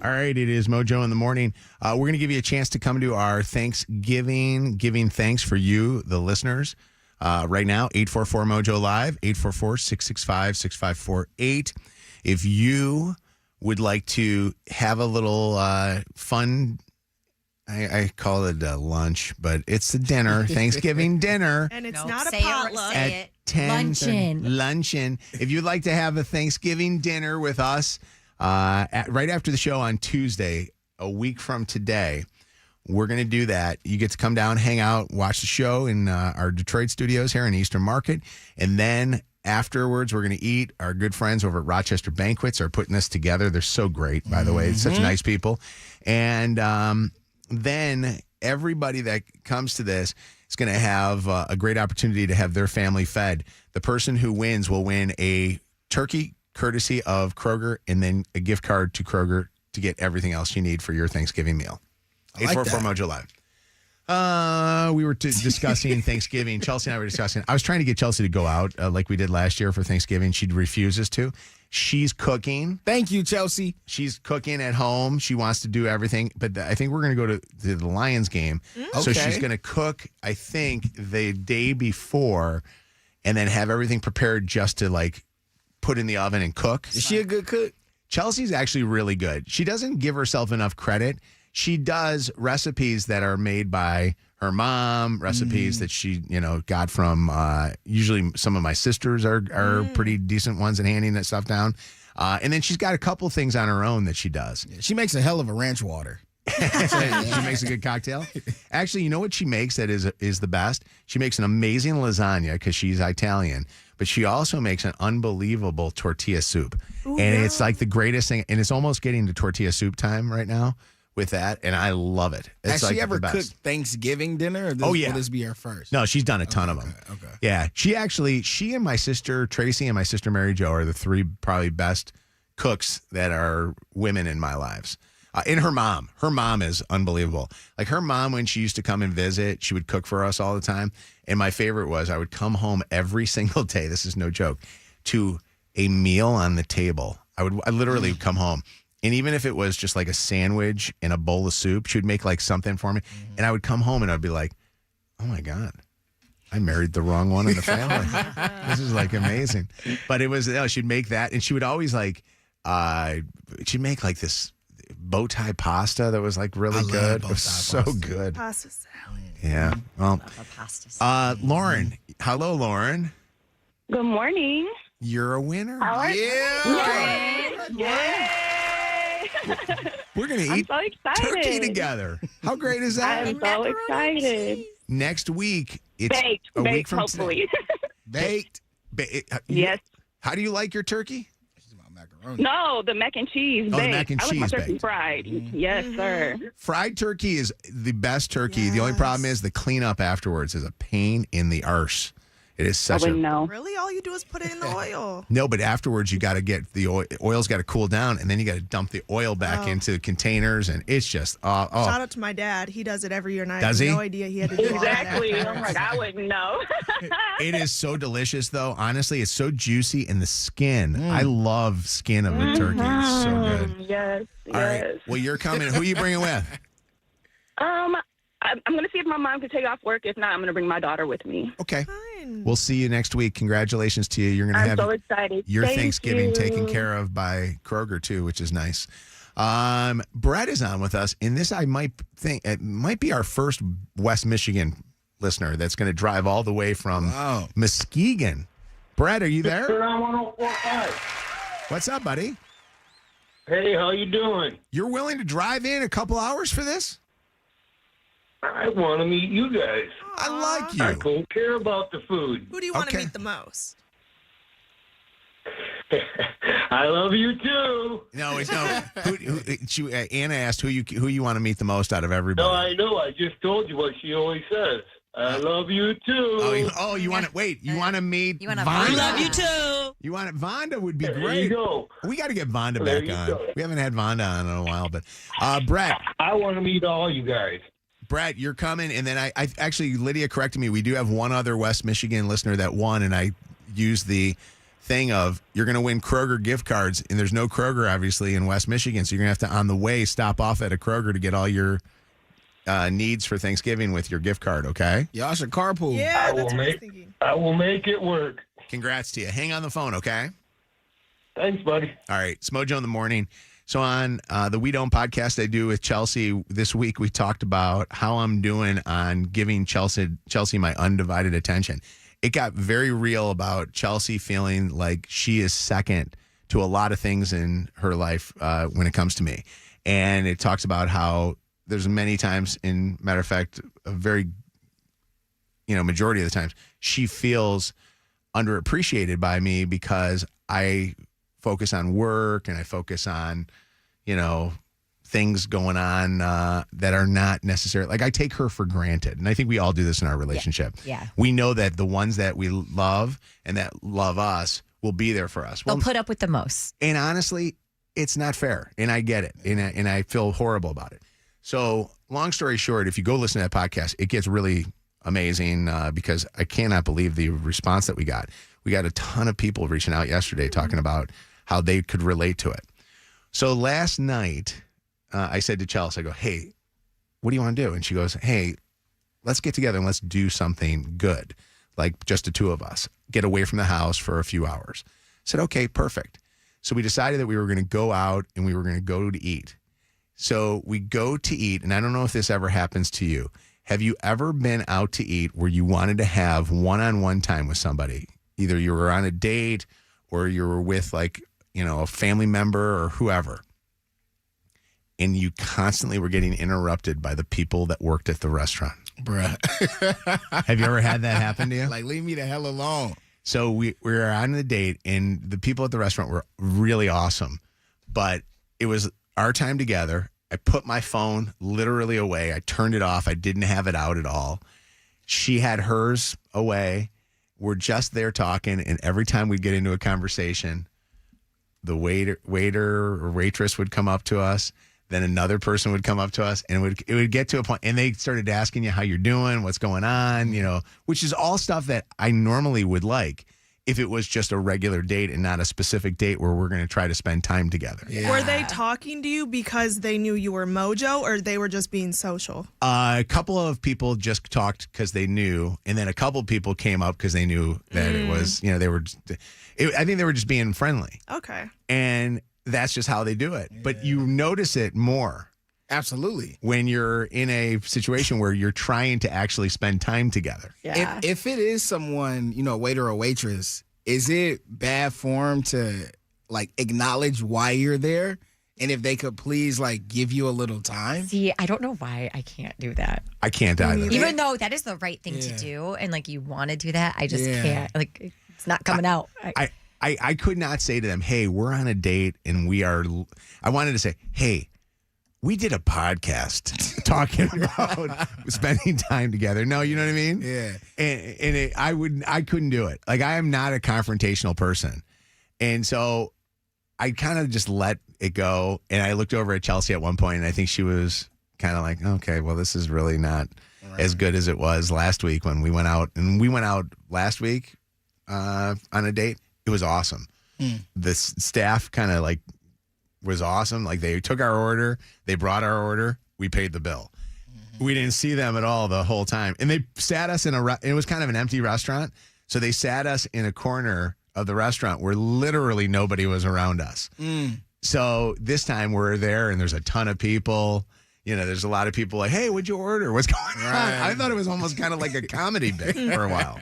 All right, it is Mojo in the Morning. We're going to give you a chance to come to our Thanksgiving, giving thanks for you, the listeners. Right now, 844-MOJO Live, 844-665-6548. If you would like to have a little fun, I call it a lunch, but it's a dinner, Thanksgiving dinner. And it's not a say potluck. Say it. 10 Luncheon. Luncheon. If you'd like to have a Thanksgiving dinner with us right after the show on Tuesday, a week from today, we're going to do that. You get to come down, hang out, watch the show in our Detroit studios here in Eastern Market, and then afterwards, we're going to eat. Our good friends over at Rochester Banquets are putting this together. They're so great, by the way. It's such nice people. And then everybody that comes to this is going to have a great opportunity to have their family fed. The person who wins will win a turkey courtesy of Kroger and then a gift card to Kroger to get everything else you need for your Thanksgiving meal. 844-MOJO Live. We were discussing Thanksgiving. Chelsea and I were discussing. I was trying to get Chelsea to go out like we did last year for Thanksgiving. She refuses to. She's cooking. Thank you, Chelsea. She's cooking at home. She wants to do everything. But I think we're going to go to the Lions game. So she's going to cook, I think, the day before and then have everything prepared just to like put in the oven and cook. Is she a good cook? Chelsea's actually really good. She doesn't give herself enough credit. She does recipes that are made by her mom, recipes that she, got from, usually some of my sisters are pretty decent ones at handing that stuff down. And then she's got a couple things on her own that she does. She makes a hell of a ranch water. She makes a good cocktail. Actually, you know what she makes that is the best? She makes an amazing lasagna because she's Italian, but she also makes an unbelievable tortilla soup. Ooh, and it's like the greatest thing. And it's almost getting to tortilla soup time right now with that. And I love it. It's Has like she ever the best. cooked Thanksgiving dinner? Or Oh, yeah. Will this be her first? No, she's done a ton of them. Okay. Yeah. She and my sister Tracy and my sister Mary Jo are the three probably best cooks that are women in my lives. And her mom is unbelievable. Like her mom, when she used to come and visit, she would cook for us all the time. And my favorite was I would come home every single day. This is no joke, to a meal on the table. I literally come home. And even if it was just like a sandwich and a bowl of soup, she would make like something for me. And I would come home and I'd be like, oh my God, I married the wrong one in the family. This is like amazing. But it was, she'd make that. And she would always like, she'd make like this bow tie pasta that was like really good. It was so good. Pasta salad. Yeah. Well, Lauren. Hello, Lauren. Good morning. You're a winner. How are you? Yay! We're going to eat so excited. turkey together. How great is that? I'm so excited. Next week, it's Baked, a week from hopefully. Baked. Yes. How do you like your turkey? No, the mac and cheese. Oh, the baked. mac and I like my cheese turkey baked. fried. Yes, sir. Fried turkey is the best turkey. The only problem is the cleanup afterwards is a pain in the arse. It is such a know. Really, all you do is put it in the oil. no, but afterwards you got to get the oil's got to cool down, and then you got to dump the oil back into containers, and it's just Shout out to my dad. He does it every year, and I Does had he? no idea he had to do all that. Exactly. I'm like, I wouldn't know. It is so delicious, though. Honestly, it's so juicy, and the skin. I love skin of a turkey. It's so good. Yes. All right. Well, you're coming. Who are you bringing with? I'm going to see if my mom can take off work. If not, I'm going to bring my daughter with me. Okay. We'll see you next week. Congratulations to you. You're going to I'm have so excited. your Thank Thanksgiving you. taken care of by Kroger, too, which is nice. Brett is on with us, and this I might think it might be our first West Michigan listener that's going to drive all the way from Muskegon. Brett, are you there? Sir, I'm 1045. What's up, buddy? Hey, how you doing? You're willing to drive in a couple hours for this? I want to meet you guys. I like you. I don't care about the food. Who do you want to meet the most? I love you too. No, it's no. Anna asked who you want to meet the most out of everybody. No, I know. I just told you what she always says. I love you too. Oh, you want to wait? You want to meet? Vonda? We love you too. You want it? Vonda would be There great. you go. We got to get Vonda There back you on. go. We haven't had Vonda on in a while, but Brett. I want to meet all you guys. Brett, you're coming, and then I actually Lydia corrected me. We do have one other West Michigan listener that won, and I used the thing of you're going to win Kroger gift cards, and there's no Kroger obviously in West Michigan, so you're going to have to on the way stop off at a Kroger to get all your needs for Thanksgiving with your gift card. Okay? Y'all should carpool. Yeah, that's what I was thinking. I will make it work. Congrats to you. Hang on the phone, okay? Thanks, buddy. All right, it's Mojo in the morning. So on the We Don't podcast I do with Chelsea this week, we talked about how I'm doing on giving Chelsea my undivided attention. It got very real about Chelsea feeling like she is second to a lot of things in her life when it comes to me. And it talks about how there's many times, in matter of fact, a very, majority of the times, she feels underappreciated by me because I focus on work and I focus on, things going on that are not necessarily, like I take her for granted. And I think we all do this in our relationship. Yeah. We know that the ones that we love and that love us will be there for us. They'll put up with the most. And honestly, it's not fair. And I get it. And I feel horrible about it. So long story short, if you go listen to that podcast, it gets really amazing because I cannot believe the response that we got. We got a ton of people reaching out yesterday talking about how they could relate to it. So last night, I said to Chelsea, I go, hey, what do you want to do? And she goes, hey, let's get together and let's do something good, like just the two of us, get away from the house for a few hours. I said, okay, perfect. So we decided that we were going to go out and we were going to go to eat. So we go to eat, and I don't know if this ever happens to you. Have you ever been out to eat where you wanted to have one-on-one time with somebody? Either you were on a date or you were with a family member or whoever. and you constantly were getting interrupted by the people that worked at the restaurant. Bruh. Have you ever had that happen to you? Like, leave me the hell alone. So we were on the date, and the people at the restaurant were really awesome, but it was our time together. I put my phone literally away. I turned it off. I didn't have it out at all. She had hers away. We're just there talking, and every time we'd get into a conversation, the waiter or waitress would come up to us. Then another person would come up to us, and it would get to a point, and they started asking you how you're doing, what's going on, which is all stuff that I normally would like if it was just a regular date and not a specific date where we're going to try to spend time together. Yeah. Were they talking to you because they knew you were Mojo, or they were just being social? A couple of people just talked because they knew, and then a couple of people came up because they knew that it was, they were. I think they were just being friendly. Okay. And that's just how they do it. Yeah. But you notice it more. Absolutely. When you're in a situation where you're trying to actually spend time together. Yeah. If it is someone, waiter or waitress, is it bad form to acknowledge why you're there? And if they could please give you a little time? See, I don't know why I can't do that. I can't either. Even though that is the right thing to do and you want to do that, I just can't. It's not coming out. I could not say to them, hey, we're on a date and I wanted to say, hey, we did a podcast talking about spending time together. No, you know what I mean? Yeah. And I couldn't do it. I am not a confrontational person. And so I kind of just let it go. And I looked over at Chelsea at one point, and I think she was kind of like, okay, well, this is really not as good as it was last week when we went out. And we went out last week on a date. It was awesome. The staff kind of was awesome. They took our order, they brought our order, we paid the bill. We didn't see them at all the whole time. And they sat us it was kind of an empty restaurant. So they sat us in a corner of the restaurant where literally nobody was around us. So this time we're there and there's a ton of people. There's a lot of people hey, what'd you order? What's going on? I thought it was almost kind of like a comedy bit for a while.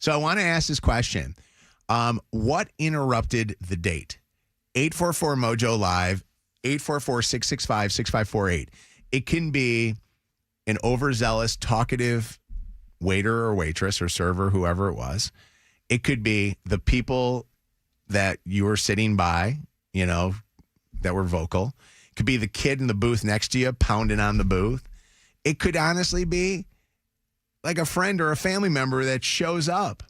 So I want to ask this question. What interrupted the date? 844-MOJO Live, 844-665-6548. It can be an overzealous, talkative waiter or waitress or server, whoever it was. It could be the people that you were sitting by, that were vocal. It could be the kid in the booth next to you pounding on the booth. It could honestly be a friend or a family member that shows up.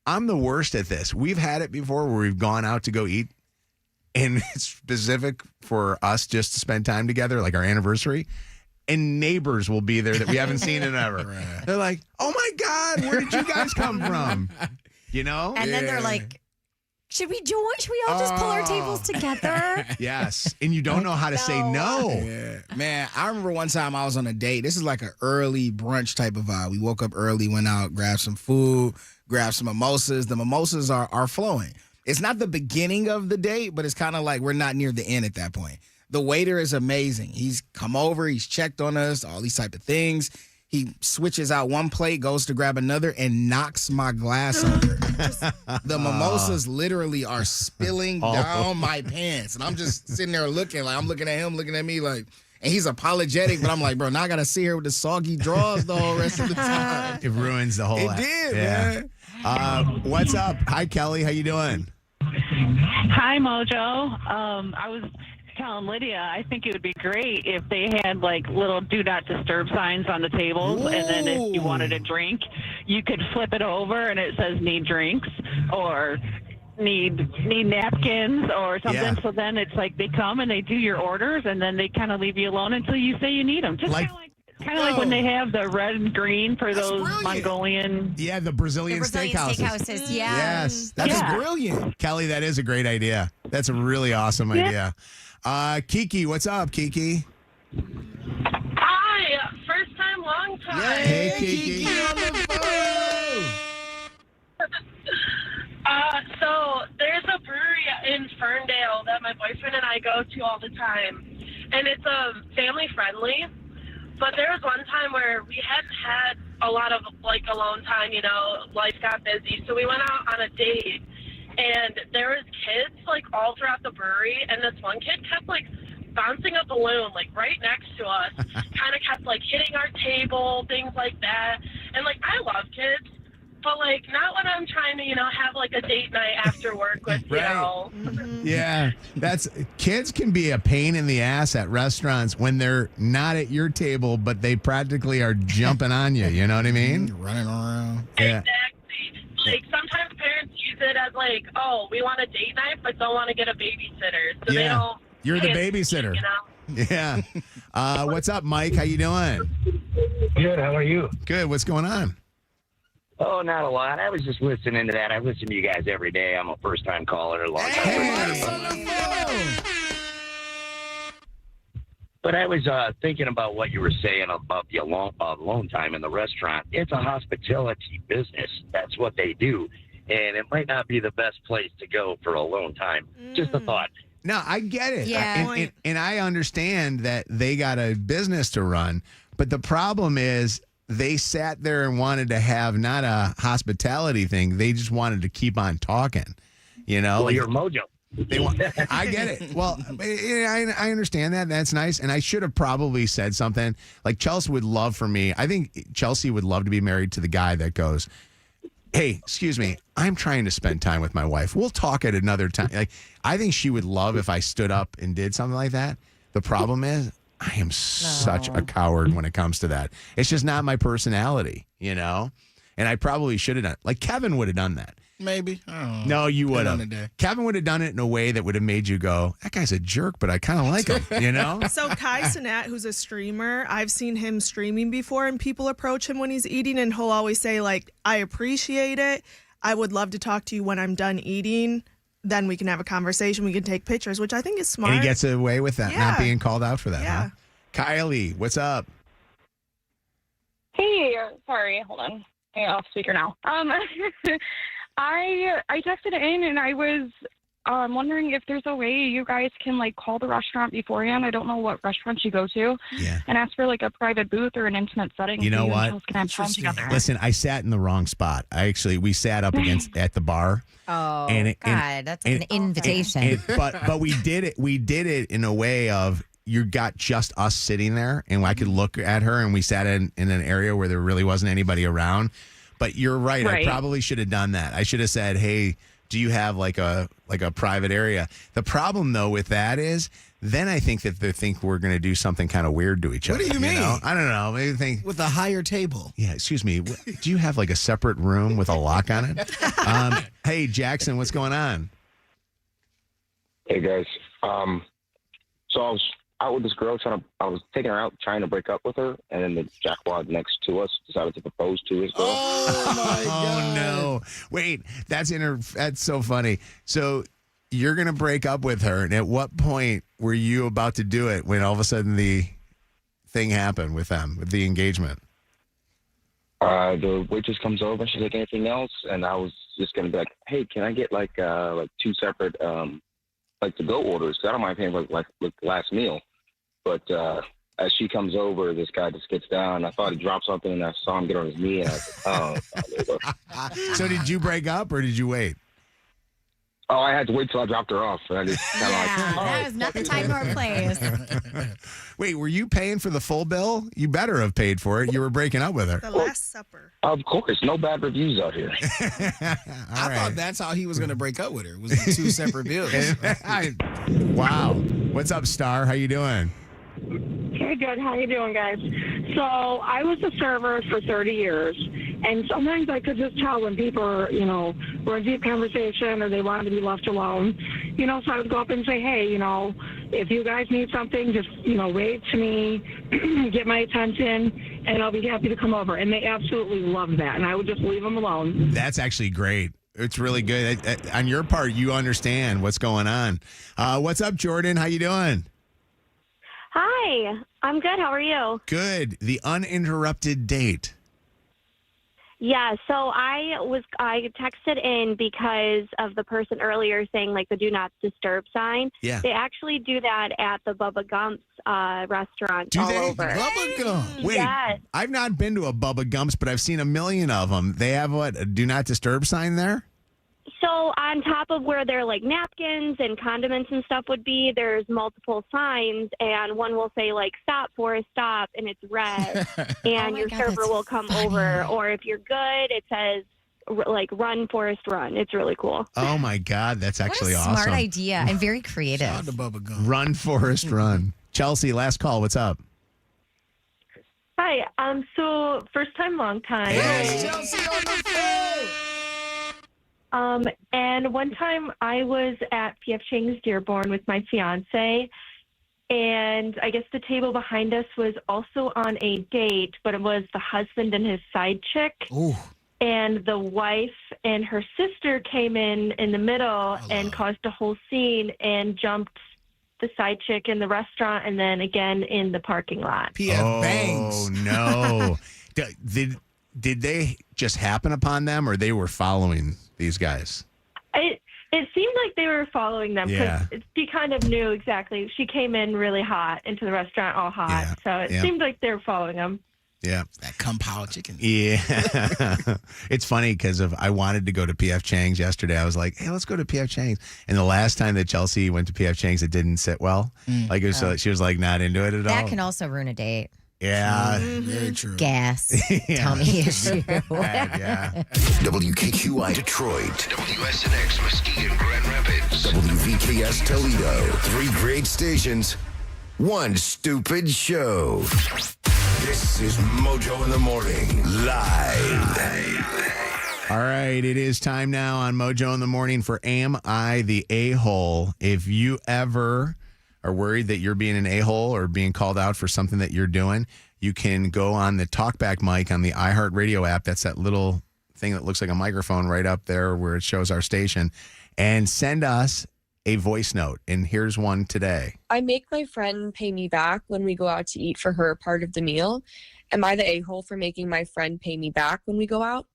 I'm the worst at this. We've had it before where we've gone out to go eat, and it's specific for us just to spend time together, like our anniversary, and neighbors will be there that we haven't seen in ever. Right. They're like, oh my God, where did you guys come from? And then they're like, should we join? Should we all just pull our tables together? Yes. And you don't know how to say no. Yeah. Man, I remember one time I was on a date. This is like an early brunch type of vibe. We woke up early, went out, grabbed some food, grabbed some mimosas. The mimosas are flowing. It's not the beginning of the date, but it's kind of we're not near the end at that point. The waiter is amazing. He's come over, he's checked on us, all these type of things. He switches out one plate, goes to grab another, and knocks my glass over. The mimosas literally are spilling down my pants. And I'm just sitting there looking, I'm looking at him, looking at me and he's apologetic, but I'm like, bro, now I got to sit here with the soggy drawers the whole rest of the time. It ruins the whole act. It did, man. What's up? Hi, Kelly. How you doing? Hi, Mojo. I was telling Lydia, I think it would be great if they had little do not disturb signs on the tables. Ooh. And then if you wanted a drink, you could flip it over and it says need drinks or need napkins or something. Yeah. So then it's they come and they do your orders and then they kind of leave you alone until you say you need them. Just kind of like when they have the red and green for those Mongolian. Yeah, the Brazilian steakhouses. Yeah. Yes. That's brilliant. Kelly, that is a great idea. That's a really awesome idea. Kiki, what's up, Kiki? Hi, first time, long time. Yay, hey, Kiki. On the phone. So there's a brewery in Ferndale that my boyfriend and I go to all the time, and it's family friendly. But there was one time where we hadn't had a lot of alone time. Life got busy, so we went out on a date. And there was kids all throughout the brewery, and this one kid kept bouncing a balloon, like, right next to us. Kind of kept, like, hitting our table, things like that. And, like, I love kids. But, like, not when I'm trying to, have, like, a date night after work with, Yeah, kids can be a pain in the ass at restaurants when they're not at your table, but they practically are jumping on you. You know what I mean? Running around. Yeah. Exactly. Like, sometimes parents use it as, like, oh, we want a date night, but don't want to get a babysitter. So they don't. You're the pay babysitter. attention, Yeah. What's up, Mike? How you doing? Good. How are you? Good. What's going on? Oh, not a lot. I was just listening to that. I listen to you guys every day. I'm a first-time caller, But I was thinking about what you were saying about the alone time in the restaurant. It's a hospitality business. That's what they do. And it might not be the best place to go for alone time. Just a thought. No, I get it. Yeah. And I understand that they got a business to run. But the problem is they sat there and wanted to have not a hospitality thing. They just wanted to keep on talking. Well, you're Mojo. I get it. Well, I understand that. That's nice. And I should have probably said something. Like Chelsea would love for me. I think Chelsea would love to be married to the guy that goes, hey, excuse me, I'm trying to spend time with my wife. We'll talk at another time. Like, I think she would love if I stood up and did something like that. The problem is I am such a coward when it comes to that. It's just not my personality, And I probably should have done it. Like Kevin would have done that. Maybe. No, you would have. Kevin would have done it in a way that would have made you go, that guy's a jerk, but I kind of like him, So Kai Cenat, who's a streamer, I've seen him streaming before, and people approach him when he's eating, and he'll always say, like, I appreciate it. I would love to talk to you when I'm done eating. Then we can have a conversation. We can take pictures, which I think is smart. And he gets away with that, not being called out for that. Yeah. Huh? Kylie, what's up? Hey, sorry, hold on. I got off speaker now. I texted in and I was wondering if there's a way you guys can like call the restaurant beforehand. I don't know what restaurant you go to, and ask for like a private booth or an intimate setting. You know what? Can have time together. Listen, I sat in the wrong spot. We sat up at the bar. Oh, and that's like an invitation. But we did it. We did it in a way of you got just us sitting there, and I could look at her, and we sat in an area where there really wasn't anybody around. But you're right. I probably should have done that. I should have said, "Hey, do you have like a private area?" The problem though with that is, then I think that they think we're going to do something kind of weird to each other. What do you mean? I don't know. Maybe think with a higher table. Yeah. Excuse me. Do you have like a separate room with a lock on it? Hey, Jackson, what's going on? Hey guys. So I was out with this girl I was taking her out trying to break up with her, and then the jackwad next to us decided to propose to his girl. Oh no! Wait, that's so funny. So you're gonna break up with her, and at what point were you about to do it when all of a sudden the thing happened with them, with the engagement? The waitress comes over, she's like, anything else? And I was just gonna be like, hey, can I get like two separate like to-go orders? 'Cause I don't mind paying for like the last meal. But as she comes over, this guy just gets down. I thought he dropped something, and I saw him get on his knee, and I was like, oh. So did you break up, or did you wait? Oh, I had to wait till I dropped her off. And I just kind of that was not the time nor place. Wait, were you paying for the full bill? You better have paid for it. You were breaking up with her. The Last Supper. Of course. No bad reviews out here. I thought that's how he was going to break up with her. Was it two separate bills? Wow. What's up, Star? How you doing? Hey, good. How you doing, guys? So I was a server for 30 years, and sometimes I could just tell when people are, were in deep conversation or they wanted to be left alone. So I would go up and say, hey, if you guys need something, just, wave to me, get my attention, and I'll be happy to come over. And they absolutely love that, and I would just leave them alone. That's actually great. It's really good. On your part, you understand what's going on. What's up, Jordan? How you doing? Hi, I'm good. How are you? Good. The uninterrupted date. Yeah, so I texted in because of the person earlier saying like the do not disturb sign. Yeah. They actually do that at the Bubba Gump's restaurant Do all they? over. Bubba Gump. Wait, Yes. I've not been to a Bubba Gump's, but I've seen a million of them. They have what? A do not disturb sign there? So So on top of where their like napkins and condiments and stuff would be, there's multiple signs, and one will say like "Stop, Forrest, stop," and it's red, and your server will come over. Or if you're good, it says like "Run, Forrest, run." It's really cool. Oh my God, that's actually What a smart awesome. idea and very creative. Run, Forrest, run. Chelsea, last call. What's up? Hi. So first time, long time. Chelsea on the phone. And one time I was at P.F. Chang's Dearborn with my fiance, and I guess the table behind us was also on a date, but it was the husband and his side chick. Ooh. And the wife and her sister came in the middle and caused a whole scene and jumped the side chick in the restaurant and then again in the parking lot. PF bangs. Oh, no. Did they just happen upon them, or they were following these guys? It seemed like they were following them because she kind of knew exactly. She came in really hot into the restaurant, all hot. So it seemed like they were following them. Yeah. That Kung Pao chicken. Yeah. It's funny because I wanted to go to P.F. Chang's yesterday. I was like, hey, let's go to P.F. Chang's. And the last time that Chelsea went to P.F. Chang's, it didn't sit well. Like it was, she was like not into it at all. That can also ruin a date. Yeah. Very true. Gas. Tummy issue. Yeah. WKQI Detroit, WSNX Muskegon Grand Rapids, WVKS Toledo. 3 great stations, 1 stupid show. This is Mojo in the Morning, live. All right, it is time now on Mojo in the Morning for Am I the A-Hole? If you ever are worried that you're being an a-hole or being called out for something that you're doing, you can go on the TalkBack mic on the iHeartRadio app. That's that little thing that looks like a microphone right up there where it shows our station, and send us a voice note. And here's one today. I make my friend pay me back when we go out to eat for her part of the meal. Am I the a-hole for making my friend pay me back when we go out?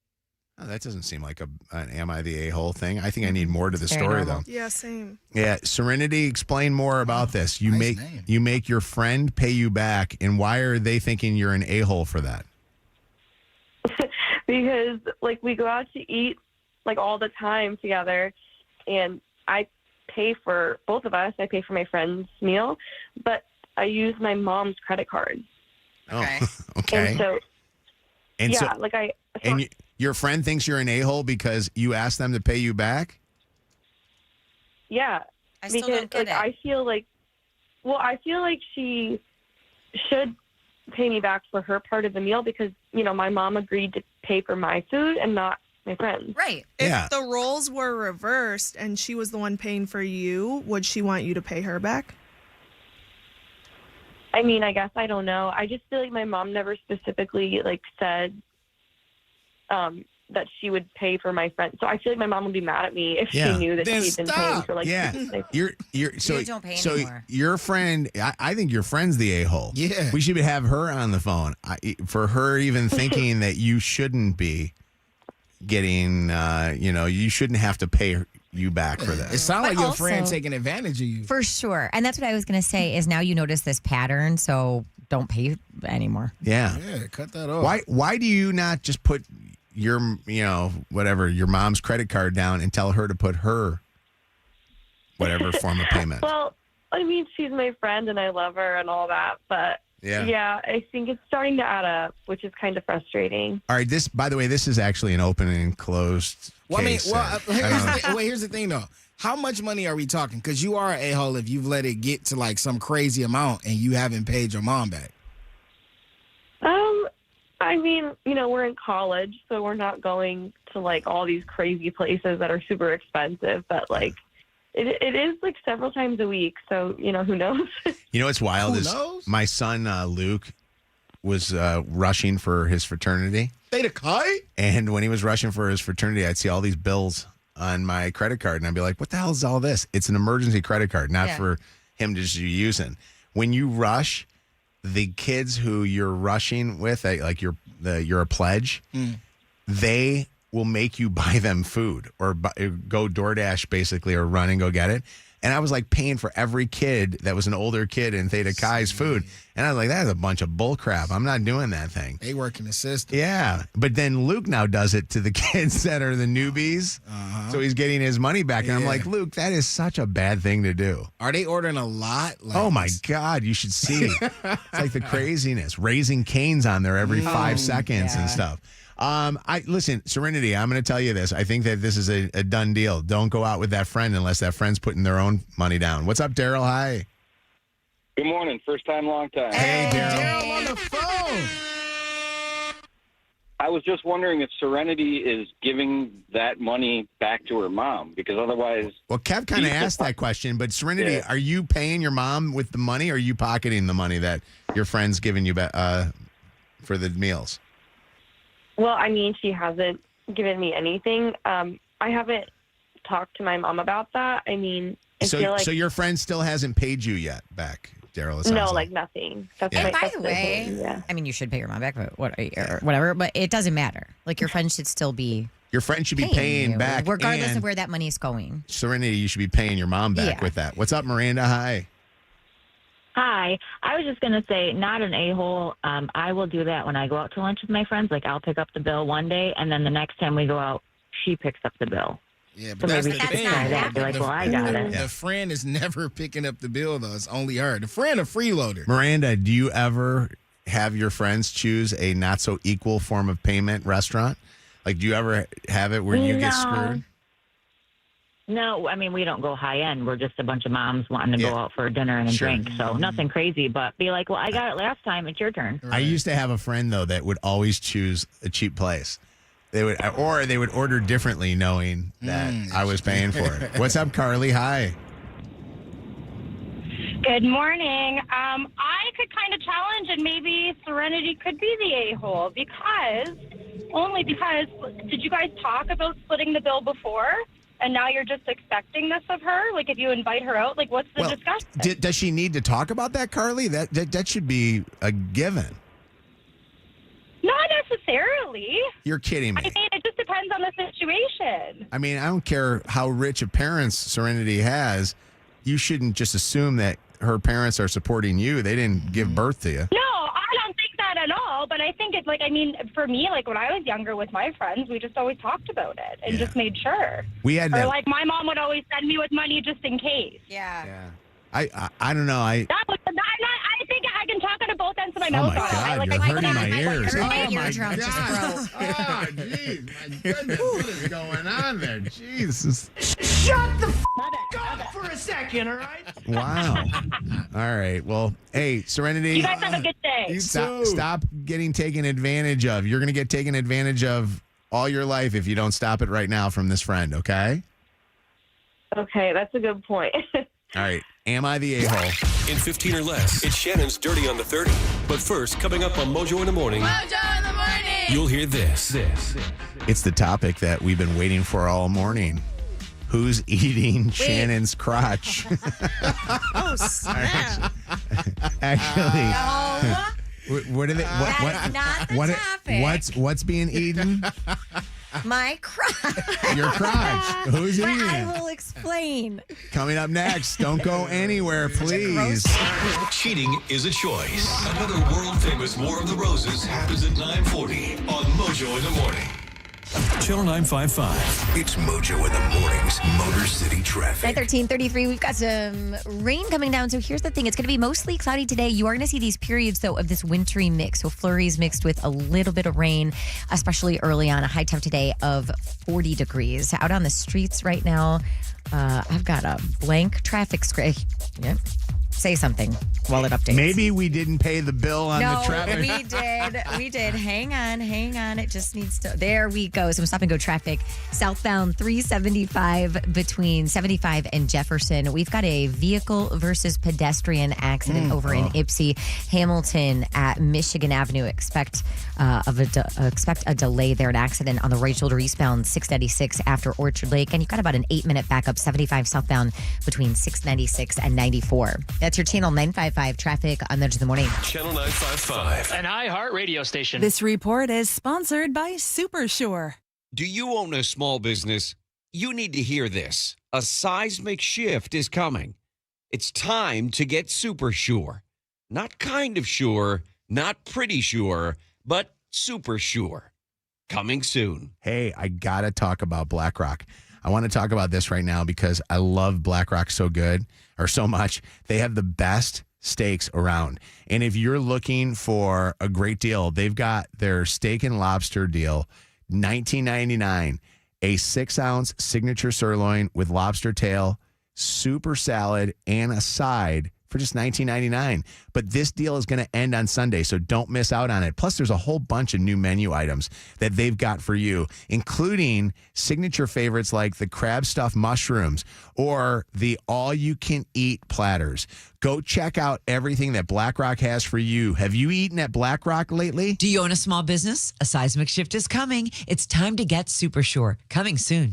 Oh, that doesn't seem like an am I the a-hole thing. I think I need more to the story, though. Yeah, same. Yeah, Serenity, explain more about this. You make your friend pay you back, and why are they thinking you're an a-hole for that? Because, like, we go out to eat, like, all the time together, and I pay for both of us. I pay for my friend's meal, but I use my mom's credit card. Okay. Okay. And so, your friend thinks you're an a-hole because you asked them to pay you back? Yeah. I still because don't get it. I feel like she should pay me back for her part of the meal because, my mom agreed to pay for my food and not my friend's. Right. If the roles were reversed and she was the one paying for you, would she want you to pay her back? I mean, I guess I don't know. I just feel like my mom never specifically said that she would pay for my friend. So I feel like my mom would be mad at me if she knew that she'd been paying for You don't pay so anymore. your friend, I think your friend's the a-hole. Yeah. We should have her on the phone for her even thinking that you shouldn't be getting, you shouldn't have to pay you back for that. It sounds like But your friend also- taking advantage of you. For sure. And that's what I was going to say is now you notice this pattern, so don't pay anymore. Yeah. Yeah, cut that off. Why do you not just put your, your mom's credit card down and tell her to put her whatever form of payment? Well, I mean, she's my friend and I love her and all that, but Yeah. I think it's starting to add up, which is kind of frustrating. All right, by the way, this is actually an open and closed case. Here's the thing, though. How much money are we talking? Because you are an a-hole if you've let it get to some crazy amount and you haven't paid your mom back. I mean, we're in college, so we're not going to all these crazy places that are super expensive, but it is several times a week. So, who knows? You know what's wild is my son, Luke, was rushing for his fraternity. Theta Chi? And when he was rushing for his fraternity, I'd see all these bills on my credit card, and I'd be like, what the hell is all this? It's an emergency credit card, not for him to just using. When you rush, the kids who you're rushing with, you're a pledge, they will make you buy them food or go DoorDash basically or run and go get it. And I was like paying for every kid that was an older kid in Theta Chi's food. And I was like, that is a bunch of bull crap. I'm not doing that thing. They work in the system. Yeah. But then Luke now does it to the kids that are the newbies. So he's getting his money back. And I'm like, Luke, that is such a bad thing to do. Are they ordering a lot? Like, oh, my God. You should see. It's like the craziness. Raising Cane's on there every 5 seconds and stuff. Listen, Serenity, I'm going to tell you this. I think that this is a done deal. Don't go out with that friend unless that friend's putting their own money down. What's up, Daryl? Hi. Good morning. First time, long time. Hey, Daryl on the phone. I was just wondering if Serenity is giving that money back to her mom, because otherwise... Well, Kev kind of asked that question, but Serenity, are you paying your mom with the money, or are you pocketing the money that your friend's giving you for the meals? Well, I mean, she hasn't given me anything. I haven't talked to my mom about that. I mean, I feel like... So your friend still hasn't paid you yet back, Daryl? No, like nothing. That's And my, by that's the my way, thing, yeah. I mean, you should pay your mom back, but whatever. But it doesn't matter. Like, your friend should still be. Your friend should be paying you, back, regardless and of where that money is going. Serenity, you should be paying your mom back with that. What's up, Miranda? Hi. Hi. I was just going to say, not an a-hole. I will do that when I go out to lunch with my friends. Like, I'll pick up the bill one day, and then the next time we go out, she picks up the bill. Yeah, So but that's maybe the she could thing. try that. Be like, well, I got it. The friend is never picking up the bill, though. It's only her. The friend a freeloader. Miranda, do you ever have your friends choose a not so equal form of payment restaurant? Like, do you ever have it where you get screwed? No, I mean, we don't go high end. We're just a bunch of moms wanting to go out for dinner and a drink. So nothing crazy, but be like, well, I got it last time. It's your turn. I used to have a friend, though, that would always choose a cheap place. They would order differently knowing that I was paying for it. What's up, Carly? Hi. Good morning. I could kind of challenge, and maybe Serenity could be the a-hole because did you guys talk about splitting the bill before? And now you're just expecting this of her? Like, if you invite her out, like, what's the discussion? Does she need to talk about that, Carly? That should be a given. Not necessarily. You're kidding me. I mean, it just depends on the situation. I mean, I don't care how rich of parents Serenity has. You shouldn't just assume that her parents are supporting you. They didn't give birth to you. No, I don't think that at all. But I think it's like, I mean, for me, like when I was younger with my friends, we just always talked about it and just made sure. We had or like my mom would always send me with money just in case. Yeah. I don't know. I think I can talk out of both ends of my Oh mouth. my on it. God, Like, you're I hurting my ears. My Oh my eardrum just broke. Oh, jeez. My goodness. What is going on there? Jesus. Shut the up for a second, all right? Wow. All right. Well, hey, Serenity. You guys have a good day. Stop getting taken advantage of. You're going to get taken advantage of all your life if you don't stop it right now from this friend, okay? Okay, that's a good point. All right. Am I the a-hole? In 15 or less, it's Shannon's Dirty on the 30. But first, coming up on Mojo in the Morning, Mojo in the morning. you'll hear this. It's the topic that we've been waiting for all morning. Who's eating Shannon's crotch? Oh, snap. Actually, what are they? That is not the topic. What's being eaten? My crotch. Your crotch. Who's But eating I it? will explain. Coming up next. Don't go anywhere, please. Cheating is a choice. Another world-famous War of the Roses happens at 9:40 on Mojo in the Morning. Channel 955. It's Mojo in the Morning's Motor City Traffic. 9:13:33. We've got some rain coming down. So here's the thing. It's going to be mostly cloudy today. You are going to see these periods, though, of this wintry mix. So flurries mixed with a little bit of rain, especially early on. A high temp today of 40 degrees. Out on the streets right now, I've got a blank traffic screen. Yep. Say something while it updates. Maybe we didn't pay the bill on the traffic. We did. Hang on. It just needs to. There we go. Some stop and go traffic. Southbound 375 between 75 and Jefferson. We've got a vehicle versus pedestrian accident over in Ypsi. Hamilton at Michigan Avenue. Expect a delay there. An accident on the right shoulder eastbound 696 after Orchard Lake. And you've got about an 8-minute backup 75 southbound between 696 and 94. That's your Channel 955 traffic on Mojo in the Morning. Channel 955. An iHeart radio station. This report is sponsored by Supersure. Do you own a small business? You need to hear this. A seismic shift is coming. It's time to get super sure. Not kind of sure, not pretty sure, but super sure. Coming soon. Hey, I got to talk about BlackRock. I want to talk about this right now because I love BlackRock so much. They have the best steaks around. And if you're looking for a great deal, they've got their steak and lobster deal, $19.99, a 6-ounce signature sirloin with lobster tail, super salad, and a side for just $19.99. But this deal is going to end on Sunday, so don't miss out on it. Plus, there's a whole bunch of new menu items that they've got for you, including signature favorites like the crab stuffed mushrooms or the all-you-can-eat platters. Go check out everything that BlackRock has for you. Have you eaten at BlackRock lately? Do you own a small business? A seismic shift is coming. It's time to get super sure. Coming soon.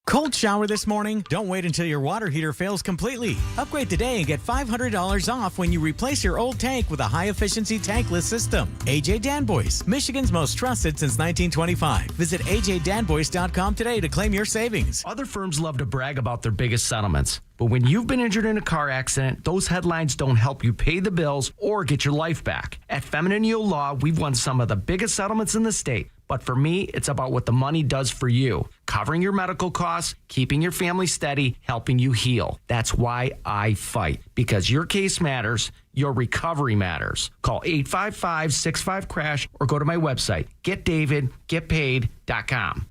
Cold shower this morning? Don't wait until your water heater fails completely. Upgrade today and get $500 off when you replace your old tank with a high-efficiency tankless system. AJ Danboys, Michigan's most trusted since 1925. Visit ajdanboys.com today to claim your savings. Other firms love to brag about their biggest settlements. But when you've been injured in a car accident, those headlines don't help you pay the bills or get your life back. At Feminine Yield Law, we've won some of the biggest settlements in the state. But for me, it's about what the money does for you. Covering your medical costs, keeping your family steady, helping you heal. That's why I fight. Because your case matters, your recovery matters. Call 855-65-CRASH or go to my website, getdavidgetpaid.com.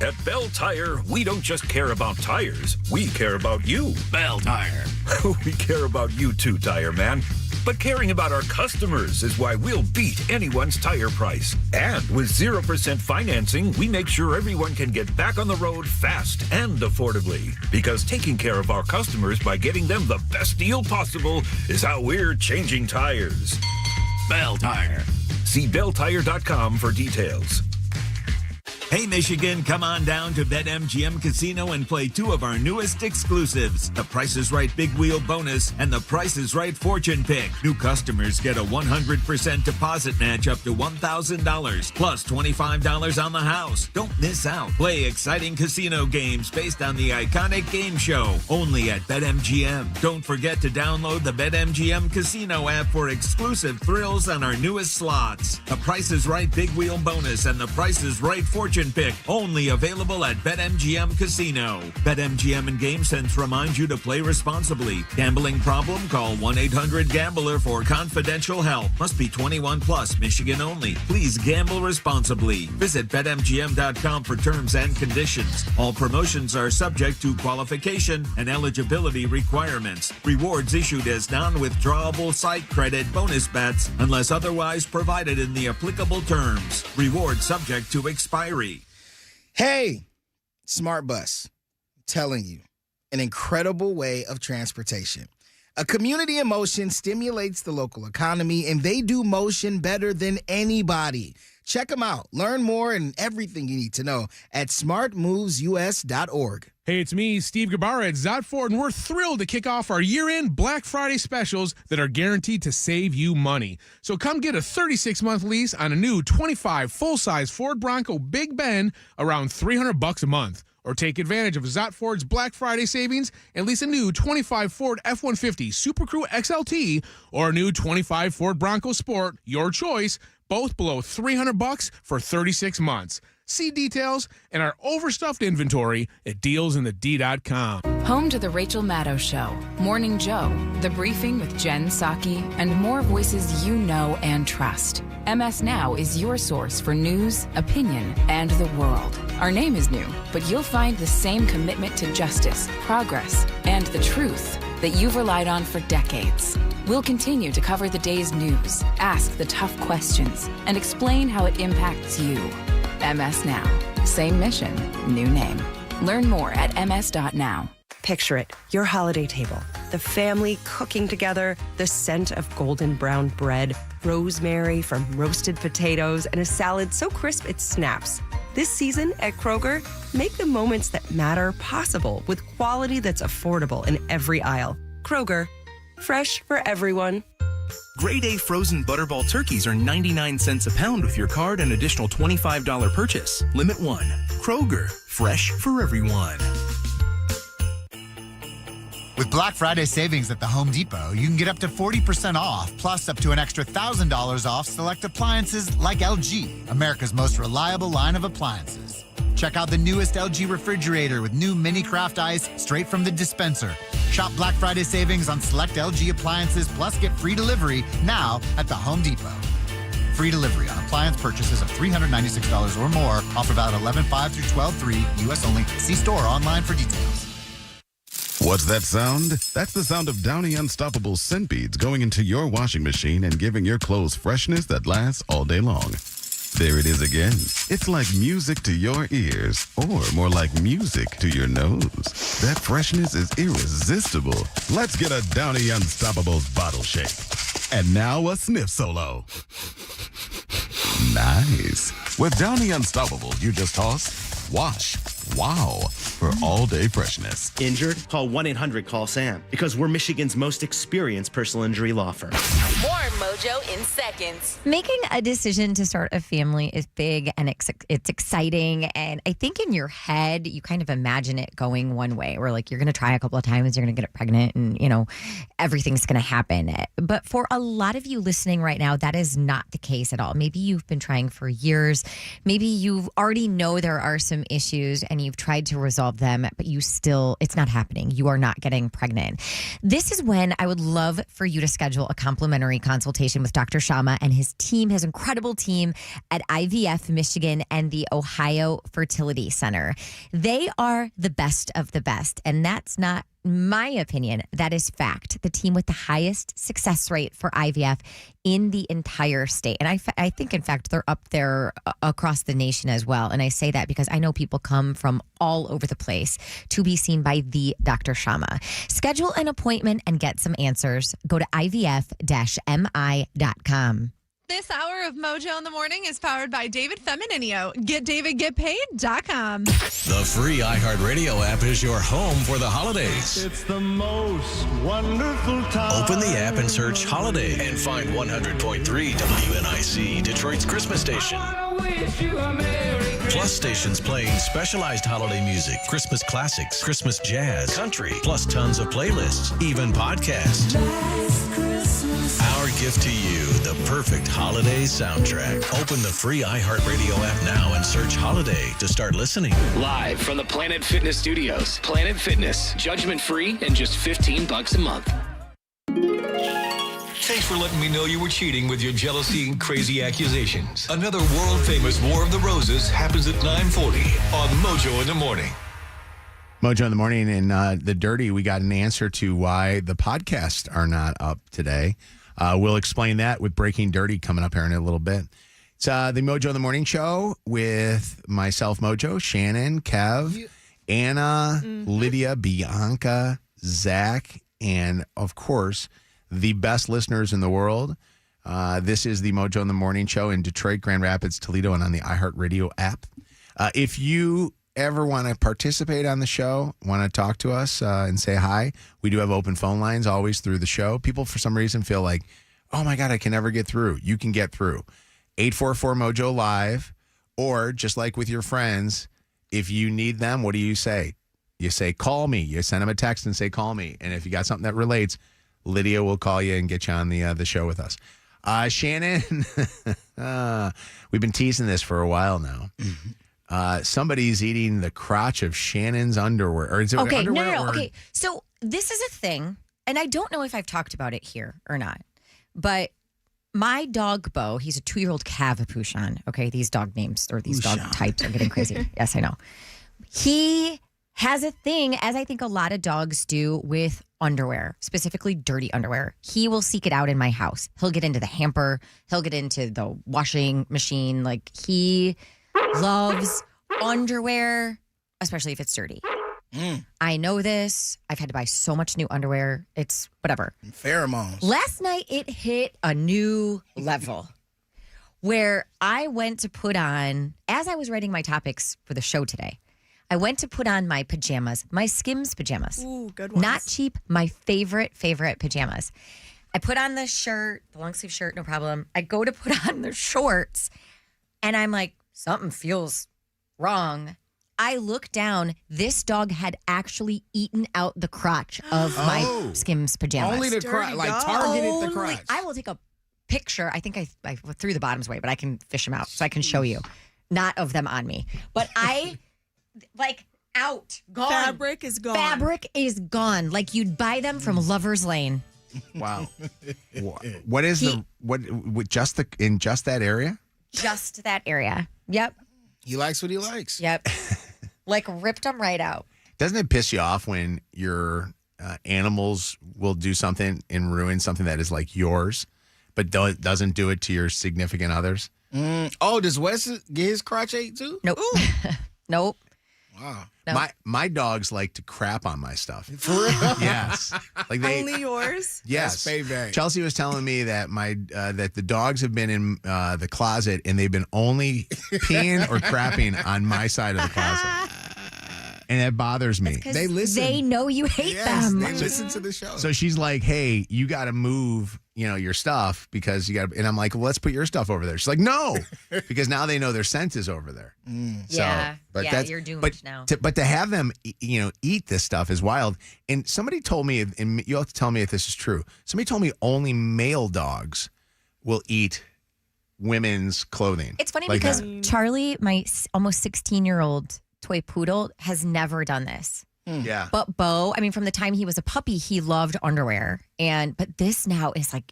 At Bell Tire, we don't just care about tires, we care about you. Bell Tire. We care about you too, Tire Man. But caring about our customers is why we'll beat anyone's tire price. And with 0% financing, we make sure everyone can get back on the road fast and affordably. Because taking care of our customers by getting them the best deal possible is how we're changing tires. Bell Tire. See belltire.com for details. Hey, Michigan, come on down to BetMGM Casino and play two of our newest exclusives, the Price is Right Big Wheel Bonus and the Price is Right Fortune Pick. New customers get a 100% deposit match up to $1,000 plus $25 on the house. Don't miss out. Play exciting casino games based on the iconic game show, only at BetMGM. Don't forget to download the BetMGM Casino app for exclusive thrills on our newest slots. The Price is Right Big Wheel Bonus and the Price is Right Fortune Pick, only available at BetMGM Casino. BetMGM and GameSense remind you to play responsibly. Gambling problem? Call 1-800-GAMBLER for confidential help. Must be 21 plus, Michigan only. Please gamble responsibly. Visit BetMGM.com for terms and conditions. All promotions are subject to qualification and eligibility requirements. Rewards issued as non-withdrawable site credit bonus bets unless otherwise provided in the applicable terms. Rewards subject to expiry. Hey, Smart Bus, I'm telling you, an incredible way of transportation. A community in motion stimulates the local economy, and they do motion better than anybody. Check them out. Learn more and everything you need to know at smartmovesus.org. Hey, it's me, Steve Gabara at Zott Ford, and we're thrilled to kick off our year-end Black Friday specials that are guaranteed to save you money. So come get a 36-month lease on a new 25 full-size Ford Bronco Big Ben around $300 a month. Or take advantage of Zott Ford's Black Friday savings and lease a new 25 Ford F-150 Super Crew XLT or a new 25 Ford Bronco Sport, your choice, both below $300 for 36 months. See details and our overstuffed inventory at dealsinthed.com. Home to the Rachel Maddow Show, Morning Joe, The Briefing with Jen Psaki, and more voices you know and trust. MS Now is your source for news, opinion, and the world. Our name is new, but you'll find the same commitment to justice, progress, and the truth that you've relied on for decades. We'll continue to cover the day's news, ask the tough questions, and explain how it impacts you. MS Now. Same mission, new name. Learn more at ms.now. Picture it, your holiday table, the family cooking together, the scent of golden brown bread, rosemary from roasted potatoes, and a salad so crisp it snaps. This season at Kroger, make the moments that matter possible with quality that's affordable in every aisle. Kroger, fresh for everyone. Grade A frozen Butterball turkeys are 99 cents a pound with your card and additional $25 purchase. Limit 1. Kroger, fresh for everyone. With Black Friday savings at the Home Depot, you can get up to 40% off, plus up to an extra $1,000 off select appliances like LG, America's most reliable line of appliances. Check out the newest LG refrigerator with new mini craft ice straight from the dispenser. Shop Black Friday savings on select LG appliances, plus get free delivery now at the Home Depot. Free delivery on appliance purchases of $396 or more. Offer valid 11/5 through 12/3, U.S. only. See store or online for details. What's that sound? That's the sound of Downy Unstoppable scent beads going into your washing machine and giving your clothes freshness that lasts all day long. There it is again. It's like music to your ears, or more like music to your nose. That freshness is irresistible. Let's get a Downy Unstoppables bottle shake. And now a sniff solo. Nice. With Downy Unstoppables, you just toss, wash, wow, for all-day freshness. Injured? Call 1-800-CALL-SAM, because we're Michigan's most experienced personal injury law firm. More Mojo in seconds. Making a decision to start a family is big and it's exciting. And I think in your head, you kind of imagine it going one way where like you're going to try a couple of times, you're going to get pregnant and, you know, everything's going to happen. But for a lot of you listening right now, that is not the case at all. Maybe you've been trying for years. Maybe you already know there are some issues and you've tried to resolve them, but it's not happening. You are not getting pregnant. This is when I would love for you to schedule a complimentary consultation with Dr. Sharma and his team, his incredible team at IVF Michigan and the Ohio Fertility Center. They are the best of the best, and that's not my opinion. That is fact. The team with the highest success rate for IVF in the entire state. And I think, in fact, they're up there across the nation as well. And I say that because I know people come from all over the place to be seen by the Dr. Sharma. Schedule an appointment and get some answers. Go to ivf-mi.com. This hour of Mojo in the Morning is powered by David Femininio. GetDavidGetPaid.com. The free iHeartRadio app is your home for the holidays. It's the most wonderful time. Open the app and search Holiday and find 100.3 WNIC, Detroit's Christmas station. Plus stations playing specialized holiday music, Christmas classics, Christmas jazz, country, plus tons of playlists, even podcasts. Our gift to you, the perfect holiday soundtrack. Open the free iHeartRadio app now and search Holiday to start listening. Live from the Planet Fitness Studios. Planet Fitness, judgment free and just $15 a month. Thanks for letting me know you were cheating with your jealousy and crazy accusations. Another world-famous War of the Roses happens at 9:40 on Mojo in the Morning. Mojo in the Morning and The Dirty, we got an answer to why the podcasts are not up today. We'll explain that with Breaking Dirty coming up here in a little bit. It's the Mojo in the Morning show with myself, Mojo, Shannon, Kev, Anna, Lydia, Bianca, Zach, and, of course, the best listeners in the world. This is the Mojo in the Morning show in Detroit, Grand Rapids, Toledo, and on the iHeartRadio app. If you ever want to participate on the show, want to talk to us and say hi, we do have open phone lines always through the show. People, for some reason, feel like, oh, my God, I can never get through. You can get through. 844-MOJO-LIVE, or just like with your friends, if you need them, what do you say? You say, call me. You send them a text and say, call me. And if you got something that relates, Lydia will call you and get you on the show with us. Shannon, we've been teasing this for a while now. Somebody's eating the crotch of Shannon's underwear. Or is it Okay, underwear no. or- Okay, so this is a thing, and I don't know if I've talked about it here or not, but my dog, Bo, he's a 2-year-old Cavapouchon. Okay, these dog names or these dog types are getting crazy. Yes, I know. He has a thing, as I think a lot of dogs do, with underwear, specifically dirty underwear. He will seek it out in my house. He'll get into the hamper. He'll get into the washing machine. Like, he loves underwear, especially if it's dirty. I know this. I've had to buy so much new underwear. It's whatever. Pheromones. Last night, it hit a new level where I went to put on, as I was writing my topics for the show today, I went to put on my pajamas, my Skims pajamas. Ooh, good ones. Not cheap, my favorite pajamas. I put on the shirt, the long sleeve shirt, no problem. I go to put on the shorts and I'm like, something feels wrong. I look down. This dog had actually eaten out the crotch of my Skims pajamas. Only the crotch, like targeted the crotch. I will take a picture. I think I threw the bottoms away, but I can fish them out so I can show you. Not of them on me. But I, out, gone. Fabric is gone. Fabric is gone. Like you'd buy them from Lover's Lane. Wow. What is just that area? Just that area. Yep. He likes what he likes. Yep. Like ripped them right out. Doesn't it piss you off when your animals will do something and ruin something that is like yours, but doesn't do it to your significant others? Oh, does Wes get his crotch ate too? Nope. Nope. Wow. No. My dogs like to crap on my stuff. For real? Yes. Like Only yours? Yes. That's payback. Chelsea was telling me that that the dogs have been in the closet and they've been only peeing or crapping on my side of the closet. And that bothers me. They listen. They know you hate them. They listen to the show. So she's like, "Hey, you got to move, your stuff because you got." And I'm like, "Well, let's put your stuff over there." She's like, "No," because now they know their scent is over there. Yeah, but yeah, you're doomed now. But to have them, eat this stuff is wild. And somebody told me, and you'll have to tell me if this is true. Somebody told me only male dogs will eat women's clothing. It's funny like because that. Charlie, my almost 16-year-old toy poodle, has never done this. Yeah. But Bo, from the time he was a puppy, he loved underwear. But this now is like,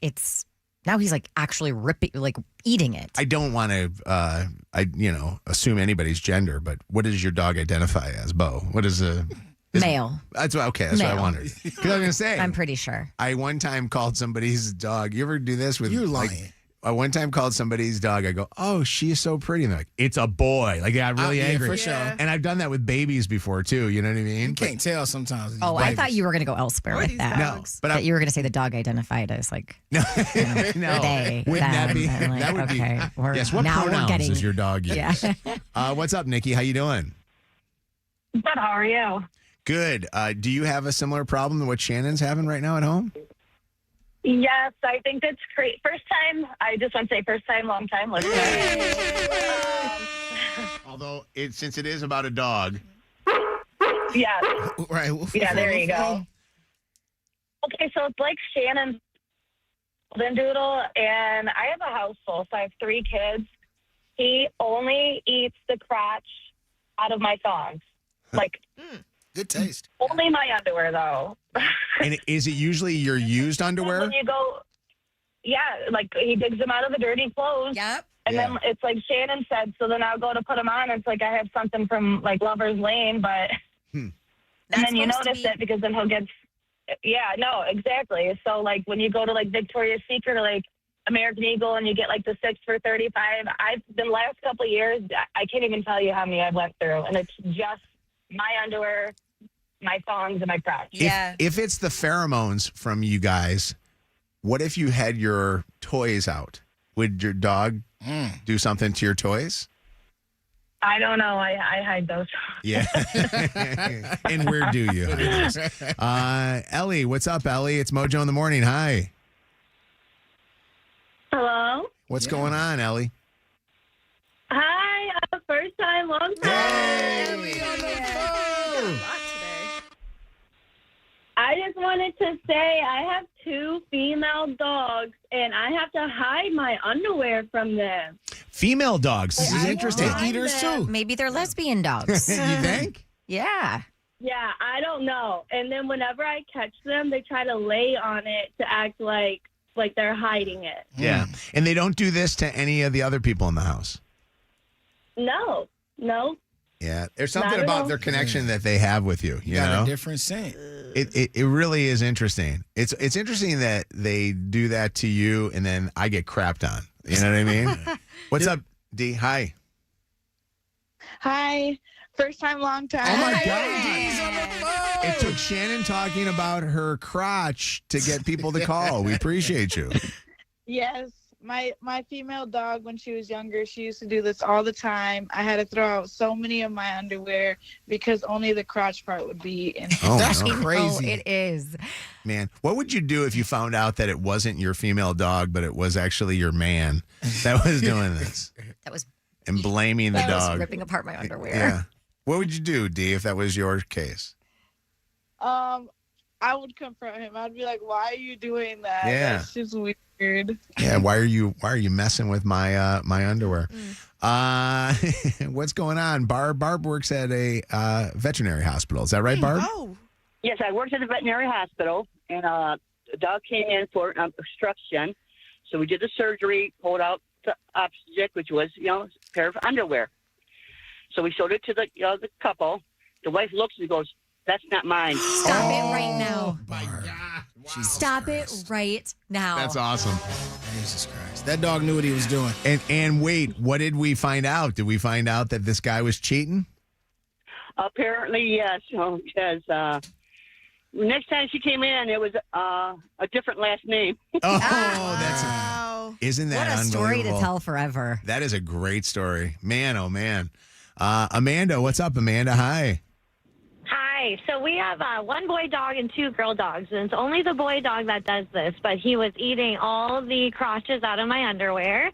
now he's like actually eating it. I don't want to, assume anybody's gender, but what does your dog identify as, Bo? What is male? That's okay. That's what I wondered. Because I was gonna say, I'm pretty sure. I one time called somebody's dog. You ever do this with? You're lying. I one time called somebody's dog. I go, "Oh, she is so pretty," and they're like, "It's a boy." Like, I got really angry. For sure. And I've done that with babies before too. You know what I mean? You can't tell sometimes. Oh, I thought you were going to go elsewhere with that. No, but you were going to say the dog identified as like no. they. Wouldn't that be? Like, That would okay, be. Yes. What pronouns does your dog use? Yeah. What's up, Nikki? How you doing? Good. How are you? Good. Do you have a similar problem to what Shannon's having right now at home? Yes, I think that's great. First time, I just want to say first time, long time listener. Although, since it is about a dog. Yeah. Right. Yeah, there you go. Okay, so it's like Shannon's golden doodle, and I have a house full, so I have 3 kids. He only eats the crotch out of my thongs. Like, good taste. Only my underwear, though. And is it usually your used underwear? When you go, yeah, like he digs them out of the dirty clothes. Yep. And then it's like Shannon said, so then I'll go to put them on. It's like I have something from like Lover's Lane, but and then you notice it because then he'll get, no, exactly. So like when you go to like Victoria's Secret or like American Eagle and you get like the 6 for $35, the last couple of years, I can't even tell you how many I've went through. And it's just my underwear, my thongs, and my crotch. If it's the pheromones from you guys, what if you had your toys out? Would your dog do something to your toys? I don't know. I hide those. Yeah. And where do you hide those? Ellie, what's up, Ellie? It's Mojo in the morning. Hi. Hello? What's going on, Ellie? Hi. First time, long time. I just wanted to say I have 2 female dogs, and I have to hide my underwear from them. Female dogs. This is interesting. Eaters too. Maybe they're lesbian dogs. You think? Yeah. Yeah, I don't know. And then whenever I catch them, they try to lay on it to act like they're hiding it. Yeah. And they don't do this to any of the other people in the house? No. Yeah. There's something Not at about all. their connection that they have with you. You Got know? a different scent. It really is interesting. It's interesting that they do that to you and then I get crapped on. You know what I mean? What's up, D? Hi. Hi. First time, long time. Oh, my God. It took Shannon talking about her crotch to get people to call. We appreciate you. Yes. my female dog, when she was younger, she used to do this all the time. I had to throw out so many of my underwear because only the crotch part would be in. Oh, That's no. crazy. It is. Man, what would you do if you found out that it wasn't your female dog, but it was actually your man that was doing this? That was And blaming the that was dog. ripping apart my underwear. Yeah. What would you do, Dee, if that was your case? I would confront him. I'd be like, "Why are you doing that? Yeah. That's just weird." Yeah, why are you messing with my my underwear? What's going on? Barb works at a veterinary hospital. Is that right, Barb? Oh. Yes, I worked at a veterinary hospital, and a dog came in for obstruction. So we did the surgery, pulled out the object, which was, a pair of underwear. So we showed it to the couple. The wife looks and goes, "That's not mine." Stop it right now. My God. Wow. Stop it right now. That's awesome. Jesus Christ. That dog knew what he was doing. And wait, what did we find out? Did we find out that this guy was cheating? Apparently, yes. Because next time she came in, it was a different last name. Oh, isn't that What a story to unbelievable? tell forever. That is a great story. Man, oh man. Amanda, what's up, Amanda? Hi. Hi. So we have one boy dog and two girl dogs, and it's only the boy dog that does this, but he was eating all the crotches out of my underwear.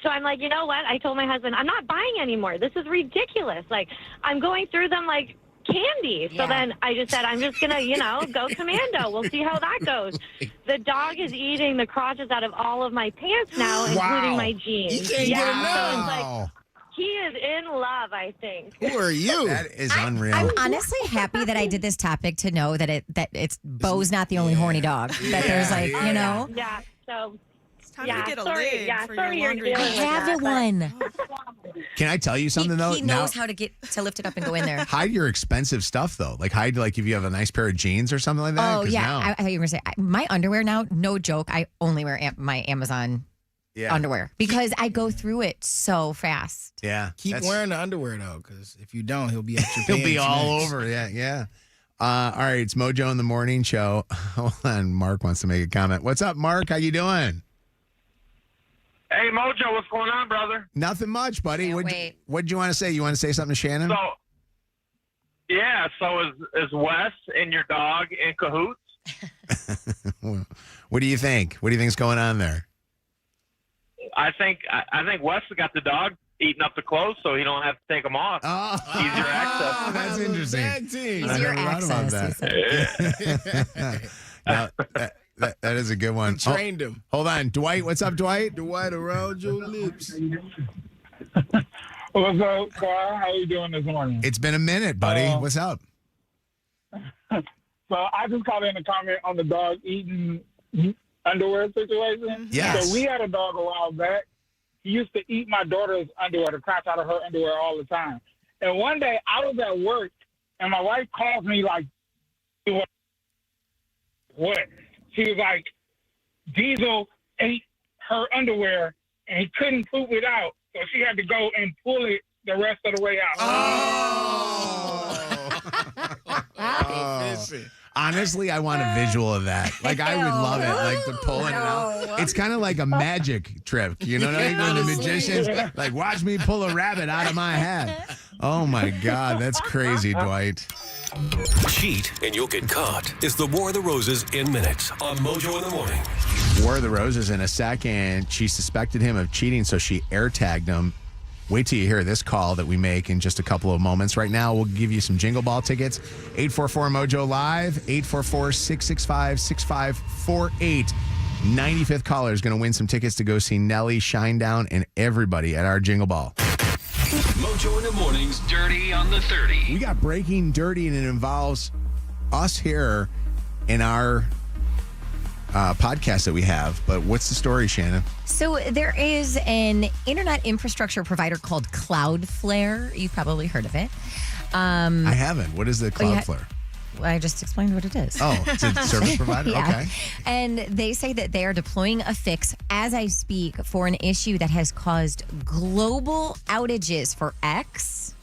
So I'm like, you know what? I told my husband, I'm not buying anymore. This is ridiculous. Like, I'm going through them like candy. So then I just said, I'm just going to, go commando. We'll see how that goes. The dog is eating the crotches out of all of my pants now, including my jeans. You can't get enough. So it's like, he is in love, I think. Who are you? That is unreal. I'm honestly happy that I did this topic to know that it's Bo's not the only horny dog. That there's like, Yeah, so... It's time to get a lid for sorry your you're laundry. dealing with have that, it one. Can I tell you something though? He knows how to lift it up and go in there. Hide your expensive stuff though. Like hide if you have a nice pair of jeans or something like that. Oh 'Cause yeah, now- I thought you were going to say my underwear now. No joke, I only wear my Amazon underwear because I go through it so fast. Yeah. Keep wearing the underwear though, because if you don't, he'll be at your He'll be pants all next. over. Yeah. All right, it's Mojo in the morning show. Hold on, Mark wants to make a comment. What's up, Mark? How you doing? Hey, Mojo, what's going on, brother? Nothing much, buddy. Wait. What'd you want to say? You want to say something to Shannon? So is Wes and your dog in cahoots? What do you think? What do you think's going on there? I think Wes got the dog eating up the clothes, so he don't have to take them off. Easier access. That's interesting. Easier access. Now, that is a good one. Trained him. Hold on, Dwight. What's up, Dwight? Dwight around your lips. What's up, Carl? How you doing this morning? It's been a minute, buddy. What's up? So I just called in a comment on the dog eating underwear situation. Yes. So we had a dog a while back. He used to eat my daughter's underwear, the crotch out of her underwear all the time. And one day I was at work, and my wife calls me like, "What?" She was like, "Diesel ate her underwear, and he couldn't poop it out, so she had to go and pull it the rest of the way out." Honestly, I want a visual of that. Like, I would love it. Like, the pulling it out. It's kind of like a magic trick. You know what I mean? When the magicians, like, watch me pull a rabbit out of my hat. Oh, my God. That's crazy, Dwight. Cheat and you'll get caught. It's the War of the Roses in minutes on Mojo in the Morning. War of the Roses in a second. She suspected him of cheating, so she air tagged him. Wait till you hear this call that we make in just a couple of moments. Right now, we'll give you some Jingle Ball tickets. 844-MOJO Live, 844-665-6548. 95th caller is going to win some tickets to go see Nelly, Shinedown, and everybody at our Jingle Ball. Mojo in the Morning's Dirty on the 30. We got Breaking Dirty, and it involves us here in our podcast that we have. But what's the story, Shannon? So there is an internet infrastructure provider called Cloudflare. You've probably heard of it. I haven't. What is the Cloudflare? I just explained what it is. Oh, it's a service provider? Yeah. Okay. And they say that they are deploying a fix as I speak for an issue that has caused global outages for X,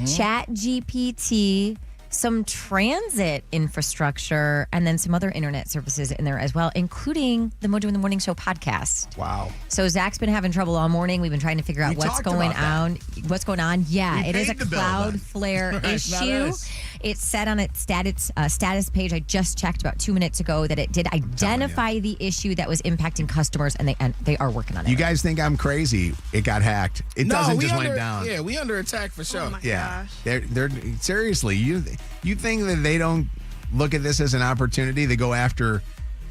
ChatGPT, some transit infrastructure, and then some other internet services in there as well, including the Mojo in the Morning Show podcast. Wow. So Zach's been having trouble all morning. We've been trying to figure out what's going on. What's going on? Yeah, We it is a paid the bill, Cloudflare Right, it's not issue. us. It said on its status page, I just checked about 2 minutes ago, that it did identify the issue that was impacting customers, and they are working on it. You guys think I'm crazy? It got hacked. It doesn't just went down. Yeah, we under attack for sure. Yeah, they're seriously. You think that they don't look at this as an opportunity? They go after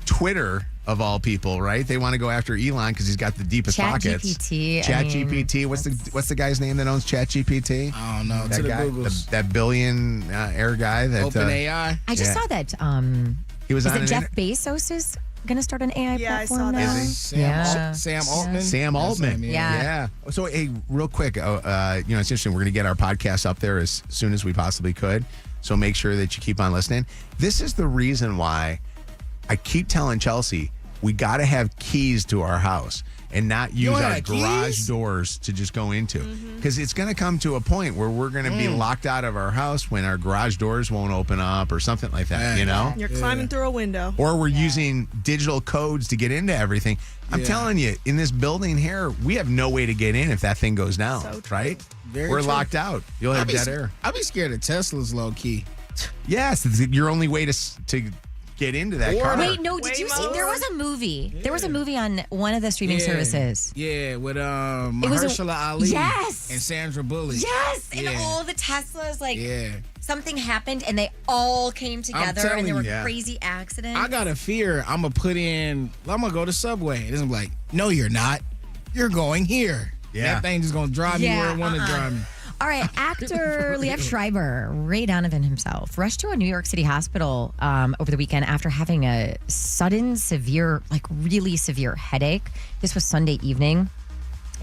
Twitter of all people, right? They want to go after Elon because he's got the deepest pockets. ChatGPT. ChatGPT. What's the guy's name that owns ChatGPT? I don't know. That To the guy, Googles. that billionaire guy. That OpenAI. I just yeah. saw that. He was is on it an Jeff Bezos is going to start an AI Yeah, I platform saw now? that. Is he? Sam Altman. Sam Altman. Yeah. So, hey, real quick, it's interesting. We're going to get our podcast up there as soon as we possibly could. So make sure that you keep on listening. This is the reason why I keep telling Chelsea we got to have keys to our house and not use don't our have garage keys? doors to just go into. Because it's going to come to a point where we're going to be locked out of our house when our garage doors won't open up or something like that, you know? You're climbing through a window. Or we're using digital codes to get into everything. I'm telling you, in this building here, we have no way to get in if that thing goes down, right? Very we're true. locked out. You'll have dead air. I'd be scared of Tesla's low key. Yes, it's your only way to get into that car. Wait, no, did you see? There was a movie. There was a movie on one of the streaming services. Yeah, with was a- Mahershala Ali. Yes. And Sandra Bullock. Yes, and Yeah. all the Teslas, like, Yeah. something happened and they all came together telling and there were you. crazy accidents. I got a fear I'm going to go to Subway. And it's gonna be like, no, you're not. You're going here. Yeah. That thing just going to drive me where it want to drive me. All right, actor Liev Schreiber, Ray Donovan himself, rushed to a New York City hospital over the weekend after having a sudden, severe, like really severe headache. This was Sunday evening.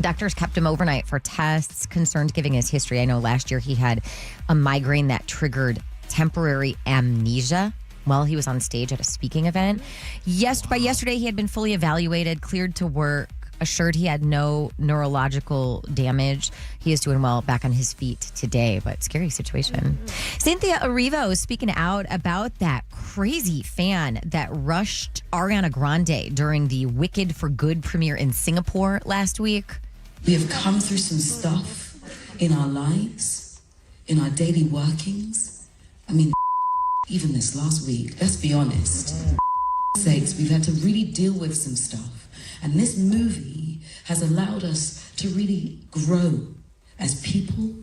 Doctors kept him overnight for tests, concerned given his history. I know last year he had a migraine that triggered temporary amnesia while he was on stage at a speaking event. By yesterday, he had been fully evaluated, cleared to work, assured he had no neurological damage. He is doing well, back on his feet today, but scary situation. Cynthia Erivo speaking out about that crazy fan that rushed Ariana Grande during the Wicked for Good premiere in Singapore last week. We have come through some stuff in our lives, in our daily workings. I mean, even this last week, let's be honest. Sakes, we've had to really deal with some stuff. And this movie has allowed us to really grow as people,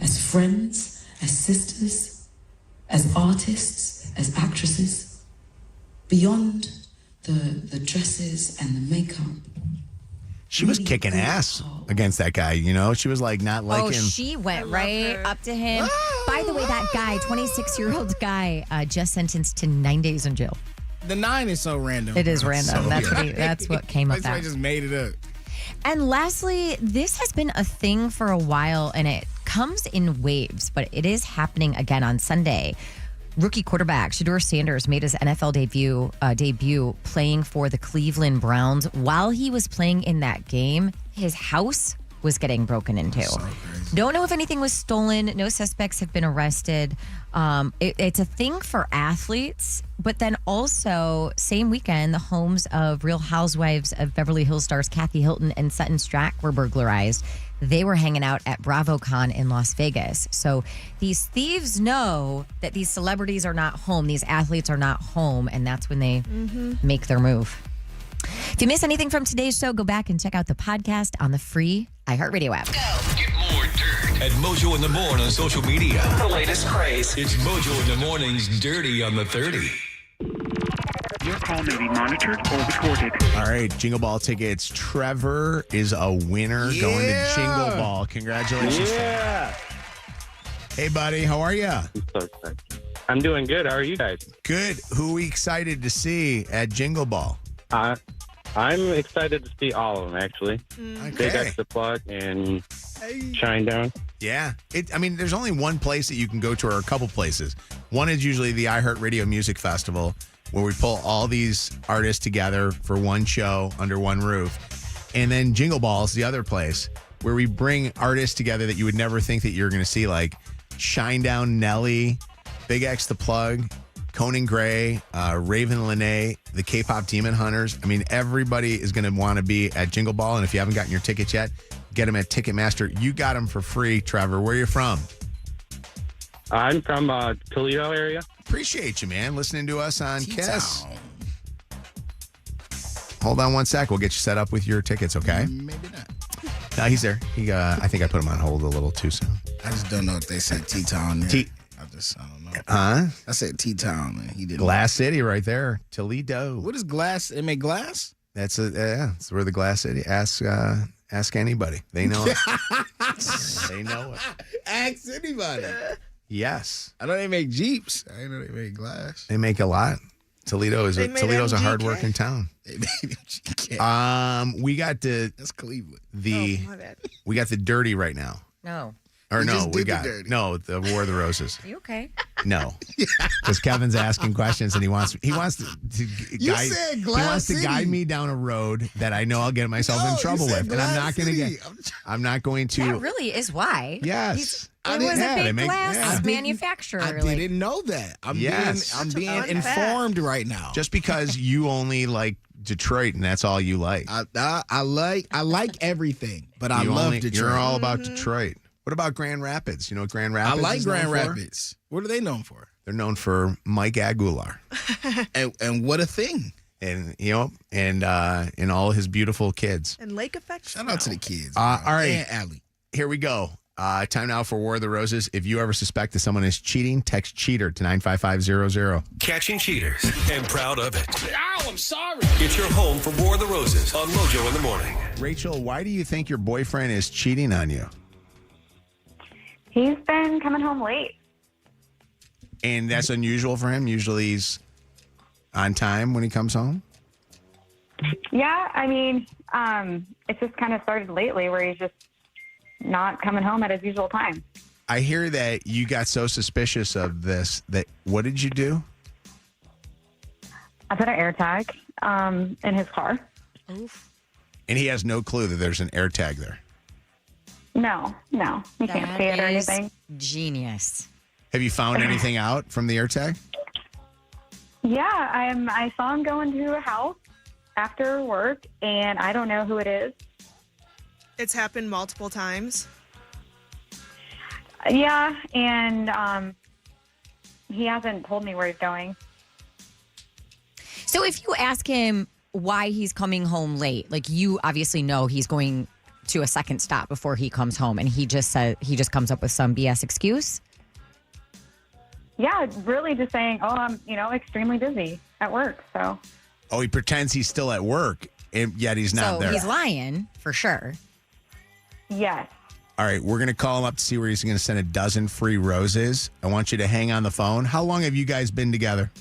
as friends, as sisters, as artists, as actresses, beyond the dresses and the makeup. She was kicking ass against that guy, you know? She was like not liking. Oh, she went right up to him. By the way, that guy, 26-year-old guy, just sentenced to 9 days in jail. The 9 is so random. It is random. That's what came up. That's why I just made it up. And lastly, this has been a thing for a while, and it comes in waves, but it is happening again on Sunday. Rookie quarterback Shedeur Sanders made his NFL debut playing for the Cleveland Browns. While he was playing in that game, his house was getting broken into. Don't know if anything was stolen. No suspects have been arrested. It's a thing for athletes, but then also same weekend, the homes of Real Housewives of Beverly Hills stars Kathy Hilton and Sutton Strack were burglarized. They were hanging out at BravoCon in Las Vegas. So these thieves know that these celebrities are not home, these athletes are not home, and that's when they make their move. If you miss anything from today's show, go back and check out the podcast on the free iHeartRadio app. At Mojo in the Morning on social media. The latest craze. It's Mojo in the Morning's Dirty on the 30. Your call may be monitored or recorded. All right, Jingle Ball tickets. Trevor is a winner going to Jingle Ball. Congratulations. Yeah. Hey, buddy, how are you? I'm doing good. How are you guys? Good. Who are we excited to see at Jingle Ball? I'm excited to see all of them, actually. Big Extra Plug and Shinedown. Yeah. There's only one place that you can go to, or a couple places. One is usually the iHeartRadio Music Festival, where we pull all these artists together for one show under one roof. And then Jingle Ball is the other place, where we bring artists together that you would never think that you're going to see, like Shinedown, Nelly, Big X the Plug, Conan Gray, Raven Lene, the K-pop Demon Hunters. I mean, everybody is going to want to be at Jingle Ball. And if you haven't gotten your tickets yet, get them at Ticketmaster. You got them for free, Trevor. Where are you from? I'm from Toledo area. Appreciate you, man. Listening to us on Kiss. Hold on one sec. We'll get you set up with your tickets, okay? Maybe not. No, he's there. I think I put him on hold a little too soon. I just don't know if they said T-Town there. I don't know. Huh? I said T-Town, and he didn't. Glass City right there. Toledo. What is glass? They make glass? That's that's where the Glass City. Ask anybody. They know it. They know it. Ask anybody. Yes. I know they make Jeeps. I know they make glass. They make a lot. Toledo's a MGK. hardworking town. They made MGK. We got That's Cleveland. my bad. We got the dirty right now. No. Or You no, just we did the got dirty. no the War of the Roses. Are you okay? No, because Kevin's asking questions and he wants to You guide. said He Glass wants to City. guide me down a road that I know I'll get myself No, in you trouble said with, and I'm Glass not going to City. get. I'm not going to. That really is why. Yes. It was a they big make- glass yeah. manufacturer. I didn't know that. I'm Yes. being informed right now. Just because you only like Detroit and that's all you like. I like everything, but I love Detroit. You're all about Detroit. What about Grand Rapids? You know what Grand Rapids I like is known Grand for? Rapids. What are they known for? They're known for Mike Aguilar. and what a thing. And and all his beautiful kids. And Lake Effect. Shout out to the kids. All right. And Allie. Here we go. Time now for War of the Roses. If you ever suspect that someone is cheating, text cheater to 95500. Catching cheaters and proud of it. Ow, I'm sorry. It's your home for War of the Roses on Mojo in the Morning. Rachel, why do you think your boyfriend is cheating on you? He's been coming home late. And that's unusual for him. Usually he's on time when he comes home. Yeah, I mean, it's just kind of started lately where he's just not coming home at his usual time. I hear that you got so suspicious of this that what did you do? I put an AirTag in his car. Oof. And he has no clue that there's an air tag there. No, he can't see it or is anything. Genius. Have you found anything out from the air tag? Yeah, I saw him go into a house after work, and I don't know who it is. It's happened multiple times. Yeah, and he hasn't told me where he's going. So if you ask him why he's coming home late, like you obviously know he's going to a second stop before he comes home, and he just comes up with some BS excuse. Yeah, really just saying, oh, I'm, extremely busy at work. So. Oh, he pretends he's still at work, and yet he's not So there. he's lying for sure. Yes. All right, we're going to call him up to see where he's going to send a dozen free roses. I want you to hang on the phone. How long have you guys been together?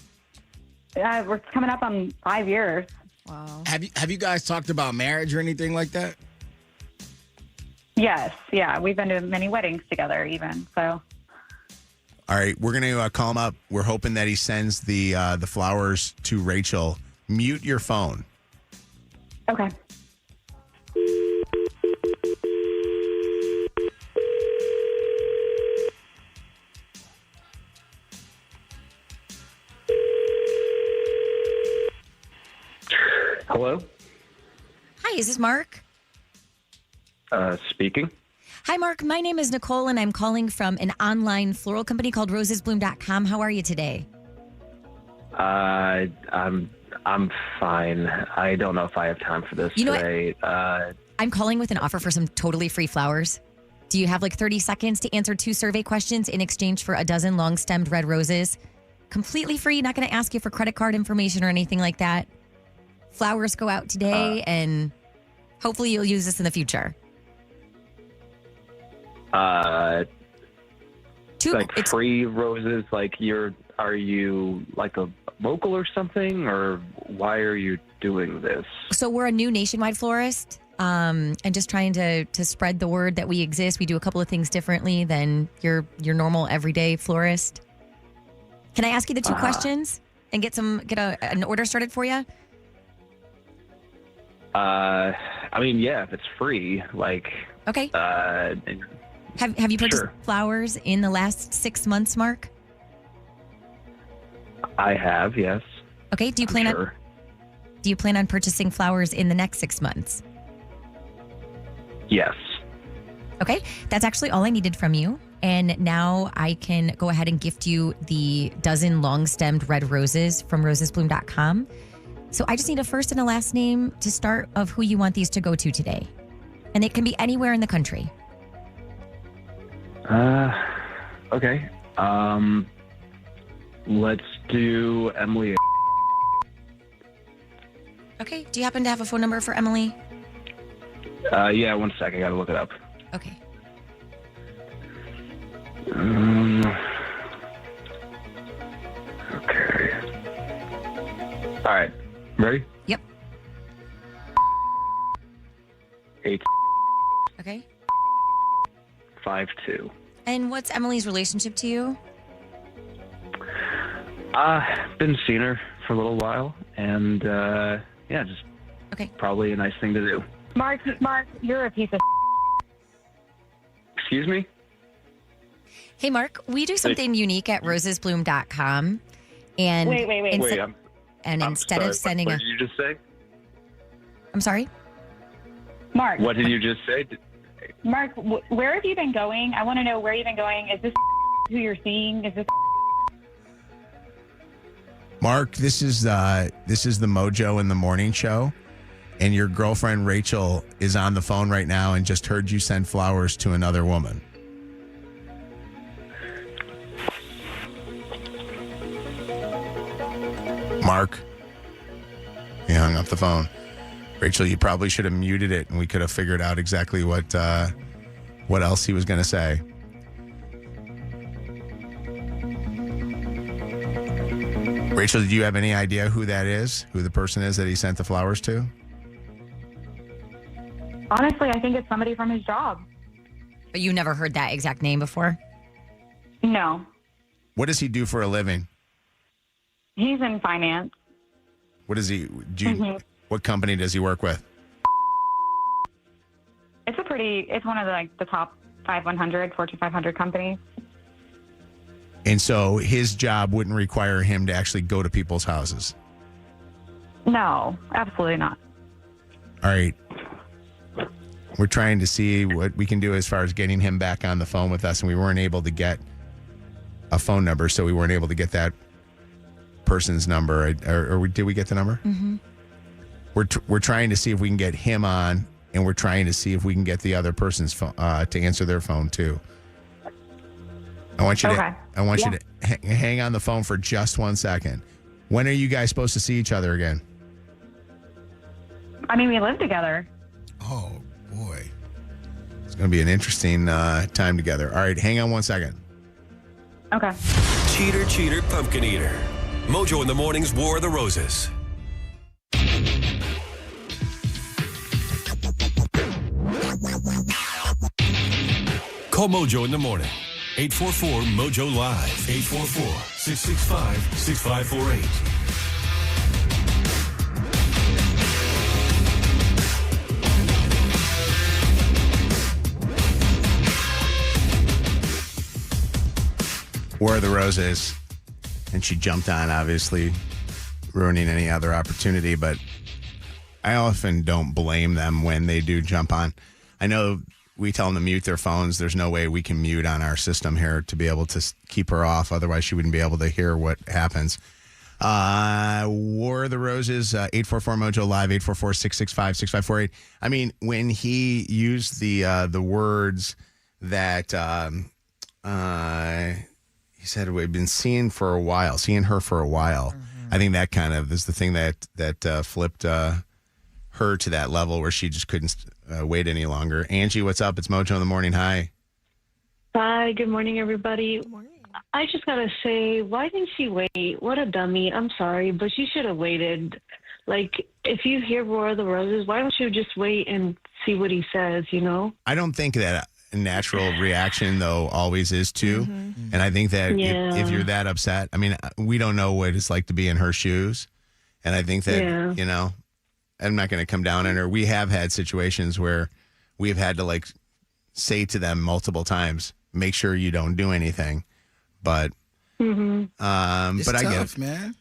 We're coming up on 5 years. Wow. Have you guys talked about marriage or anything like that? Yes. Yeah. We've been to many weddings together even. So. All right, we're going to call him up. We're hoping that he sends the flowers to Rachel. Mute your phone. Okay. Hello? Hi, is this Mark? Speaking. Hi, Mark. My name is Nicole, and I'm calling from an online floral company called rosesbloom.com. How are you today? I'm fine. I don't know if I have time for this You know what? today. I'm calling with an offer for some totally free flowers. Do you have like 30 seconds to answer 2 survey questions in exchange for a dozen long-stemmed red roses? Completely free. Not going to ask you for credit card information or anything like that. Flowers go out today, and hopefully you'll use this in the future. Like free roses, like are you like a local or something, or why are you doing this? So we're a new nationwide florist, and just trying to spread the word that we exist. We do a couple of things differently than your normal everyday florist. Can I ask you the 2 questions and get an order started for you? I mean, yeah, if it's free, like. Okay. Have you purchased Sure. flowers in the last 6 months, Mark? I have, yes. Okay. Do you plan on purchasing flowers in the next 6 months? Yes. Okay. That's actually all I needed from you. And now I can go ahead and gift you the dozen long-stemmed red roses from rosesbloom.com. So I just need a first and a last name to start of who you want these to go to today. And it can be anywhere in the country. Okay. Let's do Emily. Okay. Do you happen to have a phone number for Emily? Yeah, 1 sec. I gotta look it up. Okay. Okay. All right. Ready? Yep. 8 Okay. 5 2. And what's Emily's relationship to you? Been seeing her for a little while, and yeah, just probably a nice thing to do. Mark, you're a piece of. Excuse me? Hey, Mark, we do something unique at rosesbloom.com. And Wait. instead of sending what did you just say? I'm sorry? Mark. What did you just say? Mark, where have you been going? I want to know where you've been going. Is this who you're seeing? Is this? Mark, this is the Mojo in the Morning Show, and your girlfriend Rachel is on the phone right now and just heard you send flowers to another woman. Mark, he hung up the phone. Rachel, you probably should have muted it, and we could have figured out exactly what else he was going to say. Rachel, did you have any idea who that is? Who the person is that he sent the flowers to? Honestly, I think it's somebody from his job. But you never heard that exact name before? No. What does he do for a living? He's in finance. What does he do? What company does he work with? It's one of the top 500, Fortune 500 companies. And so his job wouldn't require him to actually go to people's houses. No, absolutely not. All right. We're trying to see what we can do as far as getting him back on the phone with us, and we weren't able to get a phone number, so we weren't able to get that person's number. Or did we get the number? Mm-hmm. We're trying to see if we can get him on, and we're trying to see if we can get the other person's phone to answer their phone too. I want you to hang on the phone for just 1 second. When are you guys supposed to see each other again? I mean, we live together. Oh boy, it's going to be an interesting time together. All right, hang on 1 second. Okay. Cheater, cheater, pumpkin eater. Mojo in the Morning's War of the Roses. Call Mojo in the morning. 844-MOJO Live. 844-665-6548. War of the Roses. And she jumped on, obviously, ruining any other opportunity. But I often don't blame them when they do jump on. I know we tell them to mute their phones. There's no way we can mute on our system here to be able to keep her off. Otherwise, she wouldn't be able to hear what happens. War of the Roses, 844-MOJO Live, 844-665-6548. I mean, when he used the words that he said we've been seeing her for a while. I think that kind of is the thing that flipped her to that level where she just couldn't wait any longer. Angie, what's up? It's Mojo in the Morning. Hi. Hi, good morning, everybody. Good morning. I just got to say, why didn't she wait? What a dummy. I'm sorry, but she should have waited. Like, if you hear War of the Roses, why don't you just wait and see what he says, you know? I don't think that a natural reaction, though, always is too. Mm-hmm. And I think that if you're that upset, I mean, we don't know what it's like to be in her shoes. And I think that, you know, I'm not going to come down on her. We have had situations where we've had to say to them multiple times, make sure you don't do anything. But Mm-hmm. It's But I get tough, it. man.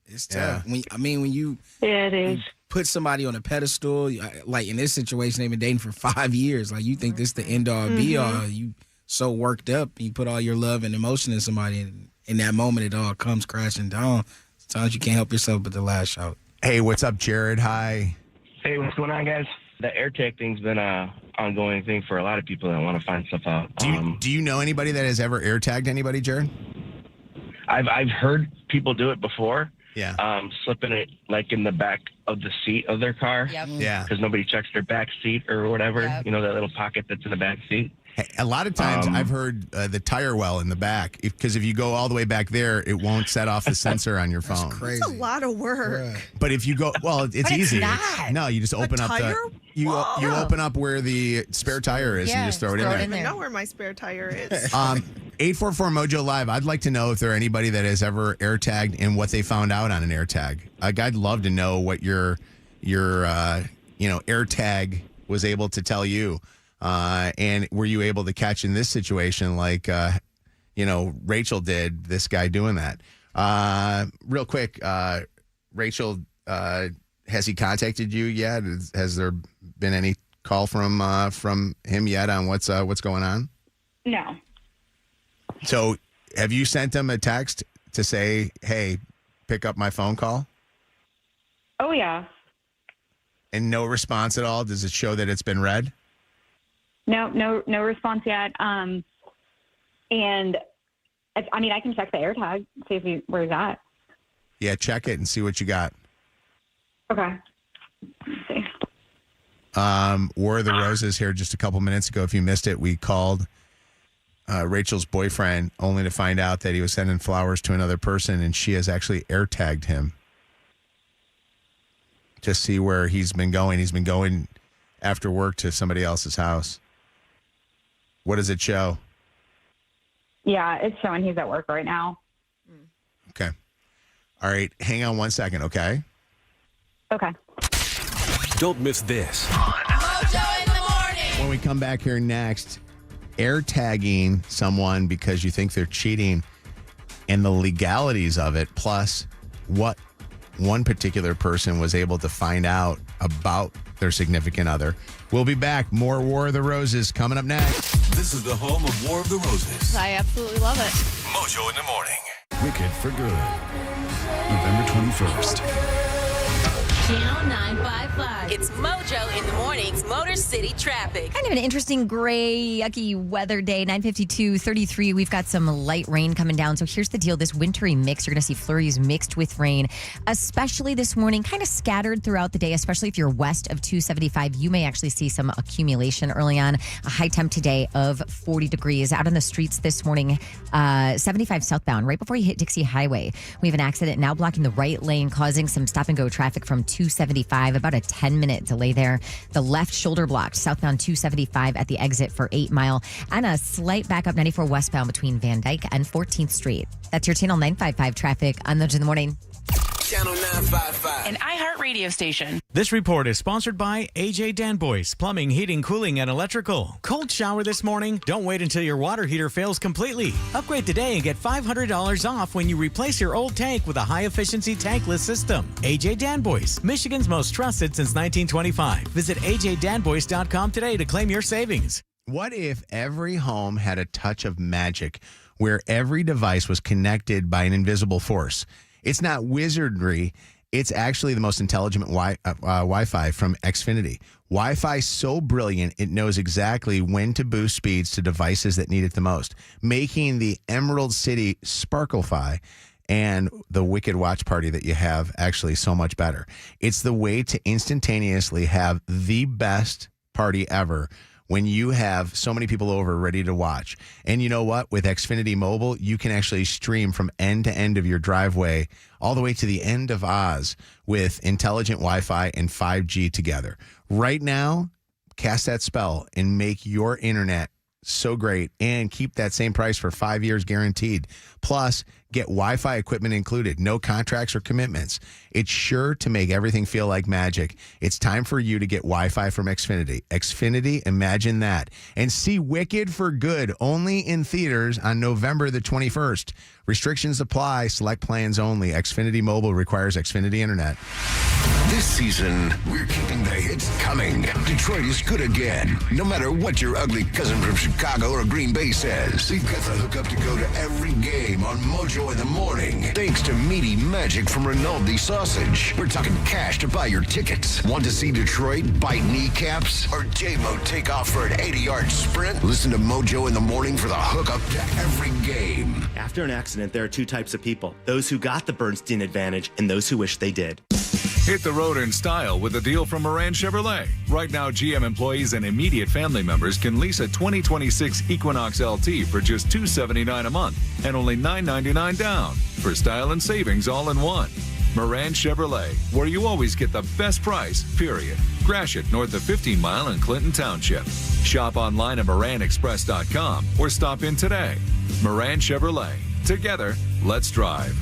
It's tough. When you Yeah, it is. put somebody on a pedestal, like in this situation, they've been dating for 5 years. Like, you think this the end all be all. You so worked up, you put all your love and emotion in somebody, and in that moment, it all comes crashing down. Sometimes you can't help yourself but to lash out. Hey, what's up, Jared? Hi. Hey, what's going on, guys? The AirTag thing's been an ongoing thing for a lot of people that want to find stuff out. Do you know anybody that has ever air tagged anybody, Jared? I've heard people do it before. Yeah. Slipping it like in the back of the seat of their car. Yep. Yeah. Because nobody checks their back seat or whatever. Yep. You know, that little pocket that's in the back seat. Hey, a lot of times I've heard the tire well in the back, because if you go all the way back there, it won't set off the sensor on your phone. Crazy. It's a lot of work. But if you go, well, it's But it's easy. not. No, you just open up tire? you open up where the spare tire is, and you just throw it in there. I don't even know where my spare tire is. 844 Mojo Live. I'd like to know if there are anybody that has ever air tagged and what they found out on an air tag. I'd love to know what your air tag was able to tell you. And were you able to catch in this situation like Rachel did, this guy doing that? Real quick, Rachel, has he contacted you yet? Has there been any call from him yet on what's going on? No. So have you sent him a text to say, hey, pick up my phone call? Oh, yeah. And no response at all? Does it show that it's been read? No response yet. And I can check the AirTag, see where he's at. Yeah, check it and see what you got. Okay. Let's see. War of the Roses here just a couple minutes ago. If you missed it, we called Rachel's boyfriend only to find out that he was sending flowers to another person, and she has actually air tagged him to see where he's been going. He's been going after work to somebody else's house. What does it show? Yeah, it's showing he's at work right now. Okay. All right. Hang on 1 second, okay? Okay. Don't miss this. Mojo in the morning. When we come back here next, air tagging someone because you think they're cheating and the legalities of it, plus what one particular person was able to find out about their significant other. We'll be back. More War of the Roses coming up next. This is the home of War of the Roses. I absolutely love it. Mojo in the morning. Wicked for Good. November 21st. Channel 955. It's Mojo in the mornings. Motor City traffic. Kind of an interesting gray, yucky weather day. 9:52, 33. We've got some light rain coming down. So here's the deal. This wintry mix, you're going to see flurries mixed with rain, especially this morning, kind of scattered throughout the day, especially if you're west of 275. You may actually see some accumulation early on. A high temp today of 40 degrees. Out on the streets this morning, 75 southbound, right before you hit Dixie Highway. We have an accident now blocking the right lane, causing some stop and go traffic from 275, about a 10-minute delay there. The left shoulder blocked southbound 275 at the exit for 8 Mile, and a slight backup 94 westbound between Van Dyke and 14th Street. That's your Channel 955 traffic on Mojo in the morning. Channel 955. An iHeart radio station. This report is sponsored by AJ Danboy's Plumbing, Heating, Cooling, and Electrical. Cold shower this morning? Don't wait until your water heater fails completely. Upgrade today and get $500 off when you replace your old tank with a high-efficiency tankless system. AJ Danboy's, Michigan's most trusted since 1925. Visit ajdanboys.com today to claim your savings. What if every home had a touch of magic where every device was connected by an invisible force? It's not wizardry. It's actually the most intelligent Wi-Fi from Xfinity. Wi-Fi so brilliant, it knows exactly when to boost speeds to devices that need it the most, making the Emerald City Sparkle-Fi and the Wicked Watch Party that you have actually so much better. It's the way to instantaneously have the best party ever when you have so many people over ready to watch. And you know what? With Xfinity Mobile, you can actually stream from end to end of your driveway all the way to the end of Oz with intelligent Wi-Fi and 5G together. Right now, cast that spell and make your internet so great and keep that same price for 5 years guaranteed. Plus, Get Wi-Fi equipment included, no contracts or commitments. It's sure to make everything feel like magic. It's time for you to get Wi-Fi from Xfinity. Xfinity, imagine that. And see Wicked for Good only in theaters on November the 21st. Restrictions apply. Select plans only. Xfinity Mobile requires Xfinity Internet. This season, we're keeping the hits coming. Detroit is good again. No matter what your ugly cousin from Chicago or Green Bay says, we've got the hookup to go to every game on Mojo in the morning. Thanks to meaty magic from Rinaldi Sausage. We're talking cash to buy your tickets. Want to see Detroit bite kneecaps? Or J-Mo take off for an 80-yard sprint? Listen to Mojo in the morning for the hookup to every game. After an accident, there are two types of people. Those who got the Bernstein advantage and those who wish they did. Hit the road in style with a deal from Moran Chevrolet. Right now, GM employees and immediate family members can lease a 2026 Equinox LT for just $279 a month and only $999 down for style and savings all in one. Moran Chevrolet, where you always get the best price, period. Gratiot, north of 15 Mile in Clinton Township. Shop online at MoranExpress.com or stop in today. Moran Chevrolet. Together, let's drive.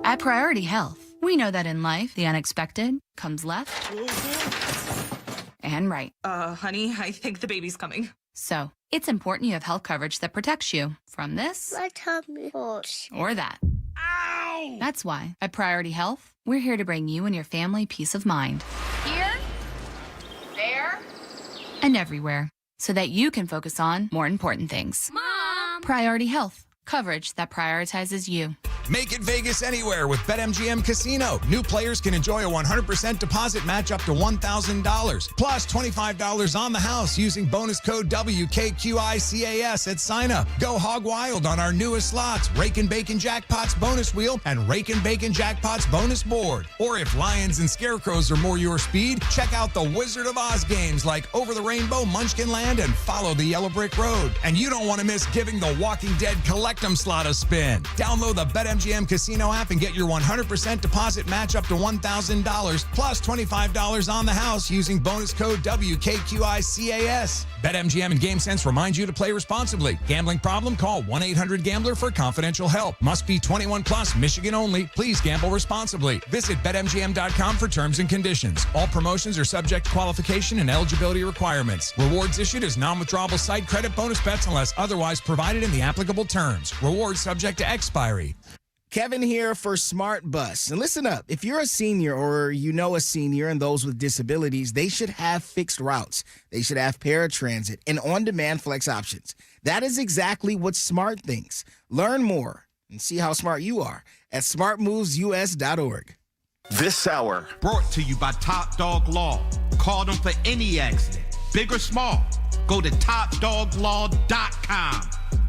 At Priority Health, we know that in life, the unexpected comes left and right. Honey, I think the baby's coming. So, it's important you have health coverage that protects you from this My tummy hurts. or that. Ow! That's why, at Priority Health, we're here to bring you and your family peace of mind. Here, there, and everywhere, so that you can focus on more important things. Mom! Priority Health, coverage that prioritizes you. Make it Vegas anywhere with BetMGM Casino. New players can enjoy a 100% deposit match up to $1,000. Plus $25 on the house using bonus code WKQICAS at sign up. Go hog wild on our newest slots, Rake and Bacon Jackpots bonus wheel and Rake and Bacon Jackpots bonus board. Or if lions and scarecrows are more your speed, check out the Wizard of Oz games like Over the Rainbow, Munchkin Land, and Follow the Yellow Brick Road. And you don't want to miss giving the Walking Dead Collectum slot a spin. Download the BetMGM Casino app and get your 100% deposit match up to $1,000 plus $25 on the house using bonus code WKQICAS. BetMGM and GameSense remind you to play responsibly. Gambling problem? Call 1-800-GAMBLER for confidential help. Must be 21 plus, Michigan only. Please gamble responsibly. Visit BetMGM.com for terms and conditions. All promotions are subject to qualification and eligibility requirements. Rewards issued as non-withdrawable site credit bonus bets unless otherwise provided in the applicable terms. Rewards subject to expiry. Kevin here for Smart Bus. And listen up, if you're a senior or you know a senior and those with disabilities, they should have fixed routes. They should have paratransit and on-demand flex options. That is exactly what Smart thinks. Learn more and see how smart you are at smartmovesus.org. This hour brought to you by Top Dog Law. Call them for any accident, big or small. Go to topdoglaw.com.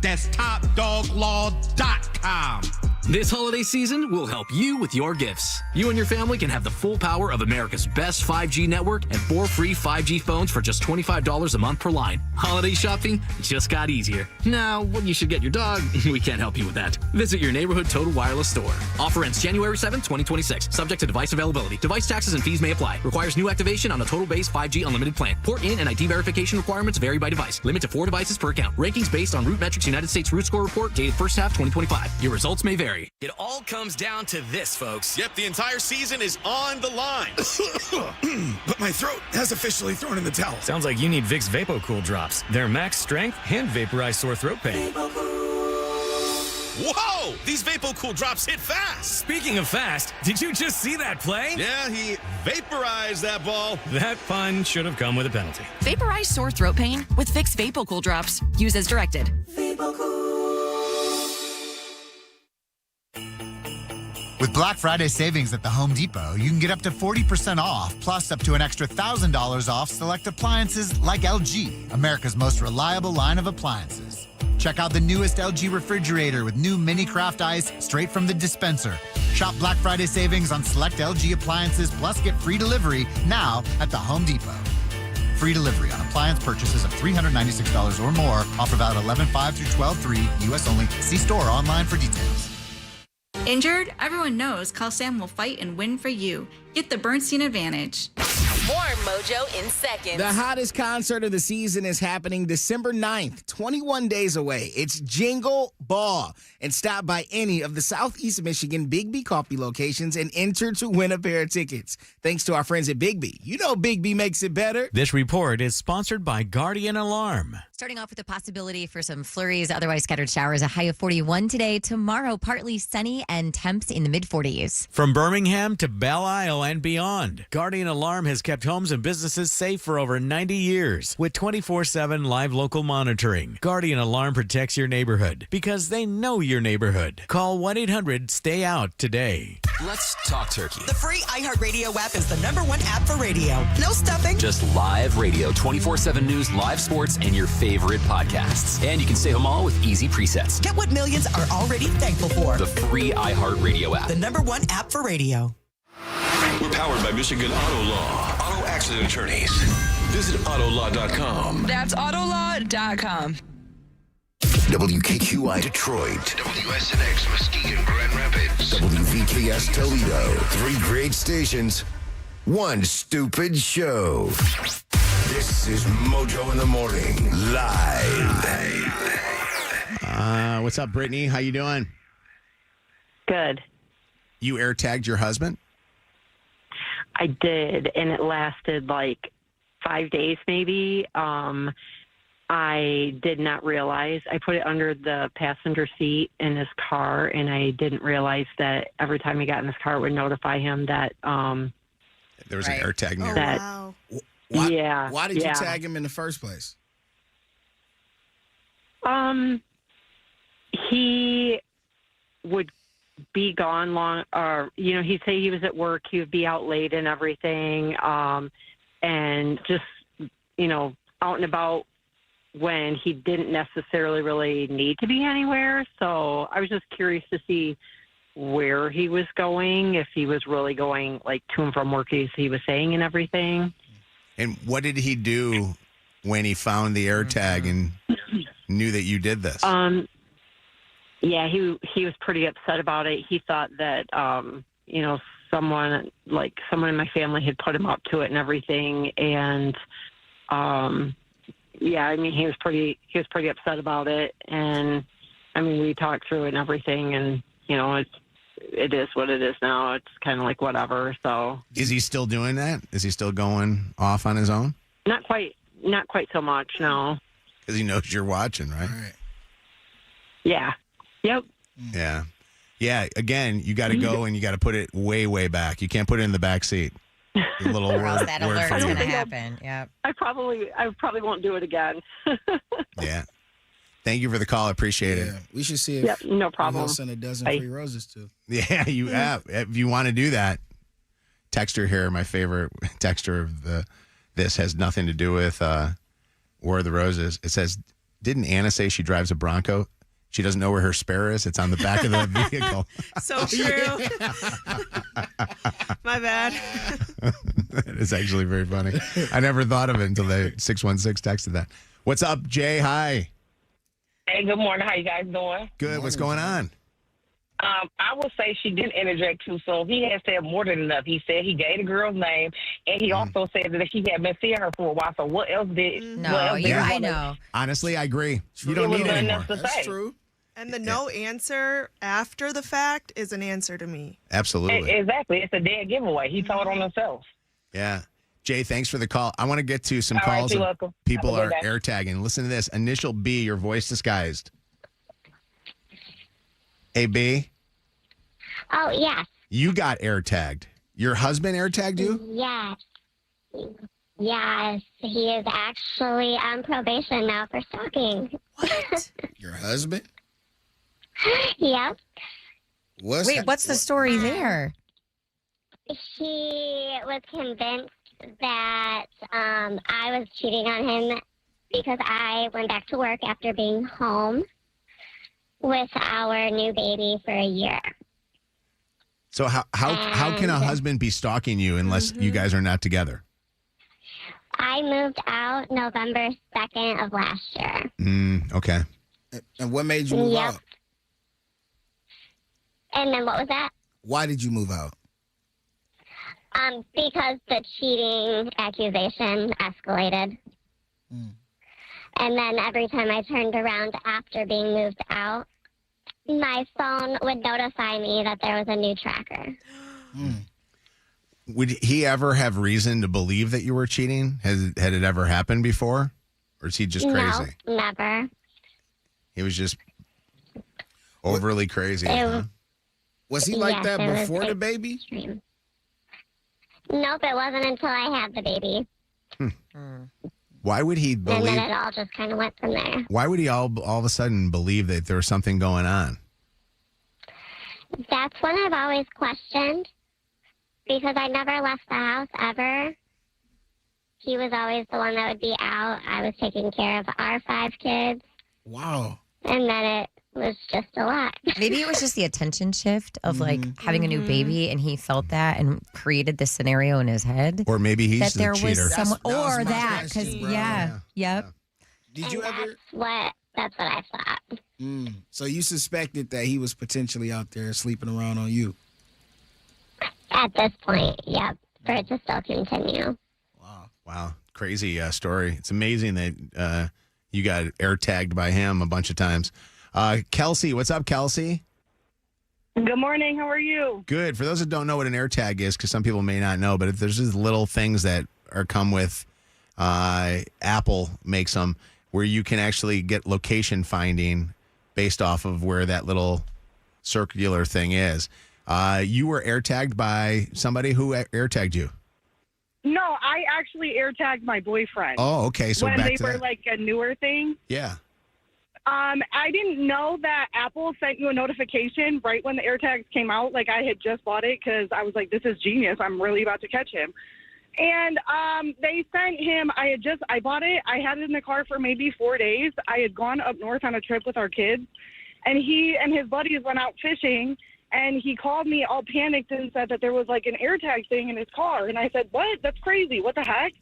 That's topdoglaw.com. This holiday season, we'll help you with your gifts. You and your family can have the full power of America's best 5G network and 4 free 5G phones for just $25 a month per line. Holiday shopping just got easier. Now, what you should get your dog, we can't help you with that. Visit your neighborhood Total Wireless store. Offer ends January 7th, 2026. Subject to device availability. Device taxes and fees may apply. Requires new activation on a Total Base 5G unlimited plan. Port in and ID verification requirements vary by device. Limit to 4 devices per account. Rankings based on RootMetrics United States Root Score Report dated first half 2025. Your results may vary. It all comes down to this, folks. Yep, the entire season is on the line. But my throat has officially thrown in the towel. Sounds like you need Vicks VapoCool drops. They're max strength and vaporize sore throat pain. Whoa! These VapoCool drops hit fast. Speaking of fast, did you just see that play? Yeah, he vaporized that ball. That pun should have come with a penalty. Vaporize sore throat pain with Vicks VapoCool drops. Use as directed. With Black Friday savings at the Home Depot, you can get up to 40% off, plus up to an extra $1,000 off select appliances like LG, America's most reliable line of appliances. Check out the newest LG refrigerator with new mini craft ice straight from the dispenser. Shop Black Friday savings on select LG appliances, plus get free delivery now at the Home Depot. Free delivery on appliance purchases of $396 or more. Offer valid 11/5 through 12/3, U.S. only. See store or online for details. Injured? Everyone knows Call Sam will fight and win for you. Get the Bernstein advantage. More Mojo in seconds. The hottest concert of the season is happening December 9th, 21 days away. It's Jingle Ball. And stop by any of the Southeast Michigan Big B Coffee locations and enter to win a pair of tickets. Thanks to our friends at Big B. You know Big B makes it better. This report is sponsored by Guardian Alarm. Starting off with the possibility for some flurries, otherwise scattered showers, a high of 41 today. Tomorrow, partly sunny and temps in the mid-40s. From Birmingham to Belle Isle and beyond, Guardian Alarm has kept homes and businesses safe for over 90 years with 24/7 live local monitoring. Guardian Alarm protects your neighborhood because they know your neighborhood. Call 1-800-STAY-OUT today. Let's talk turkey. The free iHeartRadio app is the #1 app for radio. No stuffing. Just live radio, 24/7 news, live sports, and your favorite podcasts. And you can save them all with easy presets. Get what millions are already thankful for. The free iHeartRadio app. The #1 app for radio. We're powered by Michigan Auto Law. Auto accident attorneys. Visit autolaw.com. That's autolaw.com. WKQI Detroit, WSNX Muskegon Grand Rapids, WVKS Toledo. 3 great stations, 1 stupid show. This is Mojo in the Morning, live. What's up, Brittany? How you doing? Good. You air tagged your husband? I did, and it lasted like 5 days maybe. I did not realize. I put it under the passenger seat in his car, and I didn't realize that every time he got in his car, it would notify him that there was an air tag near. Wow. Why did you tag him in the first place? He would be gone long, or he'd say he was at work. He would be out late and everything, and just out and about when he didn't necessarily really need to be anywhere. So I was just curious to see where he was going, if he was really going like to and from work, as he was saying, and everything. And what did he do when he found the air tag and knew that you did this? Yeah, he was pretty upset about it. He thought that someone in my family had put him up to it and everything, and yeah, I mean, he was pretty upset about it, and I mean, we talked through it and everything, and it is what it is now. It's kind of like whatever. So, is he still doing that? Is he still going off on his own? Not quite so much, no. Because he knows you're watching, right? Yeah. Yep. Yeah. Yeah. Again, you got to go and you got to put it way, way back. You can't put it in the back seat. A little Or else word, that word alert's for you. going to happen. Yep. I probably won't do it again. Yeah. Thank you for the call. I appreciate it. We should see if no problem. We'll send a dozen free roses too. Yeah, you have. If you want to do that, texter here, my favorite texter of this has nothing to do with War of the Roses. It says, didn't Anna say she drives a Bronco? She doesn't know where her spare is. It's on the back of the vehicle. So true. My bad. That is actually very funny. I never thought of it until they 616 texted that. What's up, Jay? Hi. Hey, good morning. How you guys doing? Good. What's going on? I would say she didn't interject too, so he has said more than enough. He said he gave the girl's name, and he also said that he had been seeing her for a while, so what else did... I know. Honestly, I agree. You don't need it anymore. That's true. And the no answer after the fact is an answer to me. Absolutely. Exactly. It's a dead giveaway. He told on himself. Yeah. Jay, thanks for the call. I want to get to some All right, calls. you're of welcome. People Have a are good day. air tagging. Listen to this. Initial B, your voice disguised. Hey, B. Oh, yes. You got air tagged. Your husband air tagged you? Yes. Yes. He is actually on probation now for stalking. What? Your husband? Yep. What's the story there? He was convinced that I was cheating on him because I went back to work after being home with our new baby for a year. So how can a husband be stalking you unless you guys are not together? I moved out November 2nd of last year. Okay. And what made you move out? And then what was that? Why did you move out? Because the cheating accusation escalated. And then every time I turned around after being moved out, my phone would notify me that there was a new tracker. Would he ever have reason to believe that you were cheating? Had it ever happened before? Or is he just crazy? No, never. He was just overly crazy. Was he like that before the baby? Extreme. Nope, it wasn't until I had the baby. Why would he And believe? then it all just kind of went from there. Why would he all of a sudden believe that there was something going on? That's what I've always questioned, because I never left the house ever. He was always the one that would be out. I was taking care of our 5 kids. Wow. And then it was just a lot. Maybe it was just the attention shift of like having a new baby, and he felt that and created this scenario in his head. Or maybe he's that the there cheater. was someone, That was or my that, because question, bro. yep. Did you ever? That's what I thought. So you suspected that he was potentially out there sleeping around on you? At this point, yep. For it to still continue. Wow. Crazy story. It's amazing that you got air tagged by him a bunch of times. Kelsey, what's up, Kelsey? Good morning. How are you? Good. For those that don't know what an air tag is, because some people may not know, but if there's these little things that come with Apple makes them, where you can actually get location finding based off of where that little circular thing is. You were air tagged by somebody. Who air tagged you? No, I actually air tagged my boyfriend. Oh, okay. So when back they to were that. like a newer thing. Yeah. I didn't know that Apple sent you a notification right when the AirTags came out. Like, I had just bought it because I was like, this is genius. I'm really about to catch him. And they sent him, I bought it. I had it in the car for maybe 4 days. I had gone up north on a trip with our kids, and he and his buddies went out fishing. And he called me all panicked and said that there was like an AirTag thing in his car. And I said, what? That's crazy. What the heck?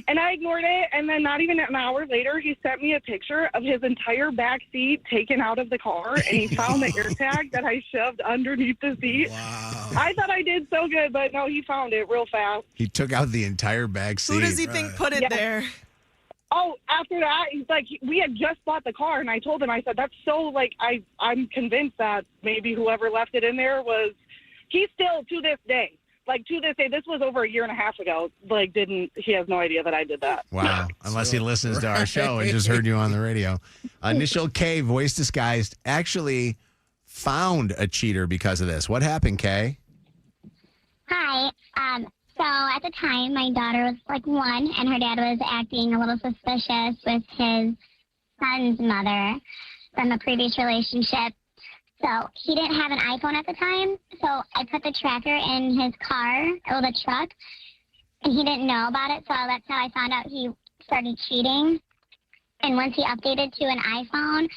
And I ignored it. And then not even an hour later, he sent me a picture of his entire back seat taken out of the car. And he found the AirTag that I shoved underneath the seat. Wow. I thought I did so good, but no, he found it real fast. He took out the entire back seat. Who does he think put it there? Oh, after that, he's like, we had just bought the car, and I told him, I said, that's so, like, I'm convinced that maybe whoever left it in there was, he still, to this day, this was over a year and a half ago, like, he has no idea that I did that. Wow. Unless he listens to our show and just heard you on the radio. Initial K, voice disguised, actually found a cheater because of this. What happened, Kay? Hi. So at the time, my daughter was like 1, and her dad was acting a little suspicious with his son's mother from a previous relationship. So he didn't have an iPhone at the time, so I put the tracker in his car, or the truck, and he didn't know about it, so that's how I found out he started cheating. And once he updated to an iPhone,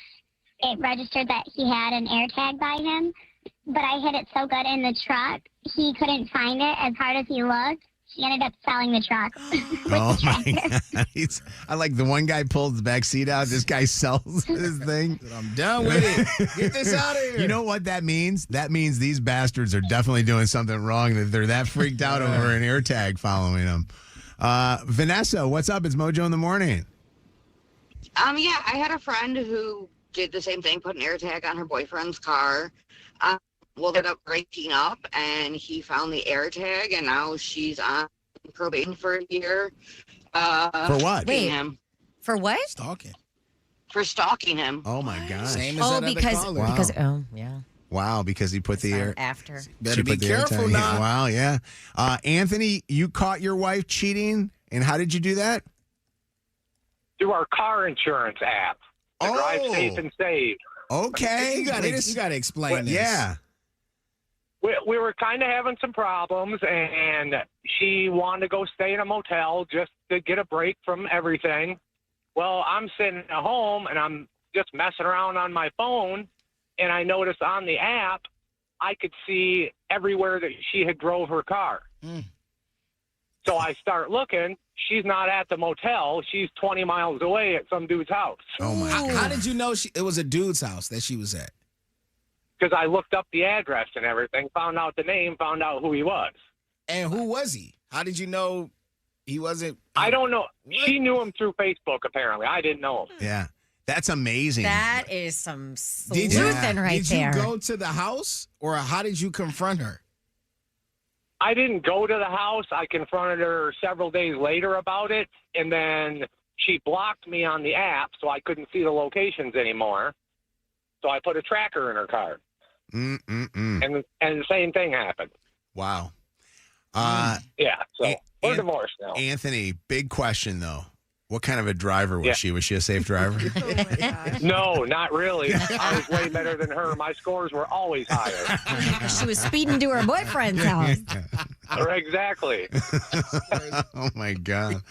it registered that he had an AirTag by him, but I hid it so good in the truck, he couldn't find it as hard as he looked. He ended up selling the truck. Oh, my God. I like the one guy pulled the back seat out. This guy sells his thing. I'm done with it. Get this out of here. You know what that means? That means these bastards are definitely doing something wrong, that they're that freaked out over an AirTag following them. Vanessa, what's up? It's Mojo in the morning. Yeah, I had a friend who did the same thing, put an AirTag on her boyfriend's car. Ended up breaking up, and he found the AirTag, and now she's on probation for a year. For what? Wait, him. For what? Stalking. For stalking him. Oh, my gosh. Same as that other caller. Because, yeah. Wow, because he put the air. After. Better she be put the careful AirTag in. now. Wow, yeah. Anthony, you caught your wife cheating, and how did you do that? Through our car insurance app. To drive safe and save. Okay. You gotta explain this. Yeah. We were kind of having some problems, and she wanted to go stay in a motel just to get a break from everything. Well, I'm sitting at home, and I'm just messing around on my phone, and I noticed on the app, I could see everywhere that she had drove her car. So I start looking. She's not at the motel. She's 20 miles away at some dude's house. Oh, my God. How did you know it was a dude's house that she was at? Because I looked up the address and everything, found out the name, found out who he was. And who was he? How did you know he wasn't? I don't know. She knew him through Facebook, apparently. I didn't know him. Yeah. That's amazing. That is some Did sleuthing right did there. you go to the house, or how did you confront her? I didn't go to the house. I confronted her several days later about it, and then she blocked me on the app, so I couldn't see the locations anymore. So I put a tracker in her car. And the same thing happened. Wow. Yeah, so we're divorced now. Anthony, big question, though. What kind of a driver was she? Was she a safe driver? No, not really. I was way better than her. My scores were always higher. She was speeding to her boyfriend's house. Exactly. Oh, my God.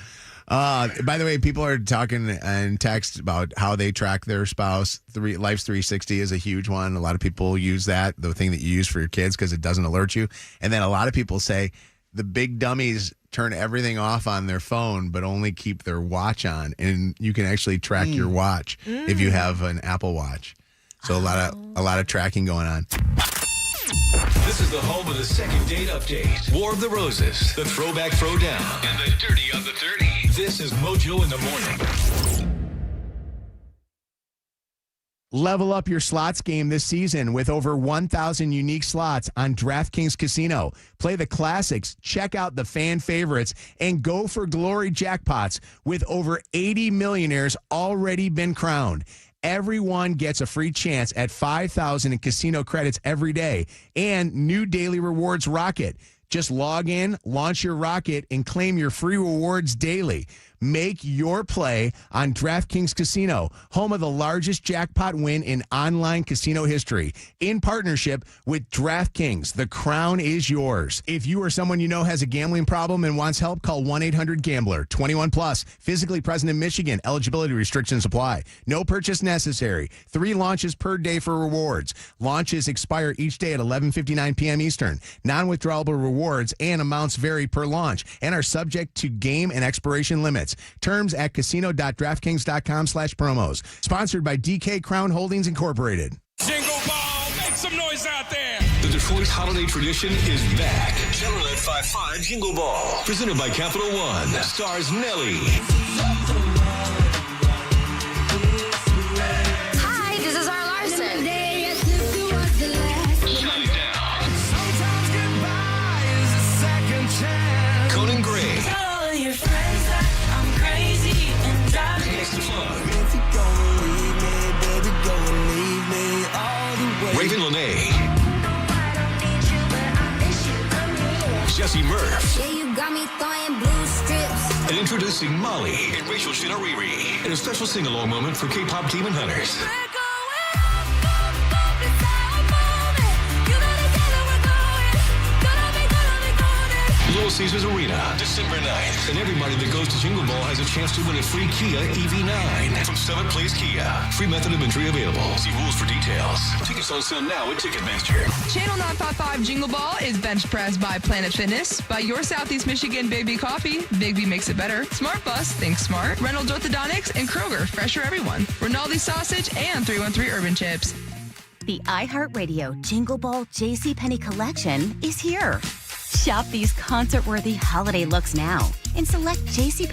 By the way, people are talking in text about how they track their spouse. Life's 360 is a huge one. A lot of people use that, the thing that you use for your kids, because it doesn't alert you. And then a lot of people say the big dummies turn everything off on their phone, but only keep their watch on. And you can actually track your watch if you have an Apple Watch. So a lot of tracking going on. This is the home of the second date update. War of the Roses, the Throwback Throwdown, and the Dirty on the 30. This is Mojo in the Morning. Level up your slots game this season with over 1,000 unique slots on DraftKings Casino. Play the classics, check out the fan favorites, and go for glory jackpots with over 80 millionaires already been crowned. Everyone gets a free chance at 5,000 in casino credits every day and new daily rewards rocket. Just log in, launch your rocket, and claim your free rewards daily. Make your play on DraftKings Casino, home of the largest jackpot win in online casino history. In partnership with DraftKings, the crown is yours. If you or someone you know has a gambling problem and wants help, call 1-800-GAMBLER. 21 plus, physically present in Michigan. Eligibility restrictions apply. No purchase necessary. 3 launches per day for rewards. Launches expire each day at 11:59 p.m. Eastern. Non-withdrawable rewards and amounts vary per launch and are subject to game and expiration limits. Terms at casino.draftkings.com/promos. Sponsored by DK Crown Holdings Incorporated. Jingle ball, make some noise out there. The Detroit holiday tradition is back. Channel 955 Jingle Ball. Presented by Capital One. Stars Nelly. Hi, this is our Larson. Shutting down. Conan Gray. Tell all your friends that I'm crazy and driving. Gangsta Fun. If you're gonna leave me, baby, go and leave me all the way. Raven Lene. Jesse Murph. Yeah, you got me throwing blue strips. And introducing Molly and Rachel Shinariri in a special sing-along moment for K-pop Demon Hunters. Little Caesars Arena, December 9th. And everybody that goes to Jingle Ball has a chance to win a free Kia EV9 from Summit Place Kia. Free method of entry available. See rules for details. Tickets on sale now at Ticketmaster. Channel 955 Jingle Ball is bench pressed by Planet Fitness, by your Southeast Michigan Bigby Coffee, Bigby makes it better, Smart Bus, think smart, Reynolds Orthodontics, and Kroger, fresh for everyone, Rinaldi Sausage, and 313 Urban Chips. The iHeartRadio Jingle Ball JCPenney collection is here. Shop these concert-worthy holiday looks now and select JCPenney